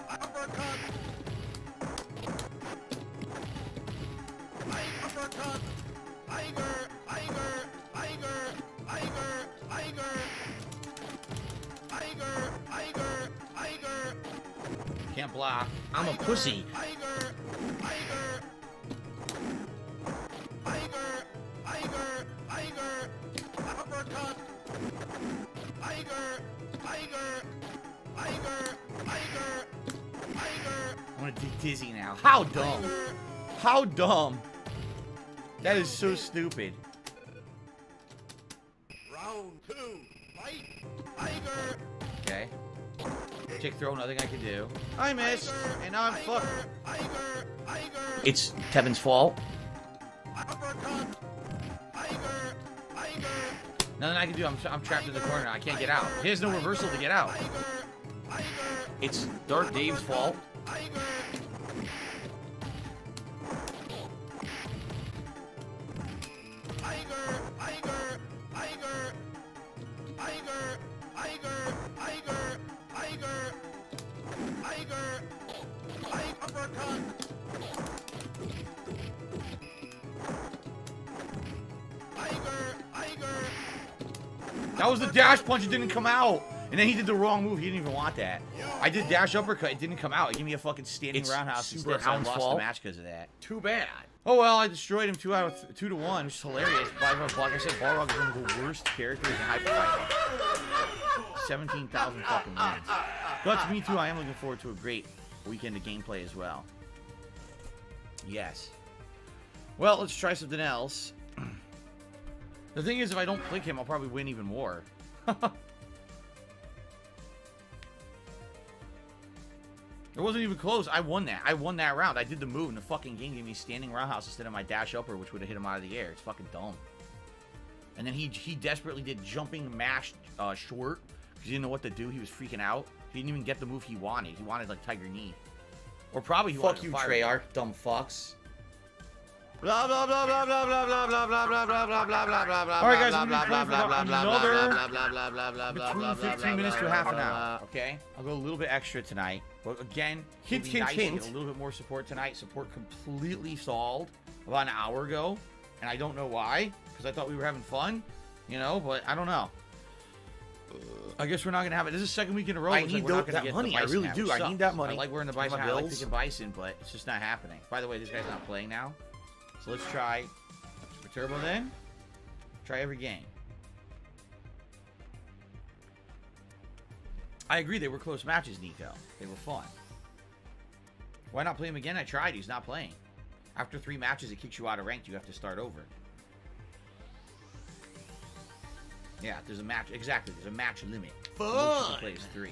Uppercut! Uppercut! Tiger! Tiger! Tiger! Tiger! Tiger! Tiger! Tiger! Tiger! Can't block. I'm a pussy. Tiger! Tiger! Tiger! Tiger! Tiger! Uppercut! Tiger! Tiger! Tiger! Tiger! Tiger! I'm gonna get dizzy now. How dumb. How dumb. That is so stupid. Round 2, fight! Tiger! Okay. Kick throw, nothing I can do. I missed, and now I'm fucked. Tiger! Tiger! It's Tevin's fault. Uppercut! Tiger! Tiger! Nothing I can do. I'm trapped in the corner. I can't get out. He has no reversal to get out. Tiger! Tiger! It's Dark Dave's fault. Tiger! Tiger! Tiger! Tiger! Tiger! Tiger! Tiger! Tiger! Tiger! Uppercut! Tiger! Tiger! That was the dash punch. It didn't come out. And then he did the wrong move. He didn't even want that. I did dash uppercut. It didn't come out. It gave me a fucking standing roundhouse instead. So I lost the match because of that. Too bad. Oh well, I destroyed him 2 to 1, which is hilarious. Like I said, Balrog is one of the worst characters in hyper fighting. 17,000 fucking wins. But me too. I am looking forward to a great weekend of gameplay as well. Yes. Well, let's try something else. The thing is, if I don't click him, I'll probably win even more. It wasn't even close. I won that. I won that round. I did the move, and the fucking game gave me standing roundhouse instead of my dash upper, which would have hit him out of the air. It's fucking dumb. And then he desperately did jumping mash short because he didn't know what to do. He was freaking out. He didn't even get the move he wanted. He wanted like Tiger Knee, or probably he wanted Fuck you, fire. Treyarch, dumb fucks. Blah blah blah blah blah blah blah blah blah blah blah blah blah blah blah blah. All right, guys, I'm gonna be playing for another between 15 minutes to half an hour. Okay, I'll go a little bit extra tonight. But again, Hint, it'd be hint, nice to hint. get a little bit more support tonight. Support completely stalled about an hour ago, and I don't know why. Because I thought we were having fun, you know. But I don't know. I guess we're not gonna have it. This is the second week in a row. I It's need like we're not that gonna get money. the I Bison really hat, do. which I need sucks. that money. I like wearing the To pay Bison my hat. I like bills. taking Bison, but it's just not happening. By the way, this guy's not playing now. So let's try Turbo then. Try every game. I agree, they were close matches, Nico. They were fun. Why not play him again? I tried. He's not playing. After 3 matches, it kicks you out of ranked. You have to start over. Yeah, there's a match. Exactly, there's a match limit. The most you can play is 3.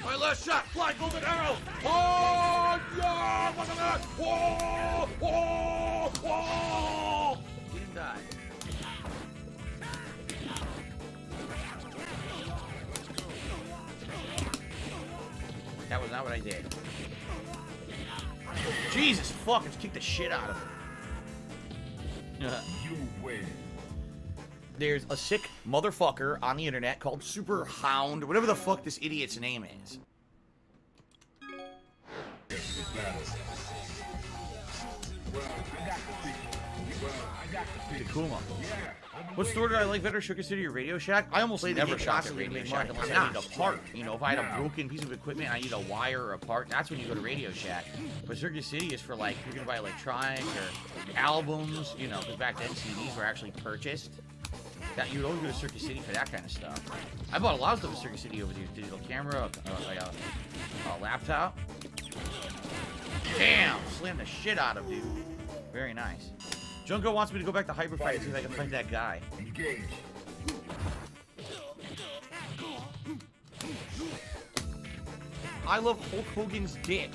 My last shot. Fly golden arrow. Oh, yeah. Look at that. Whoa. Whoa. Whoa. He didn't die. That was not what I did. Jesus fuck, let's kick the shit out of him. You win. There's a sick motherfucker on the internet called Super Hound, whatever the fuck this idiot's name is. Takuma. What store did I like better, Sugar City or Radio Shack? I almost never shop at Radio Shack unless I need a part. You know, if I had a broken piece of equipment, I need a wire or a part, that's when you go to Radio Shack. But Circuit City is for, like, you're gonna buy electronics or albums, you know, because back then CDs were actually purchased. That you'd always go to Circuit City for that kind of stuff. I bought a lot of stuff at Circuit City over there: digital camera, a laptop. Damn, slammed the shit out of dude. Very nice. Junko wants me to go back to Hyper Fight and see if I can fight that guy. Engage. I love Hulk Hogan's dick.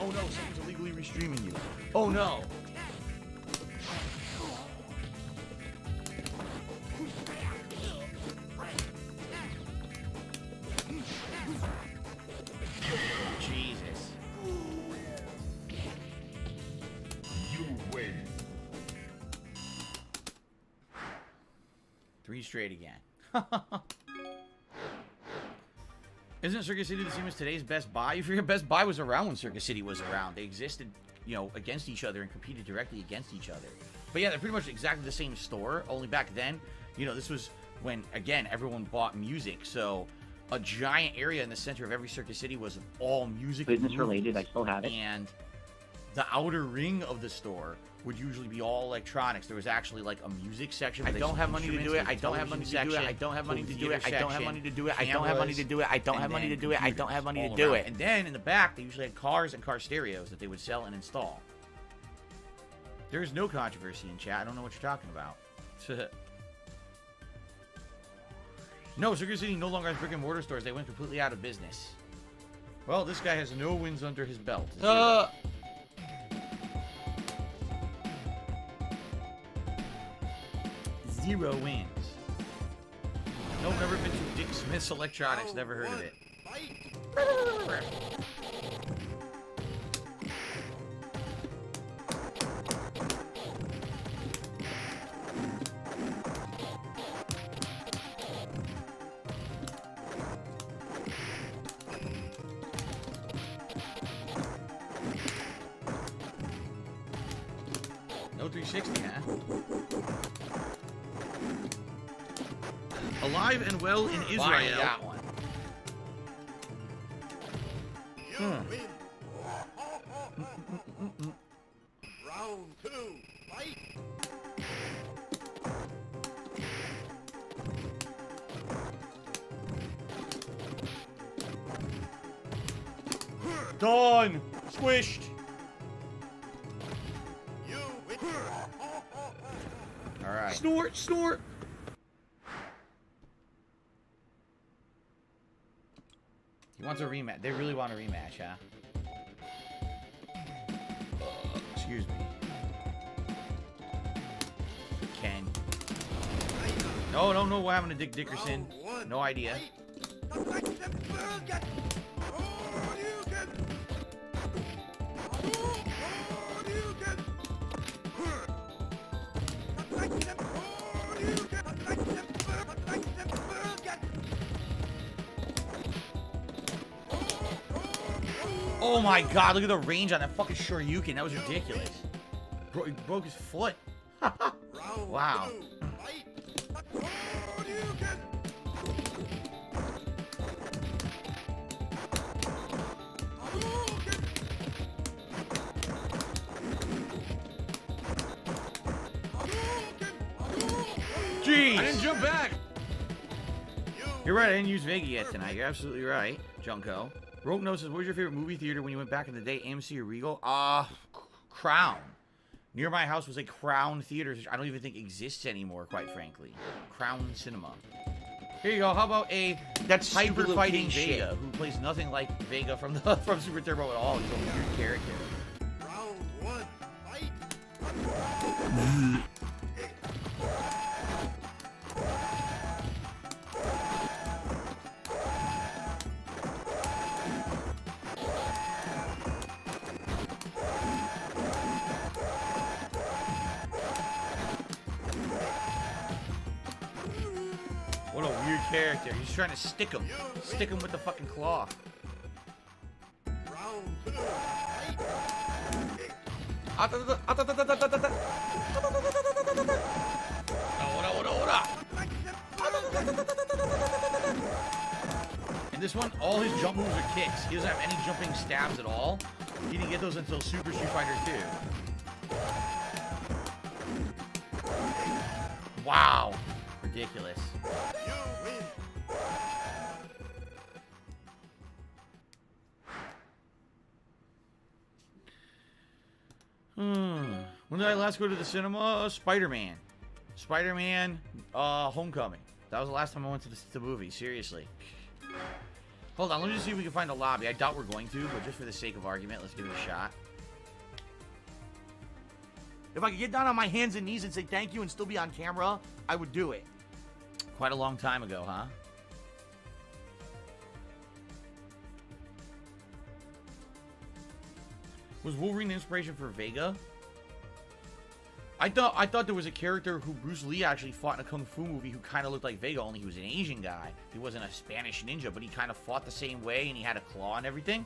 Oh no, someone's illegally restreaming you. Oh no. Jesus. You win. 3 straight again. Isn't Circuit City the same as today's Best Buy? You forget Best Buy was around when Circuit City was around. They existed, you know, against each other and competed directly against each other. But yeah, they're pretty much exactly the same store, only back then, you know, this was when, again, everyone bought music. So a giant area in the center of every Circuit City was all music. Business related, I still have it. And the outer ring of the store would usually be all electronics. There was actually like a music section. I don't have money to do it. I don't have money to do it. I don't have money to do it. I don't have money to do it. I don't have money to do it. I don't have money to do it. I don't have money to do it. And then in the back, they usually had cars and car stereos that they would sell and install. There's no controversy in chat. I don't know what you're talking about. No, Circuit City no longer has brick and mortar stores. They went completely out of business. Well, this guy has no wins under his belt. Zero wins. Nope, never been to Dick Smith's Electronics. Never heard of it. No 360, huh? Alive and well in Israel. Finally got one. Round 2, fight! Done! Squished! Alright. Snort! Snort! He wants a rematch. They really want a rematch, huh? Excuse me. Ken. No, don't know what happened to Dick Dickerson. No idea. Oh my god, look at the range on that fucking Shoryuken. That was ridiculous. Bro, he broke his foot. Wow. Jeez! I didn't jump back! You're right, I didn't use Vega yet tonight. You're absolutely right, Junko. Rope Nose says, what was your favorite movie theater when you went back in the day? AMC or Regal? Crown. Near my house was a Crown Theater, which I don't even think exists anymore, quite frankly. Crown Cinema. Here you go. How about a hyper fighting Vega who plays nothing like Vega from Super Turbo at all? He's a weird character. Round one, fight. What a weird character. He's trying to stick him. Stick him with the fucking claw. Round two, fight. In this one, all his jump moves are kicks. He doesn't have any jumping stabs at all. He didn't get those until Super Street Fighter 2. Wow. Ridiculous. You win. When did I last go to the cinema? Spider-Man. Spider-Man, Homecoming. That was the last time I went to the movie, seriously. Hold on, let me just see if we can find a lobby. I doubt we're going to, but just for the sake of argument, let's give it a shot. If I could get down on my hands and knees and say thank you and still be on camera, I would do it. Quite a long time ago, huh? Was Wolverine the inspiration for Vega? I thought there was a character who Bruce Lee actually fought in a kung fu movie who kind of looked like Vega, only he was an Asian guy. He wasn't a Spanish ninja, but he kind of fought the same way and he had a claw and everything.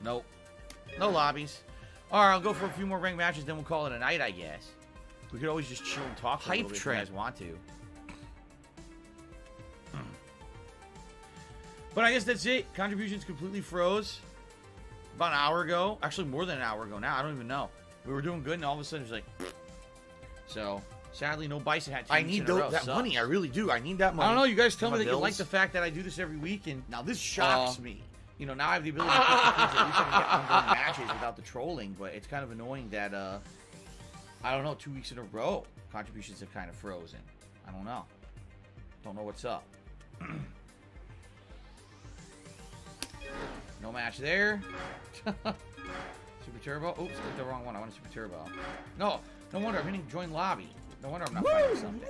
Nope. No lobbies. Alright, I'll go for a few more ranked matches, then we'll call it a night, I guess. We could always just chill and talk for a little bit if you guys want to. But I guess that's it. Contributions completely froze. About an hour ago. Actually, more than an hour ago now. I don't even know. We were doing good, and all of a sudden, it was like... So, sadly, no Bison hat. I need that money. I really do. I need that money. I don't know. You guys tell me that you like the fact that I do this every week, and... Now, this shocks me. You know, now I have the ability to pick the things that at least I can get ongoing matches without the trolling, but it's kind of annoying that, I don't know, 2 weeks in a row, contributions have kind of frozen. I don't know. Don't know what's up. No match there. Super Turbo. Oops, clicked the wrong one. I want a Super Turbo. No wonder I'm hitting join lobby. No wonder I'm not finding something.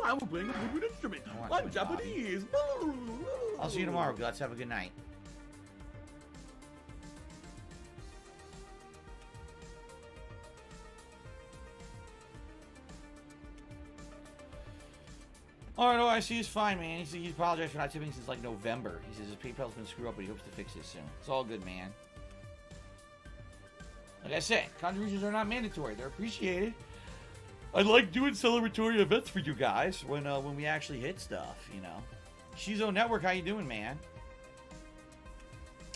I'm playing a good instrument. I'm Japanese. I'll see you tomorrow. Let's have a good night. Alright, OIC is fine, man. He apologized for not tipping since like November. He says his PayPal's been screwed up, but he hopes to fix it soon. It's all good, man. Like I said, contributions are not mandatory. They're appreciated. I like doing celebratory events for you guys when we actually hit stuff, you know. Shizo Network, how you doing, man?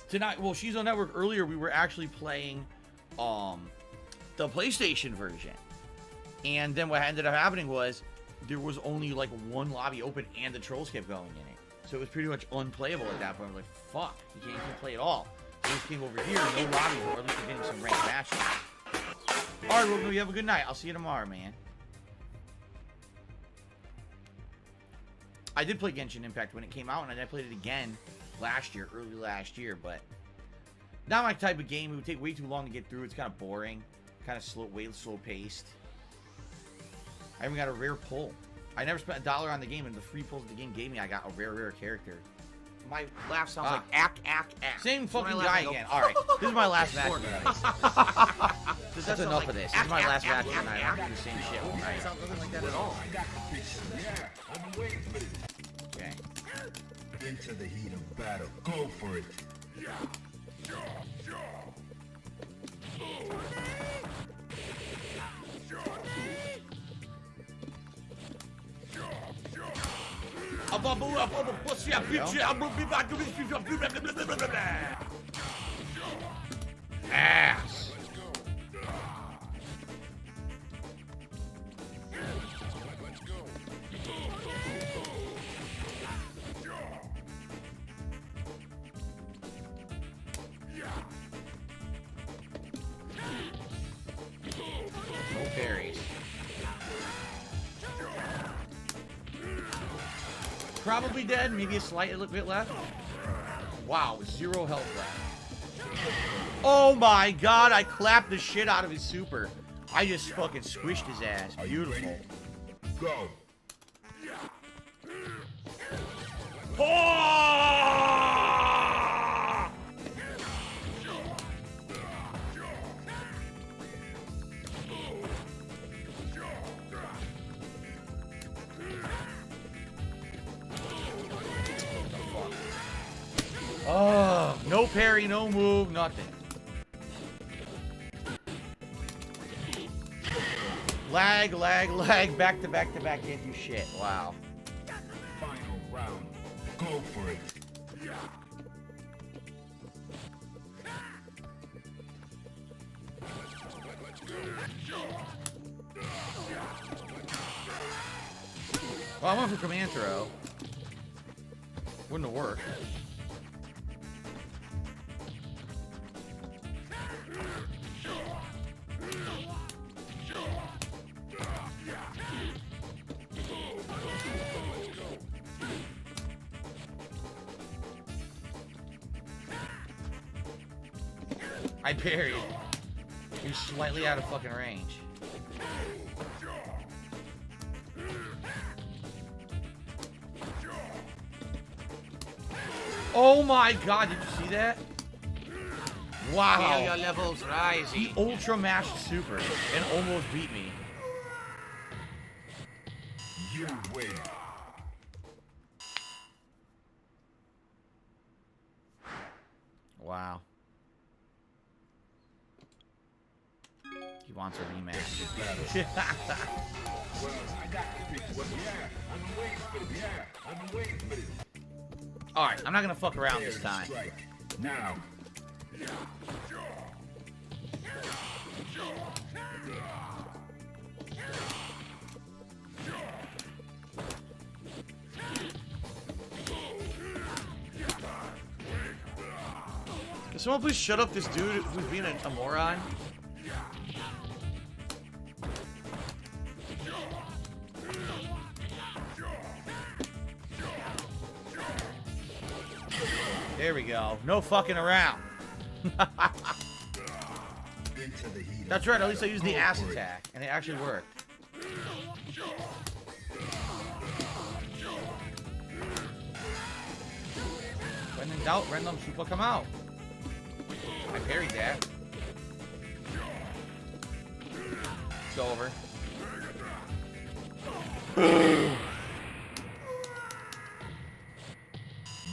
Tonight, well, Shizo Network, earlier we were actually playing the PlayStation version. And then what ended up happening was there was only like one lobby open and the trolls kept going in it. So it was pretty much unplayable at that point. I was like, fuck, you can't play at all. So we came over here, no lobby, or at least we're getting some ranked matches. Alright, Rogan, you have a good night. I'll see you tomorrow, man. I did play Genshin Impact when it came out, and I played it again early last year, but not my type of game. It would take way too long to get through. It's kind of boring, kind of slow paced. I even got a rare pull. I never spent $1 on the game, and the free pulls the game gave me, I got a rare character. My laugh sounds like ack. Same fucking guy again. Alright, this is my last match. That's enough of this. This is my last match tonight. I'm going to do the same shit. Right. It sounds nothing like that at all. Yeah, I've been waiting for this. Okay. Into the heat of battle. Go for it. Ass. probably dead. Maybe a slight little bit left. Wow, 0 health left. Oh my god, I clapped the shit out of his super. I just fucking squished his ass. Beautiful. Go. Oh, no parry, no move, nothing. Lag, lag, lag, back to back to back, can't do shit. Wow. Final round. Go for it. Well, I went for command throw. Wouldn't have worked. I parried. You're slightly out of fucking range. Oh my god, did you see that? Wow. Feel your levels rising. He ultra mashed super and almost beat me. You win. Wow. He wants a rematch. Well, I got the picture. Well, yeah, I've been waiting for this. Yeah, I've been waiting for this. Alright, I'm not gonna fuck around this time. Strike. Now. Can someone please shut up this dude who's being a moron? There we go. No fucking around. That's right, at least I used the ass attack, and it actually worked. When in doubt, random super come out. I parried that. It's over.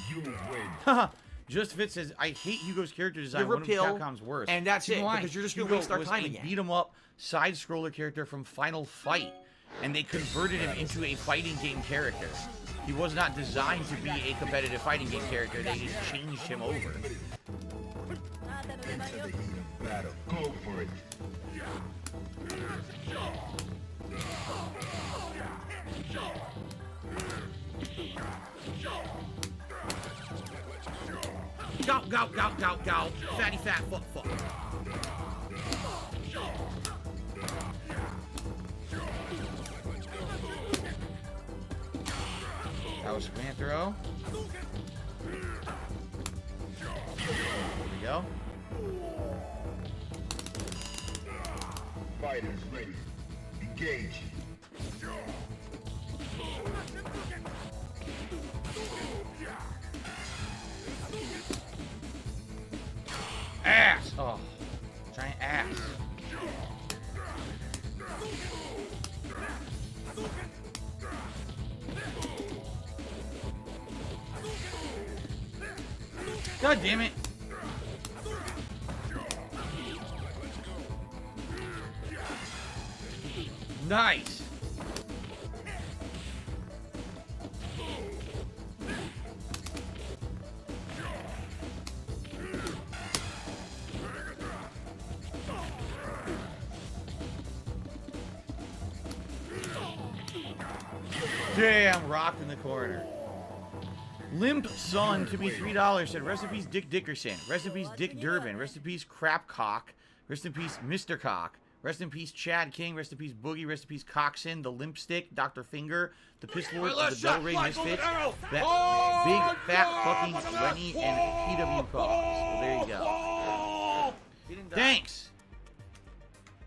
You win. Just Fit says, I hate Hugo's character design. You're One of repeal, Capcom's worst. and that's You know it, why? because you're just gonna Hugo waste our was time a again. beat 'em up side-scroller character from Final Fight, and they converted him into a fighting game character. He was not designed to be a competitive fighting game character. They just changed him over. Into the heat of battle. Go for it. Go, go, go, go, go. Fatty fat fuck fuck. That was command throw. There we go. Fighters ready. Engage. Ass! Oh, giant ass. God damn it. Nice. Damn, rocked in the corner. Limp Son to be $3 said, rest in peace Dick Dickerson, rest in peace Dick Durbin, rest in peace Crap Cock, rest in peace Mr. Cock, Rest in peace, Chad King. Rest in peace, Boogie. Rest in peace, Coxon, the Limp Stick, Dr. Finger, the Piss Lord, the Del Rey Misfits, that big, fat, fucking Lenny, and PW Cause. Well, there you go. Thanks.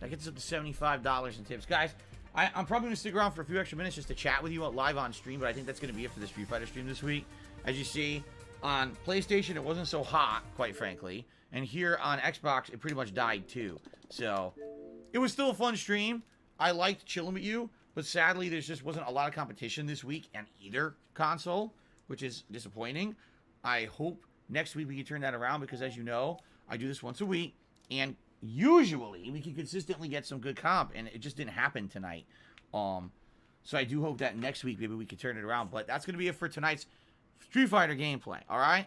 That gets us up to $75 in tips. Guys, I'm probably going to stick around for a few extra minutes just to chat with you live on stream, but I think that's going to be it for the Street Fighter stream this week. As you see, on PlayStation, it wasn't so hot, quite frankly. And here on Xbox, it pretty much died too. So, it was still a fun stream. I liked chilling with you, but sadly, there just wasn't a lot of competition this week on either console, which is disappointing. I hope next week we can turn that around because, as you know, I do this once a week, and usually we can consistently get some good comp, and it just didn't happen tonight. So I do hope that next week maybe we can turn it around, but that's going to be it for tonight's Street Fighter gameplay, all right?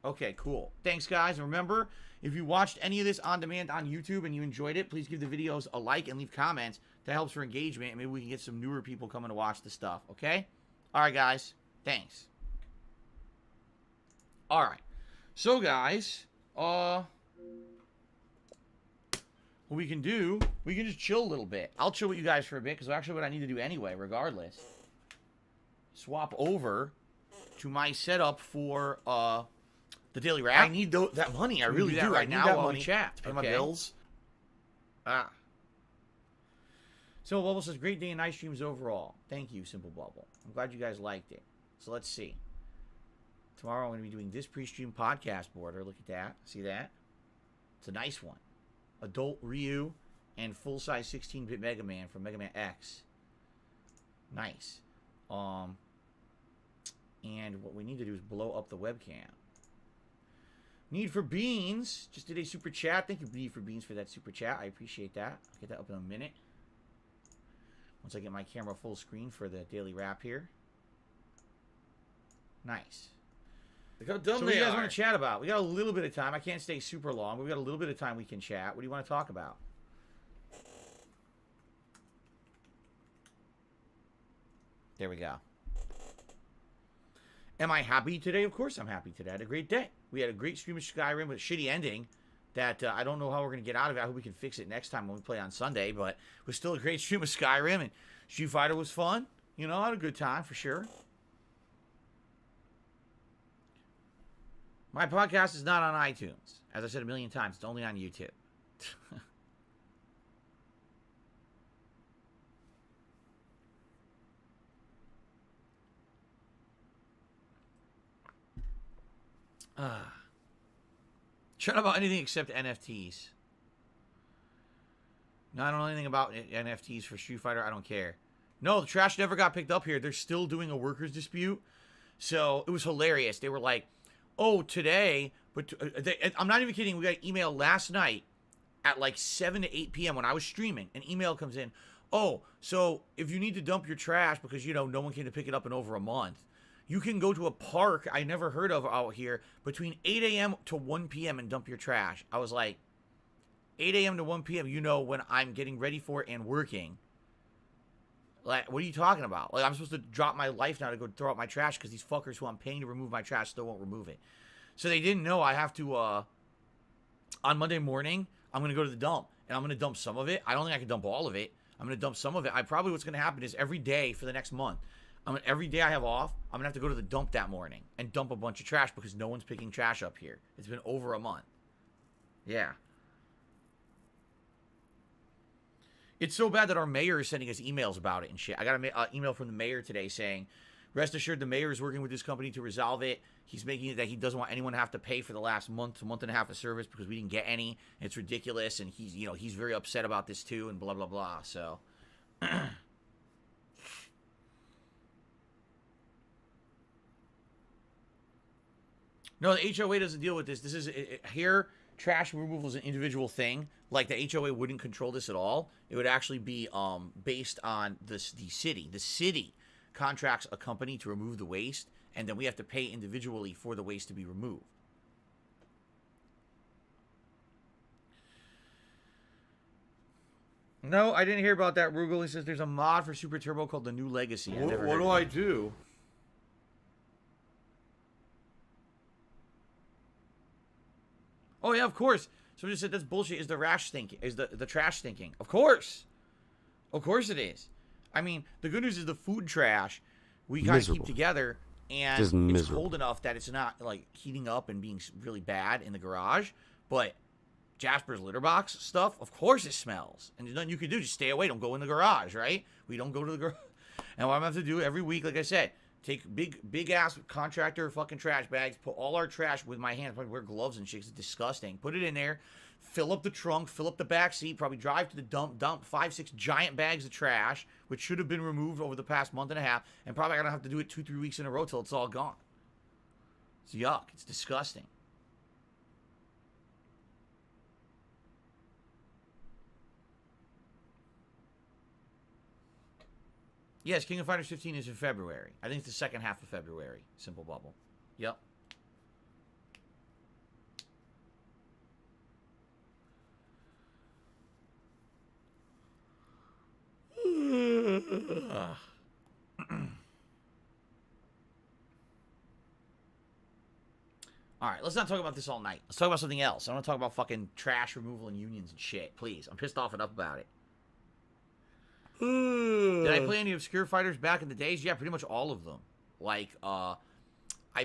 Okay, cool. Thanks, guys. And remember, if you watched any of this on demand on YouTube and you enjoyed it, please give the videos a like and leave comments. That helps for engagement, and maybe we can get some newer people coming to watch the stuff, okay? All right, guys. Thanks. All right. So, guys, what we can do, we can just chill a little bit. I'll chill with you guys for a bit, because actually what I need to do anyway, regardless, swap over to my setup for, the daily wrap. I need that money. I really do. Right now while we chat. To pay my bills. So Bubble says, great day and night streams overall. Thank you, Simple Bubble. I'm glad you guys liked it. So let's see. Tomorrow I'm going to be doing this pre-stream podcast border. Look at that. See that? It's a nice one. Adult Ryu and full-size 16-bit Mega Man from Mega Man X. Nice. And what we need to do is blow up the webcam. Need for Beans just did a super chat. Thank you, Need for Beans, for that super chat. I appreciate that. I'll get that up in a minute. Once I get my camera full screen for the daily wrap here. Nice. Look how dumb So what they do you guys are. want to chat about? We got a little bit of time. I can't stay super long, but we got a little bit of time we can chat. What do you want to talk about? There we go. Am I happy today? Of course I'm happy today. I had a great day. We had a great stream of Skyrim with a shitty ending that I don't know how we're going to get out of it. I hope we can fix it next time when we play on Sunday, but it was still a great stream of Skyrim, and Street Fighter was fun. You know, I had a good time for sure. My podcast is not on iTunes. As I said a million times, it's only on YouTube. Shut up about anything except NFTs. No, I don't know anything about NFTs for Street Fighter. I don't care. No, the trash never got picked up here. They're still doing a workers' dispute. So it was hilarious. They were like, oh, today, but I'm not even kidding. We got an email last night at like 7 to 8 p.m. when I was streaming. An email comes in. Oh, so if you need to dump your trash because, you know, no one came to pick it up in over a month, you can go to a park I never heard of out here between 8 a.m. to 1 p.m. and dump your trash. I was like, 8 a.m. to 1 p.m., you know, when I'm getting ready for it and working. Like, what are you talking about? Like, I'm supposed to drop my life now to go throw out my trash because these fuckers who I'm paying to remove my trash still won't remove it. So they didn't know I have to, on Monday morning, I'm going to go to the dump. And I'm going to dump some of it. I don't think I can dump all of it. I'm going to dump some of it. Probably what's going to happen is every day for the next month, every day I have off, I'm going to have to go to the dump that morning and dump a bunch of trash because no one's picking trash up here. It's been over a month. Yeah. It's so bad that our mayor is sending us emails about it and shit. I got an email from the mayor today saying, rest assured the mayor is working with this company to resolve it. He's making it that he doesn't want anyone to have to pay for the last month and a half of service because we didn't get any. It's ridiculous, and he's, you know, he's very upset about this too, and blah, blah, blah. So... No, the HOA doesn't deal with this. This is here. Trash removal is an individual thing. Like the HOA wouldn't control this at all. It would actually be based on the city. The city contracts a company to remove the waste, and then we have to pay individually for the waste to be removed. No, I didn't hear about that, Rugal. He says there's a mod for Super Turbo called the New Legacy. What do I do? Oh, yeah, of course. Somebody said that's bullshit. Is the rash thinking? Is the trash thinking? Of course it is. I mean, the good news is the food trash we gotta keep together, and it's cold enough that it's not like heating up and being really bad in the garage. But Jasper's litter box stuff, of course it smells, and there's nothing you can do. Just stay away. Don't go in the garage, right? We don't go to the garage. And what I'm gonna have to do every week, like I said, take big ass contractor fucking trash bags, put all our trash with my hands. Wear gloves and shit. It's disgusting. Put it in there, fill up the trunk, fill up the back seat, probably drive to the dump 5-6 giant bags of trash, which should have been removed over the past month and a half, and probably gonna have to do it 2-3 weeks in a row till it's all gone. It's yuck. It's disgusting. Yes, King of Fighters 15 is in February. I think it's the second half of February. Simple Bubble. Yep. Alright, let's not talk about this all night. Let's talk about something else. I want to talk about fucking trash removal and unions and shit. Please. I'm pissed off enough about it. Did I play any obscure fighters back in the days? Yeah, pretty much all of them. Like, I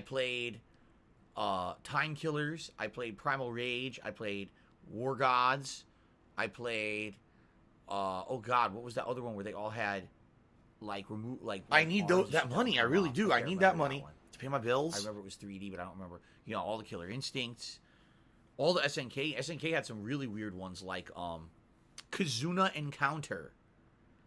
played Time Killers. I played Primal Rage. I played War Gods. I played, oh god, what was that other one where they all had, like, I need that money. I really do. I need that money to pay my bills. I remember it was 3D, but I don't remember, you know, all the Killer Instincts. All the SNK. SNK had some really weird ones, like, Kazuna Encounter.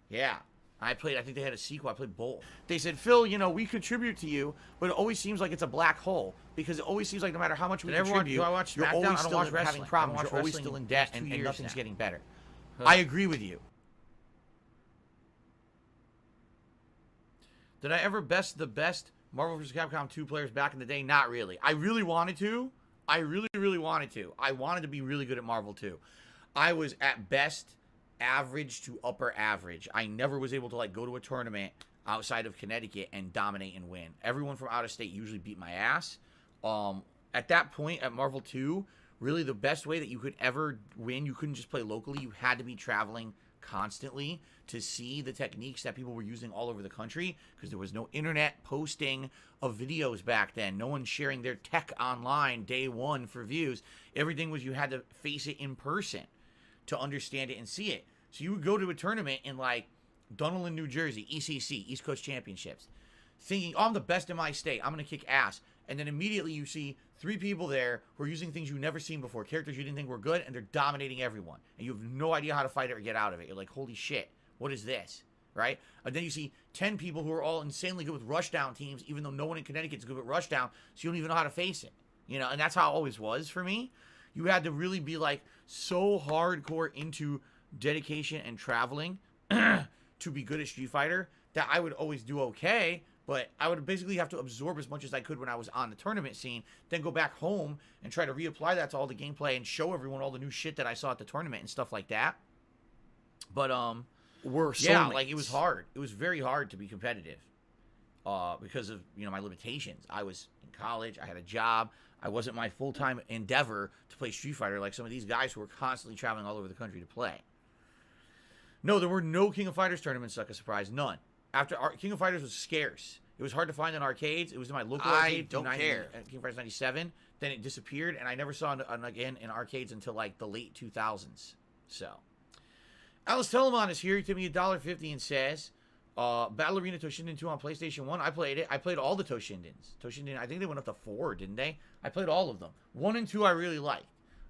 Yeah. I think they had a sequel. I played both. They said, Phil, you know, we contribute to you, but it always seems like it's a black hole. Because it always seems like no matter how much we contribute, you're always still having problems. You're always still in debt, and nothing's getting better. I agree with you. Did I ever best the best Marvel vs. Capcom 2 players back in the day? Not really. I really wanted to. I really wanted to. I wanted to be really good at Marvel 2. I was at best average to upper average. I never was able to like go to a tournament outside of Connecticut and dominate and win. Everyone from out of state usually beat my ass. At that point at Marvel 2, really the best way that you could ever win, you couldn't just play locally. You had to be traveling constantly to see the techniques that people were using all over the country, because there was no internet posting of videos back then. No one sharing their tech online day one for views. Everything was you had to face it in person to understand it and see it. So you would go to a tournament in like Dunellen, New Jersey, ECC, East Coast Championships, thinking, oh, I'm the best in my state, I'm going to kick ass. And then immediately you see 3 people there who are using things you've never seen before, characters you didn't think were good, and they're dominating everyone. And you have no idea how to fight it or get out of it. You're like, holy shit, what is this? Right? And then you see 10 people who are all insanely good with rushdown teams, even though no one in Connecticut is good with rushdown, so you don't even know how to face it. You know, and that's how it always was for me. You had to really be like so hardcore into dedication and traveling to be good at Street Fighter that I would always do okay, but I would basically have to absorb as much as I could when I was on the tournament scene, then go back home and try to reapply that to all the gameplay and show everyone all the new shit that I saw at the tournament and stuff like that. But yeah, like it was hard. It was very hard to be competitive because of, you know, my limitations. I was in college, I had a job. I wasn't my full-time endeavor to play Street Fighter like some of these guys who were constantly traveling all over the country to play. No, there were no King of Fighters tournaments, like a surprise. None. After King of Fighters was scarce. It was hard to find in arcades. It was in my local arcade. I don't care. King of Fighters 97. Then it disappeared, and I never saw it again in arcades until like the late 2000s. So, Alice Telemon is here. He took me $1.50 and says, Battle Arena Toshinden 2 on PlayStation 1. I played it. I played all the Toshindens. Toshinden, I think they went up to 4, didn't they? I played all of them. 1 and 2 I really liked.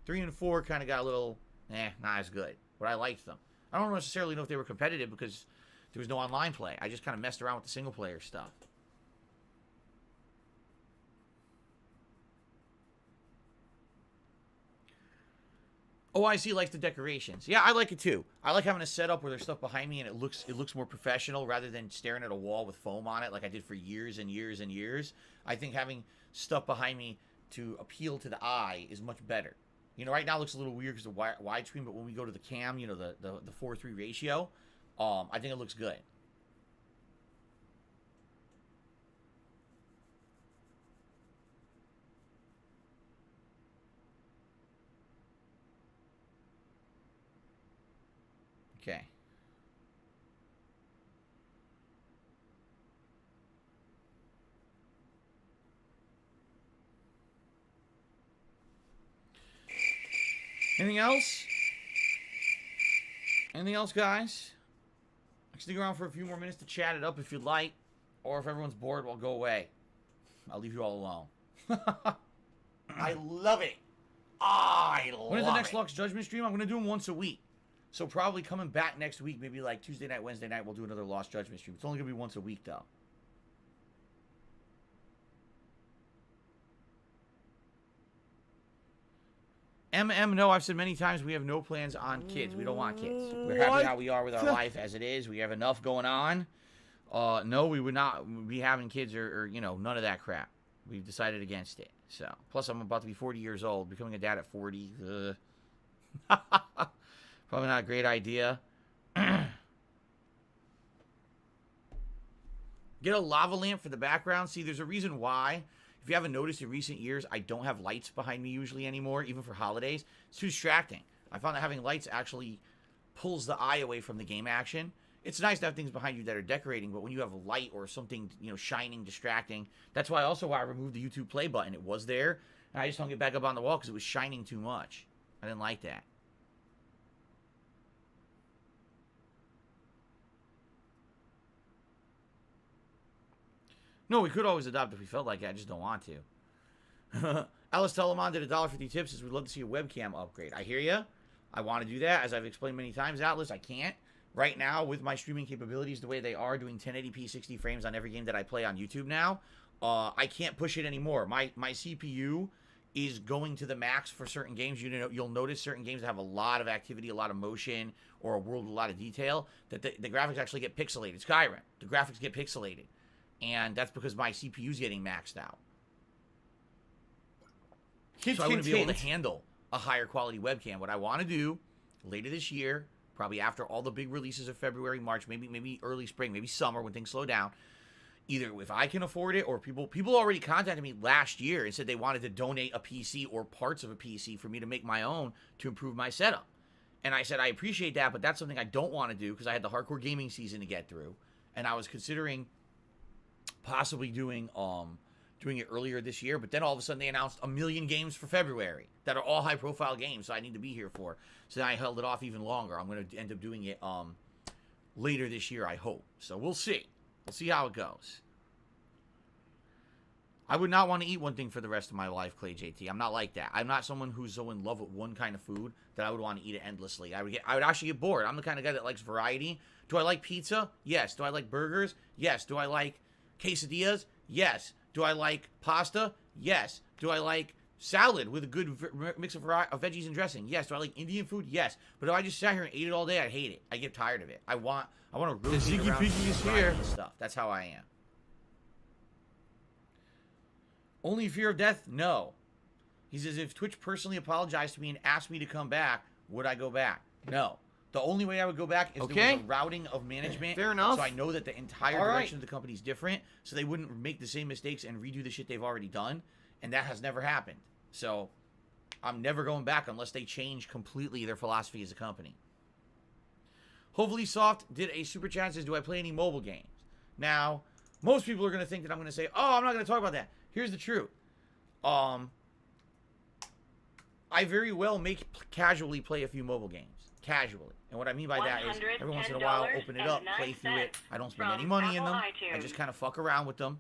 3 and 4 kind of got a little, not as good. But I liked them. I don't necessarily know if they were competitive because there was no online play. I just kind of messed around with the single player stuff. OIC likes the decorations. Yeah, I like it too. I like having a setup where there's stuff behind me and it looks more professional rather than staring at a wall with foam on it like I did for years and years and years. I think having stuff behind me to appeal to the eye is much better. You know, right now it looks a little weird because of widescreen, but when we go to the cam, you know, the 4:3 ratio, I think it looks good. Okay. Anything else? Anything else, guys? I can stick around for a few more minutes to chat it up if you'd like. Or if everyone's bored, we'll go away. I'll leave you all alone. I love it. I love it. When is the next Lux Judgment stream? I'm going to do them once a week. So probably coming back next week, maybe like Tuesday night, Wednesday night, we'll do another Lost Judgment stream. It's only going to be once a week, though. No, I've said many times we have no plans on kids. We don't want kids. We're happy how we are with our life as it is. We have enough going on. No, we would not be having kids or you know, none of that crap. We've decided against it. So, plus I'm about to be 40 years old. Becoming a dad at 40. Probably not a great idea. Get a lava lamp for the background. See, there's a reason why. If you haven't noticed in recent years, I don't have lights behind me usually anymore, even for holidays. It's too distracting. I found that having lights actually pulls the eye away from the game action. It's nice to have things behind you that are decorating, but when you have a light or something, you know, shining, distracting, that's why I removed the YouTube play button. It was there, and I just hung it back up on the wall because it was shining too much. I didn't like that. No, we could always adopt if we felt like it. I just don't want to. Alice Telemon did $1.50 tips. Says we'd love to see a webcam upgrade. I hear you. I want to do that. As I've explained many times, Atlas, I can't. Right now, with my streaming capabilities the way they are, doing 1080p 60 frames on every game that I play on YouTube now, I can't push it anymore. My CPU is going to the max for certain games. You'll notice certain games that have a lot of activity, a lot of motion, or a world with a lot of detail, that the graphics actually get pixelated. Skyrim, the graphics get pixelated. And that's because my CPU's getting maxed out. So I wouldn't be able to handle a higher quality webcam. What I want to do later this year, probably after all the big releases of February, March, maybe early spring, maybe summer when things slow down, either if I can afford it or people already contacted me last year and said they wanted to donate a PC or parts of a PC for me to make my own to improve my setup. And I said, I appreciate that, but that's something I don't want to do because I had the hardcore gaming season to get through. And I was considering possibly doing it earlier this year, but then all of a sudden they announced 1 million games for February that are all high profile games, so I need to be here for. So then I held it off even longer. I'm going to end up doing it later this year, I hope. So we'll see. We'll see how it goes. I would not want to eat one thing for the rest of my life, Clay JT. I'm not like that. I'm not someone who's so in love with one kind of food that I would want to eat it endlessly. I would actually get bored. I'm the kind of guy that likes variety. Do I like pizza? Yes. Do I like burgers? Yes. Do I like quesadillas? Yes. Do I like pasta? Yes. Do I like salad with a good mix of veggies and dressing? Yes. Do I like Indian food? Yes. But if I just sat here and ate it all day, I'd hate it. I get tired of it. I want to rotate the Ziggy around Piggy is here. Stuff. That's how I am. Only fear of death? No. He says, if Twitch personally apologized to me and asked me to come back, would I go back? No. The only way I would go back is there was a routing of management. Fair enough. So I know that the entire direction of the company is different, so they wouldn't make the same mistakes and redo the shit they've already done, and that has never happened. So I'm never going back unless they change completely their philosophy as a company. Hopefully Soft did a super chat and says, do I play any mobile games? Now, most people are going to think that I'm going to say, oh, I'm not going to talk about that. Here's the truth. I very well casually play a few mobile games. Casually. And what I mean by that is every once in a while, open it up, play through it. I don't spend any money in them. I just kind of fuck around with them.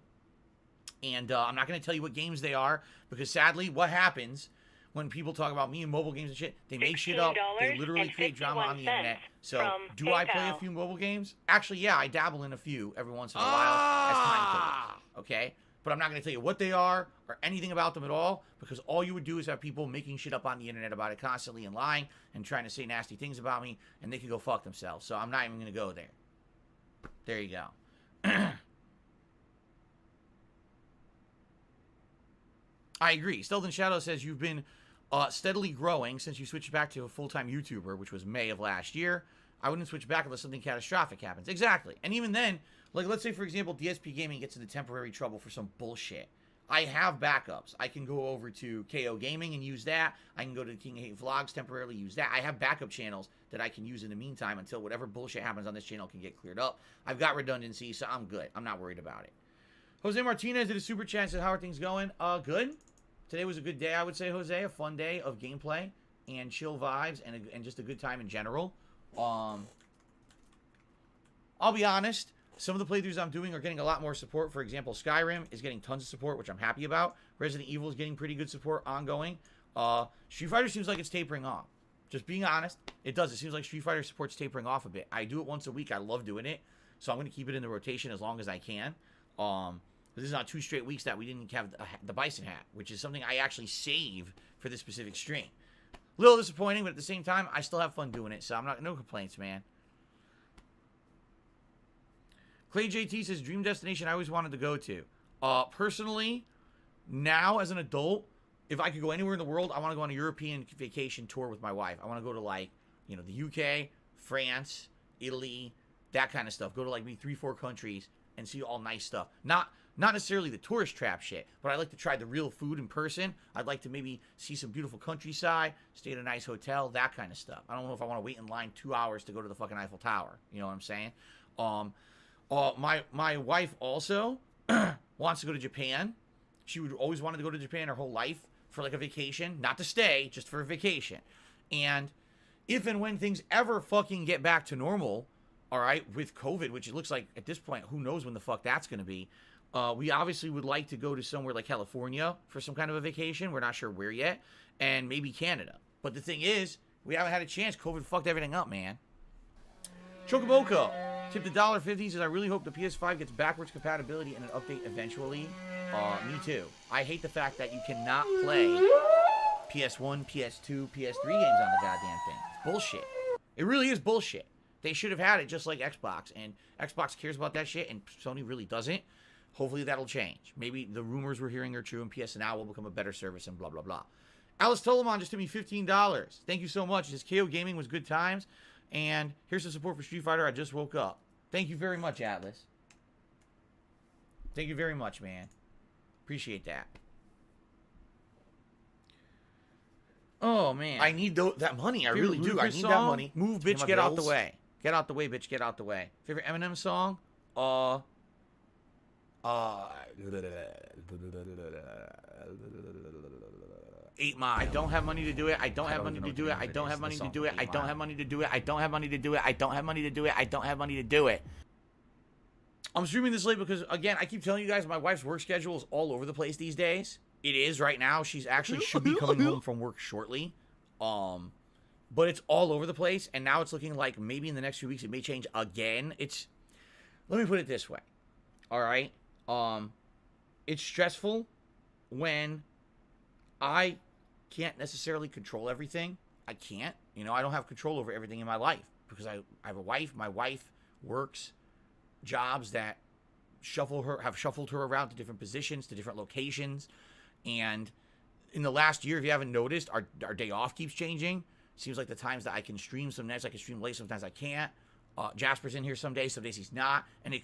And I'm not going to tell you what games they are, because sadly, what happens when people talk about me and mobile games and shit, they make shit up. They literally create drama on the internet. So, do I play a few mobile games? Actually, yeah, I dabble in a few every once in a while as time goes. Okay? But I'm not going to tell you what they are or anything about them at all, because all you would do is have people making shit up on the internet about it constantly and lying and trying to say nasty things about me, and they can go fuck themselves. So I'm not even going to go there. There you go. I agree. Stealth and Shadow says you've been steadily growing since you switched back to a full-time YouTuber, which was May of last year. I wouldn't switch back unless something catastrophic happens. Exactly. And even then, like, let's say, for example, DSP Gaming gets into temporary trouble for some bullshit. I have backups. I can go over to KO Gaming and use that. I can go to King Hate Vlogs, temporarily use that. I have backup channels that I can use in the meantime until whatever bullshit happens on this channel can get cleared up. I've got redundancy, so I'm good. I'm not worried about it. Jose Martinez did a super chat and said, how are things going? Good. Today was a good day, I would say, Jose. A fun day of gameplay and chill vibes and just a good time in general. I'll be honest. Some of the playthroughs I'm doing are getting a lot more support. For example, Skyrim is getting tons of support, which I'm happy about. Resident Evil is getting pretty good support ongoing. Street Fighter seems like it's tapering off. Just being honest, it does. It seems like Street Fighter support's tapering off a bit. I do it once a week. I love doing it. So I'm going to keep it in the rotation as long as I can. This is not 2 straight weeks that we didn't have the Bison hat, which is something I actually save for this specific stream. A little disappointing, but at the same time, I still have fun doing it. So I'm no complaints, man. Clay JT says, dream destination I always wanted to go to. Personally, now as an adult, if I could go anywhere in the world, I want to go on a European vacation tour with my wife. I want to go to, like, you know, the UK, France, Italy, that kind of stuff. Go to, like, maybe 3-4 countries and see all nice stuff. Not necessarily the tourist trap shit, but I like to try the real food in person. I'd like to maybe see some beautiful countryside, stay at a nice hotel, that kind of stuff. I don't know if I want to wait in line 2 hours to go to the fucking Eiffel Tower. You know what I'm saying? My wife also wants to go to Japan. She would always wanted to go to Japan her whole life for like a vacation, not to stay, just for a vacation. And if and when things ever fucking get back to normal, all right, with COVID, which it looks like at this point, who knows when the fuck that's going to be. We obviously would like to go to somewhere like California for some kind of a vacation. We're not sure where yet. And maybe Canada. But the thing is, we haven't had a chance. COVID fucked everything up, man. Chocoboco tipped $1.50. Says, I really hope the PS5 gets backwards compatibility and an update eventually. Me too. I hate the fact that you cannot play PS1, PS2, PS3 games on the goddamn thing. Bullshit. It really is bullshit. They should have had it just like Xbox. And Xbox cares about that shit, and Sony really doesn't. Hopefully that'll change. Maybe the rumors we're hearing are true, and PSNL will become a better service and blah, blah, blah. Alice Tolomon just took me $15. Thank you so much. This KO Gaming was good times. And here's some support for Street Fighter. I just woke up. Thank you very much, Atlas. Thank you very much, man. Appreciate that. Oh, man. I need that money. I really do. I need that money. Move, bitch. Get out the way. Get out the way, bitch. Get out the way. Favorite Eminem song? 8 Mile. I don't have money to do it. I don't have money to do it. I don't have money to do it. I don't have money to do it. I don't have money to do it. I don't have money to do it. I don't have money to do it. I'm streaming this late because, again, I keep telling you guys my wife's work schedule is all over the place these days. It is right now. She's actually should be coming home from work shortly. But it's all over the place, and now it's looking like maybe in the next few weeks it may change again. Let me put it this way. All right? It's stressful when I can't necessarily control everything. I can't. You know, I don't have control over everything in my life because I have a wife. My wife works jobs that have shuffled her around to different positions, to different locations. And in the last year, if you haven't noticed, our day off keeps changing. Seems like the times that I can stream, some nights I can stream late, sometimes I can't. Jasper's in here some days he's not. And it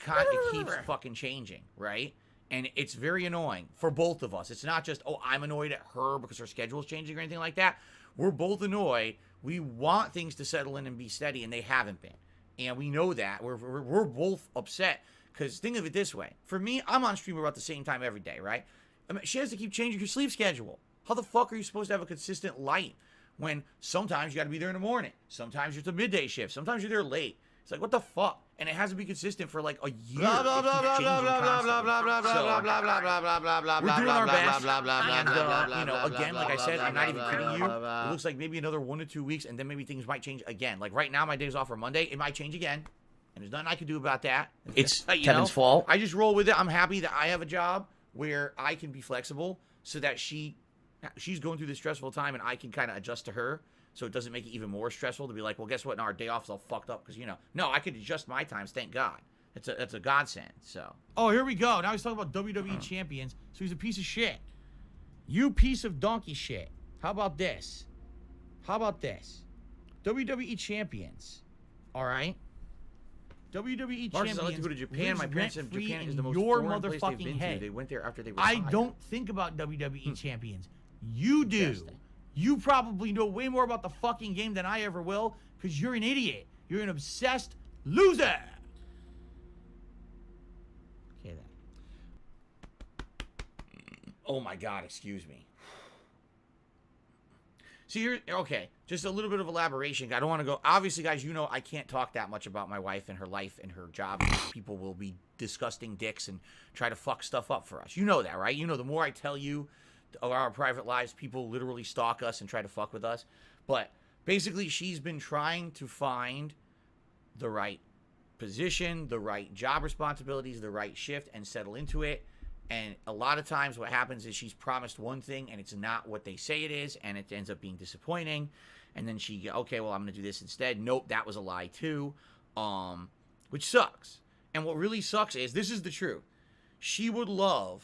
keeps fucking changing, right? And it's very annoying for both of us. It's not just, oh, I'm annoyed at her because her schedule is changing or anything like that. We're both annoyed. We want things to settle in and be steady, and they haven't been. And we know that. We're both upset. Because think of it this way. For me, I'm on stream about the same time every day, right? I mean, she has to keep changing her sleep schedule. How the fuck are you supposed to have a consistent life when sometimes you got to be there in the morning? Sometimes you're at the midday shift. Sometimes you're there late. It's like, what the fuck? And it has to be consistent for like a year. Blah, blah, blah, blah, blah, blah, blah, blah, blah, blah, blah, blah, blah, blah, blah, blah, blah, we're doing our best. And, you know, again, like I said, I'm not even kidding you. It looks like maybe another 1 to 2 weeks, and then maybe things might change again. Like right now, my days off are Monday. It might change again. And there's nothing I can do about that. It's Kevin's fault. I just roll with it. I'm happy that I have a job where I can be flexible so that she's going through this stressful time and I can kind of adjust to her so it doesn't make it even more stressful to be like, well, guess what? Now our day off is all fucked up because, you know, no, I could adjust my times. Thank God. It's a godsend. So. Oh, here we go. Now he's talking about WWE champions. So he's a piece of shit. You piece of donkey shit. How about this? How about this? WWE champions. All right. WWE champions. I like to go to Japan. My parents said Japan is the most foreign place they've been to. They went there after they retired. I don't think about WWE champions. You do. You probably know way more about the fucking game than I ever will, because you're an idiot. You're an obsessed loser. Okay, then. Oh my God, excuse me. So you're, okay, just a little bit of elaboration. I don't want to go, obviously, guys, you know I can't talk that much about my wife and her life and her job. People will be disgusting dicks and try to fuck stuff up for us. You know that, right? You know the more I tell you of our private lives, people literally stalk us and try to fuck with us. But basically, she's been trying to find the right position, the right job responsibilities, the right shift, and settle into it. And a lot of times what happens is she's promised one thing and it's not what they say it is, and it ends up being disappointing. And then she, okay, well, I'm going to do this instead. Nope, that was a lie too, which sucks. And what really sucks is, this is the truth. She would love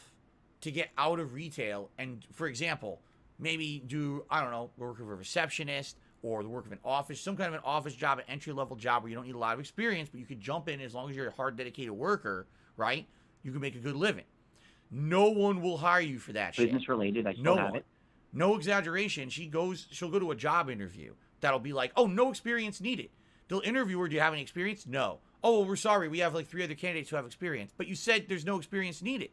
to get out of retail and, for example, maybe do, I don't know, work of a receptionist or the work of an office, some kind of an office job, an entry-level job where you don't need a lot of experience, but you could jump in as long as you're a hard, dedicated worker, right? You can make a good living. No one will hire you for that shit. Business related, I still have it. No exaggeration. She'll go to a job interview that'll be like, oh, no experience needed. They'll interview her, do you have any experience? No. Oh, well, we're sorry, we have like 3 other candidates who have experience. But you said there's no experience needed.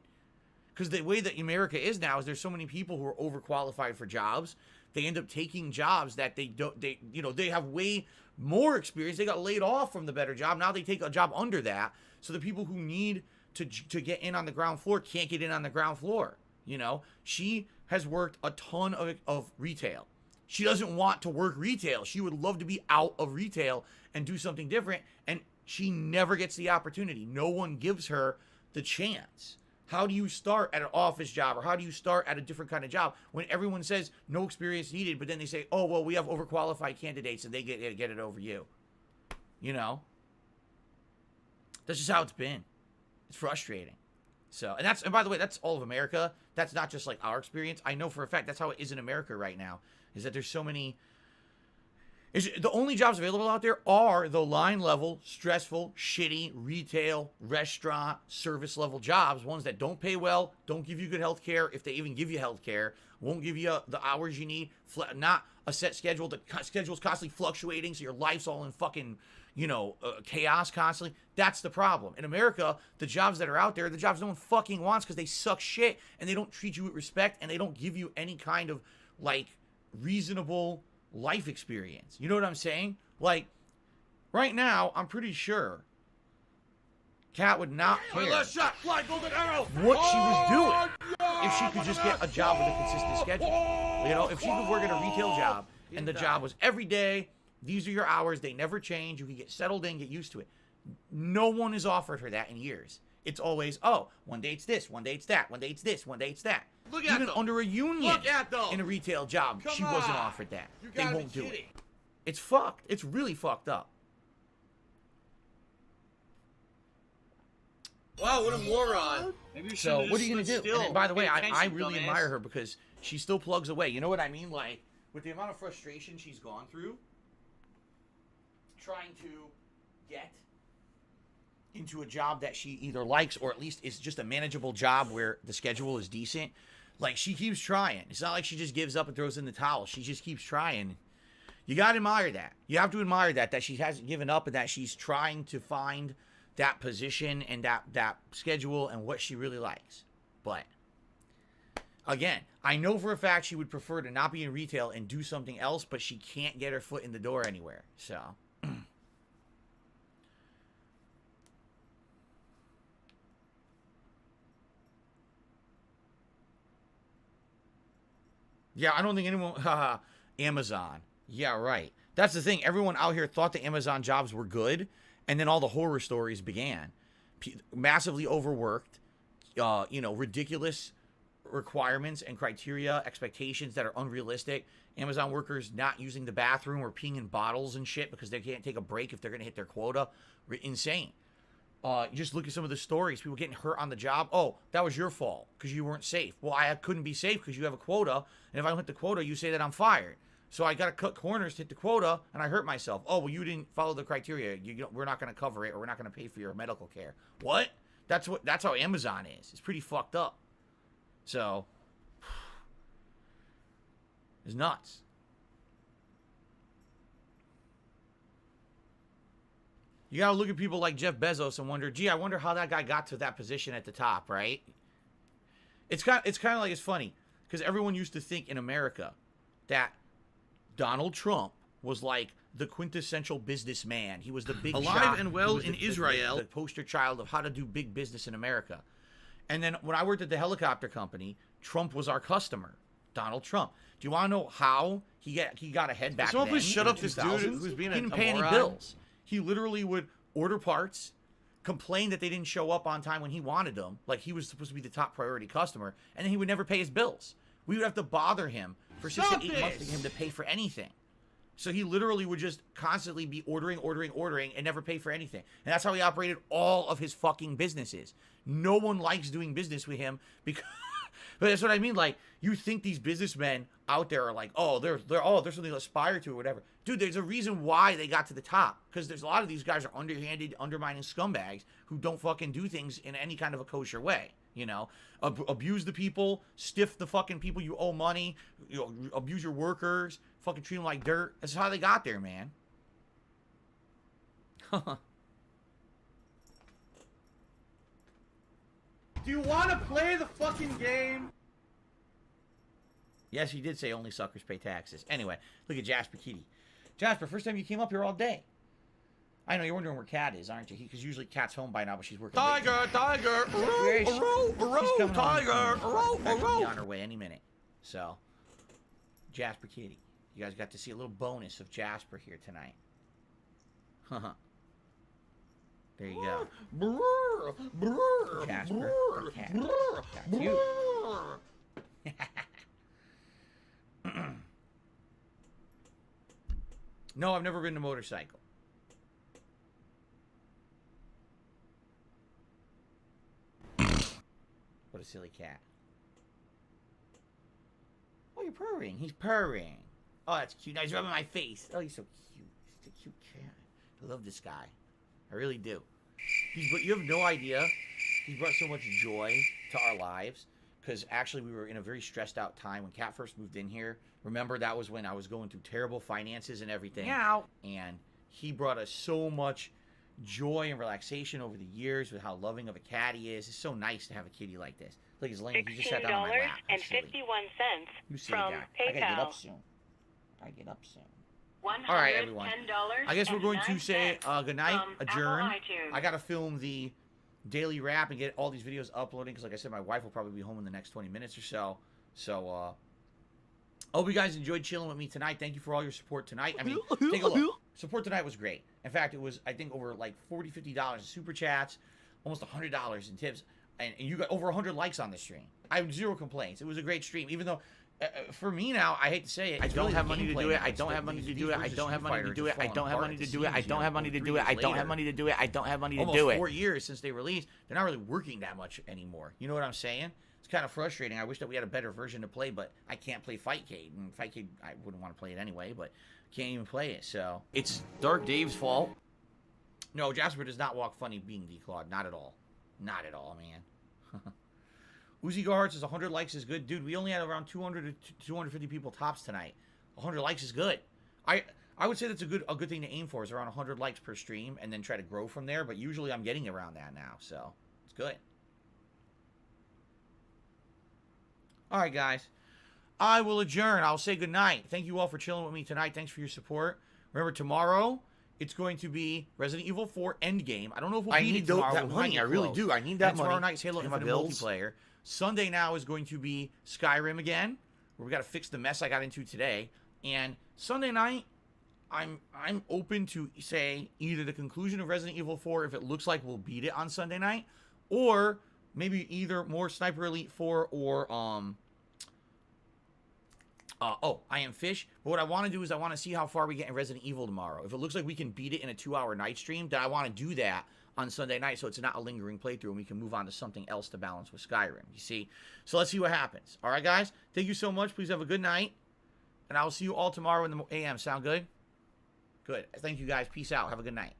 Because the way that America is now is there's so many people who are overqualified for jobs. They end up taking jobs that they have way more experience. They got laid off from the better job. Now they take a job under that. So the people who need to get in on the ground floor can't get in on the ground floor. You know, she has worked a ton of retail. She doesn't want to work retail. She would love to be out of retail and do something different. And she never gets the opportunity. No one gives her the chance. How do you start at an office job, or how do you start at a different kind of job when everyone says no experience needed, but then they say, oh, well, we have overqualified candidates and they get it over you? You know? That's just how it's been. It's frustrating. So, and by the way, that's all of America. That's not just like our experience. I know for a fact that's how it is in America right now, is that there's so many. The only jobs available out there are the line level, stressful, shitty, retail, restaurant, service level jobs. Ones that don't pay well, don't give you good health care. If they even give you health care, won't give you the hours you need. Not a set schedule. The schedule's constantly fluctuating, so your life's all in fucking, chaos constantly. That's the problem. In America, the jobs that are out there, the jobs no one fucking wants because they suck shit and they don't treat you with respect and they don't give you any kind of, like, reasonable life experience. You know what I'm saying? Like, right now, I'm pretty sure Kat would not care Last shot, fly, golden arrow. what she was doing if she could just get a job with a consistent schedule. You know, if she could work at a retail job and the job was every day, these are your hours, they never change, you can get settled in, get used to it. No one has offered her that in years. It's always, oh, one day it's this, one day it's that, one day it's this, one day it's that. Look at Even them. under a union Look at them. in a retail job, Come she wasn't on. offered that. You They gotta won't be do it. kidding. It's fucked. It's really fucked up. Wow, what a moron. Maybe you So should've what are you just gonna stood do? still. And by the way, Pay I attention, really dumbass. admire her because she still plugs away. You know what I mean? Like, with the amount of frustration she's gone through, trying to get into a job that she either likes or at least is just a manageable job where the schedule is decent. Like, she keeps trying. It's not like she just gives up and throws in the towel. She just keeps trying. You gotta admire that. You have to admire that she hasn't given up and that she's trying to find that position and that schedule and what she really likes. But again, I know for a fact she would prefer to not be in retail and do something else, but she can't get her foot in the door anywhere. So yeah, I don't think anyone Amazon. Yeah, right. That's the thing. Everyone out here thought the Amazon jobs were good, and then all the horror stories began. Massively overworked, ridiculous requirements and criteria, expectations that are unrealistic. Amazon workers not using the bathroom or peeing in bottles and shit because they can't take a break if they're going to hit their quota. Insane. Just look at some of the stories. People getting hurt on the job. Oh, that was your fault because you weren't safe. Well, I couldn't be safe because you have a quota, and if I don't hit the quota, you say that I'm fired. So I got to cut corners to hit the quota, and I hurt myself. Oh, well, you didn't follow the criteria. We're not going to cover it, or we're not going to pay for your medical care. What? That's how Amazon is. It's pretty fucked up. So it's nuts. You gotta look at people like Jeff Bezos and wonder, gee, I wonder how that guy got to that position at the top, right? It's kind of like, it's funny, because everyone used to think in America that Donald Trump was like the quintessential businessman. He was the big Alive shot. and well He was in the Israel. the poster child of how to do big business in America. And then when I worked at the helicopter company, Trump was our customer. Donald Trump. Do you want to know how he got ahead back Someone then? please shut in up the this dude 2000s? who's being He a didn't pay any moron. bills. He literally would order parts, complain that they didn't show up on time when he wanted them, like he was supposed to be the top priority customer, and then he would never pay his bills. We would have to bother him for 6 to 8 months to get him to pay for anything. So he literally would just constantly be ordering, and never pay for anything. And that's how he operated all of his fucking businesses. No one likes doing business with him because... But that's what I mean. Like, you think these businessmen out there are like, oh, they're something to aspire to or whatever. Dude, there's a reason why they got to the top. Because there's a lot of these guys are underhanded, undermining scumbags who don't fucking do things in any kind of a kosher way. You know, abuse the people, stiff the fucking people you owe money, you know, abuse your workers, fucking treat them like dirt. That's how they got there, man. Do you want to play the fucking game? Yes, he did say only suckers pay taxes. Anyway, look at Jasper Kitty. Jasper, first time you came up here all day. I know you're wondering where Cat is, aren't you? Because usually Cat's home by now, but she's working. Tiger, tiger, row, tiger, row. Be on her way any minute. So, Jasper Kitty, you guys got to see a little bonus of Jasper here tonight. Haha. There you go. Jasper, the cat. Got you. No, I've never ridden a motorcycle. What a silly cat. Oh, you're purring. He's purring. Oh, that's cute. Now he's rubbing my face. Oh, he's so cute. He's a cute cat. I love this guy. I really do. You have no idea. He's brought so much joy to our lives. Because actually we were in a very stressed out time when Kat first moved in here. Remember, that was when I was going through terrible finances and everything. Meow. And he brought us so much joy and relaxation over the years with how loving of a cat he is. It's so nice to have a kitty like this. Look, he's laying. He just sat down on my lap. That's silly. $16.51 You silly from guy. I gotta get PayPal. up soon. I get up soon. All right, everyone. I guess we're going to say goodnight, adjourn. I gotta film the daily wrap and get all these videos uploading because, like I said, my wife will probably be home in the next 20 minutes or so. So, I hope you guys enjoyed chilling with me tonight. Thank you for all your support tonight. I mean, take a look. Support tonight was great. In fact, it was, I think, over like $40, $50 in super chats, almost $100 in tips, and you got over 100 likes on the stream. I have zero complaints. It was a great stream, even though. For me now, I hate to say it. I don't have money to do it. I don't have money to do it. I don't have money to do it. I don't have money to do it. I don't have money to do it. I don't have money to do it. I don't have money to do it. Almost 4 years since they released, they're not really working that much anymore. You know what I'm saying? It's kind of frustrating. I wish that we had a better version to play, but I can't play Fightcade. And Fightcade, I wouldn't want to play it anyway, but can't even play it. So it's Dark Dave's fault. No, Jasper does not walk funny being declawed. Not at all. Not at all, man. Uzi Garhart says 100 likes is good. Dude, we only had around 200 to 250 people tops tonight. 100 likes is good. I would say that's a good thing to aim for, is around 100 likes per stream and then try to grow from there, but usually I'm getting around that now, so it's good. All right, guys. I will adjourn. I'll say goodnight. Thank you all for chilling with me tonight. Thanks for your support. Remember, tomorrow it's going to be Resident Evil 4 Endgame. I don't know if we'll beat it tomorrow. that money. I really do. I need that and money. Tomorrow night's Halo Infinite multiplayer. Sunday now is going to be Skyrim again, where we got to fix the mess I got into today. And Sunday night, I'm open to say either the conclusion of Resident Evil 4 if it looks like we'll beat it on Sunday night, or maybe either more Sniper Elite 4 or I Am Fish. But what I want to do is I want to see how far we get in Resident Evil tomorrow. If it looks like we can beat it in a 2-hour night stream, then I want to do that on Sunday night so it's not a lingering playthrough and we can move on to something else to balance with Skyrim, you see? So let's see what happens. All right, guys? Thank you so much. Please have a good night. And I will see you all tomorrow in the AM. Sound good? Good. Thank you, guys. Peace out. Have a good night.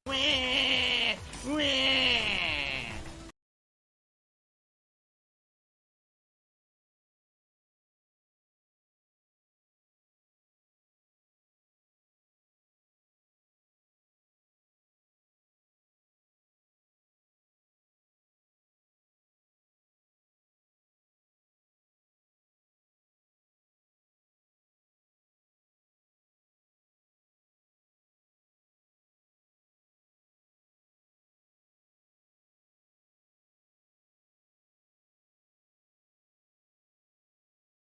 Wah, wah.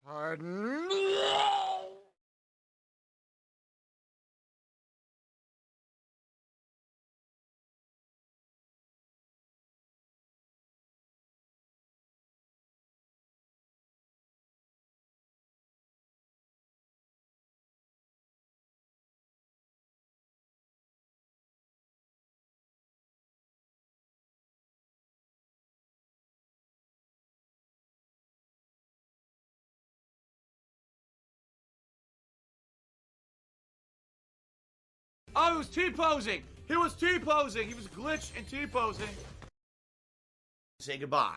Pardon? Oh, he was T-posing. He was T-posing. He was glitched and T-posing. Say goodbye.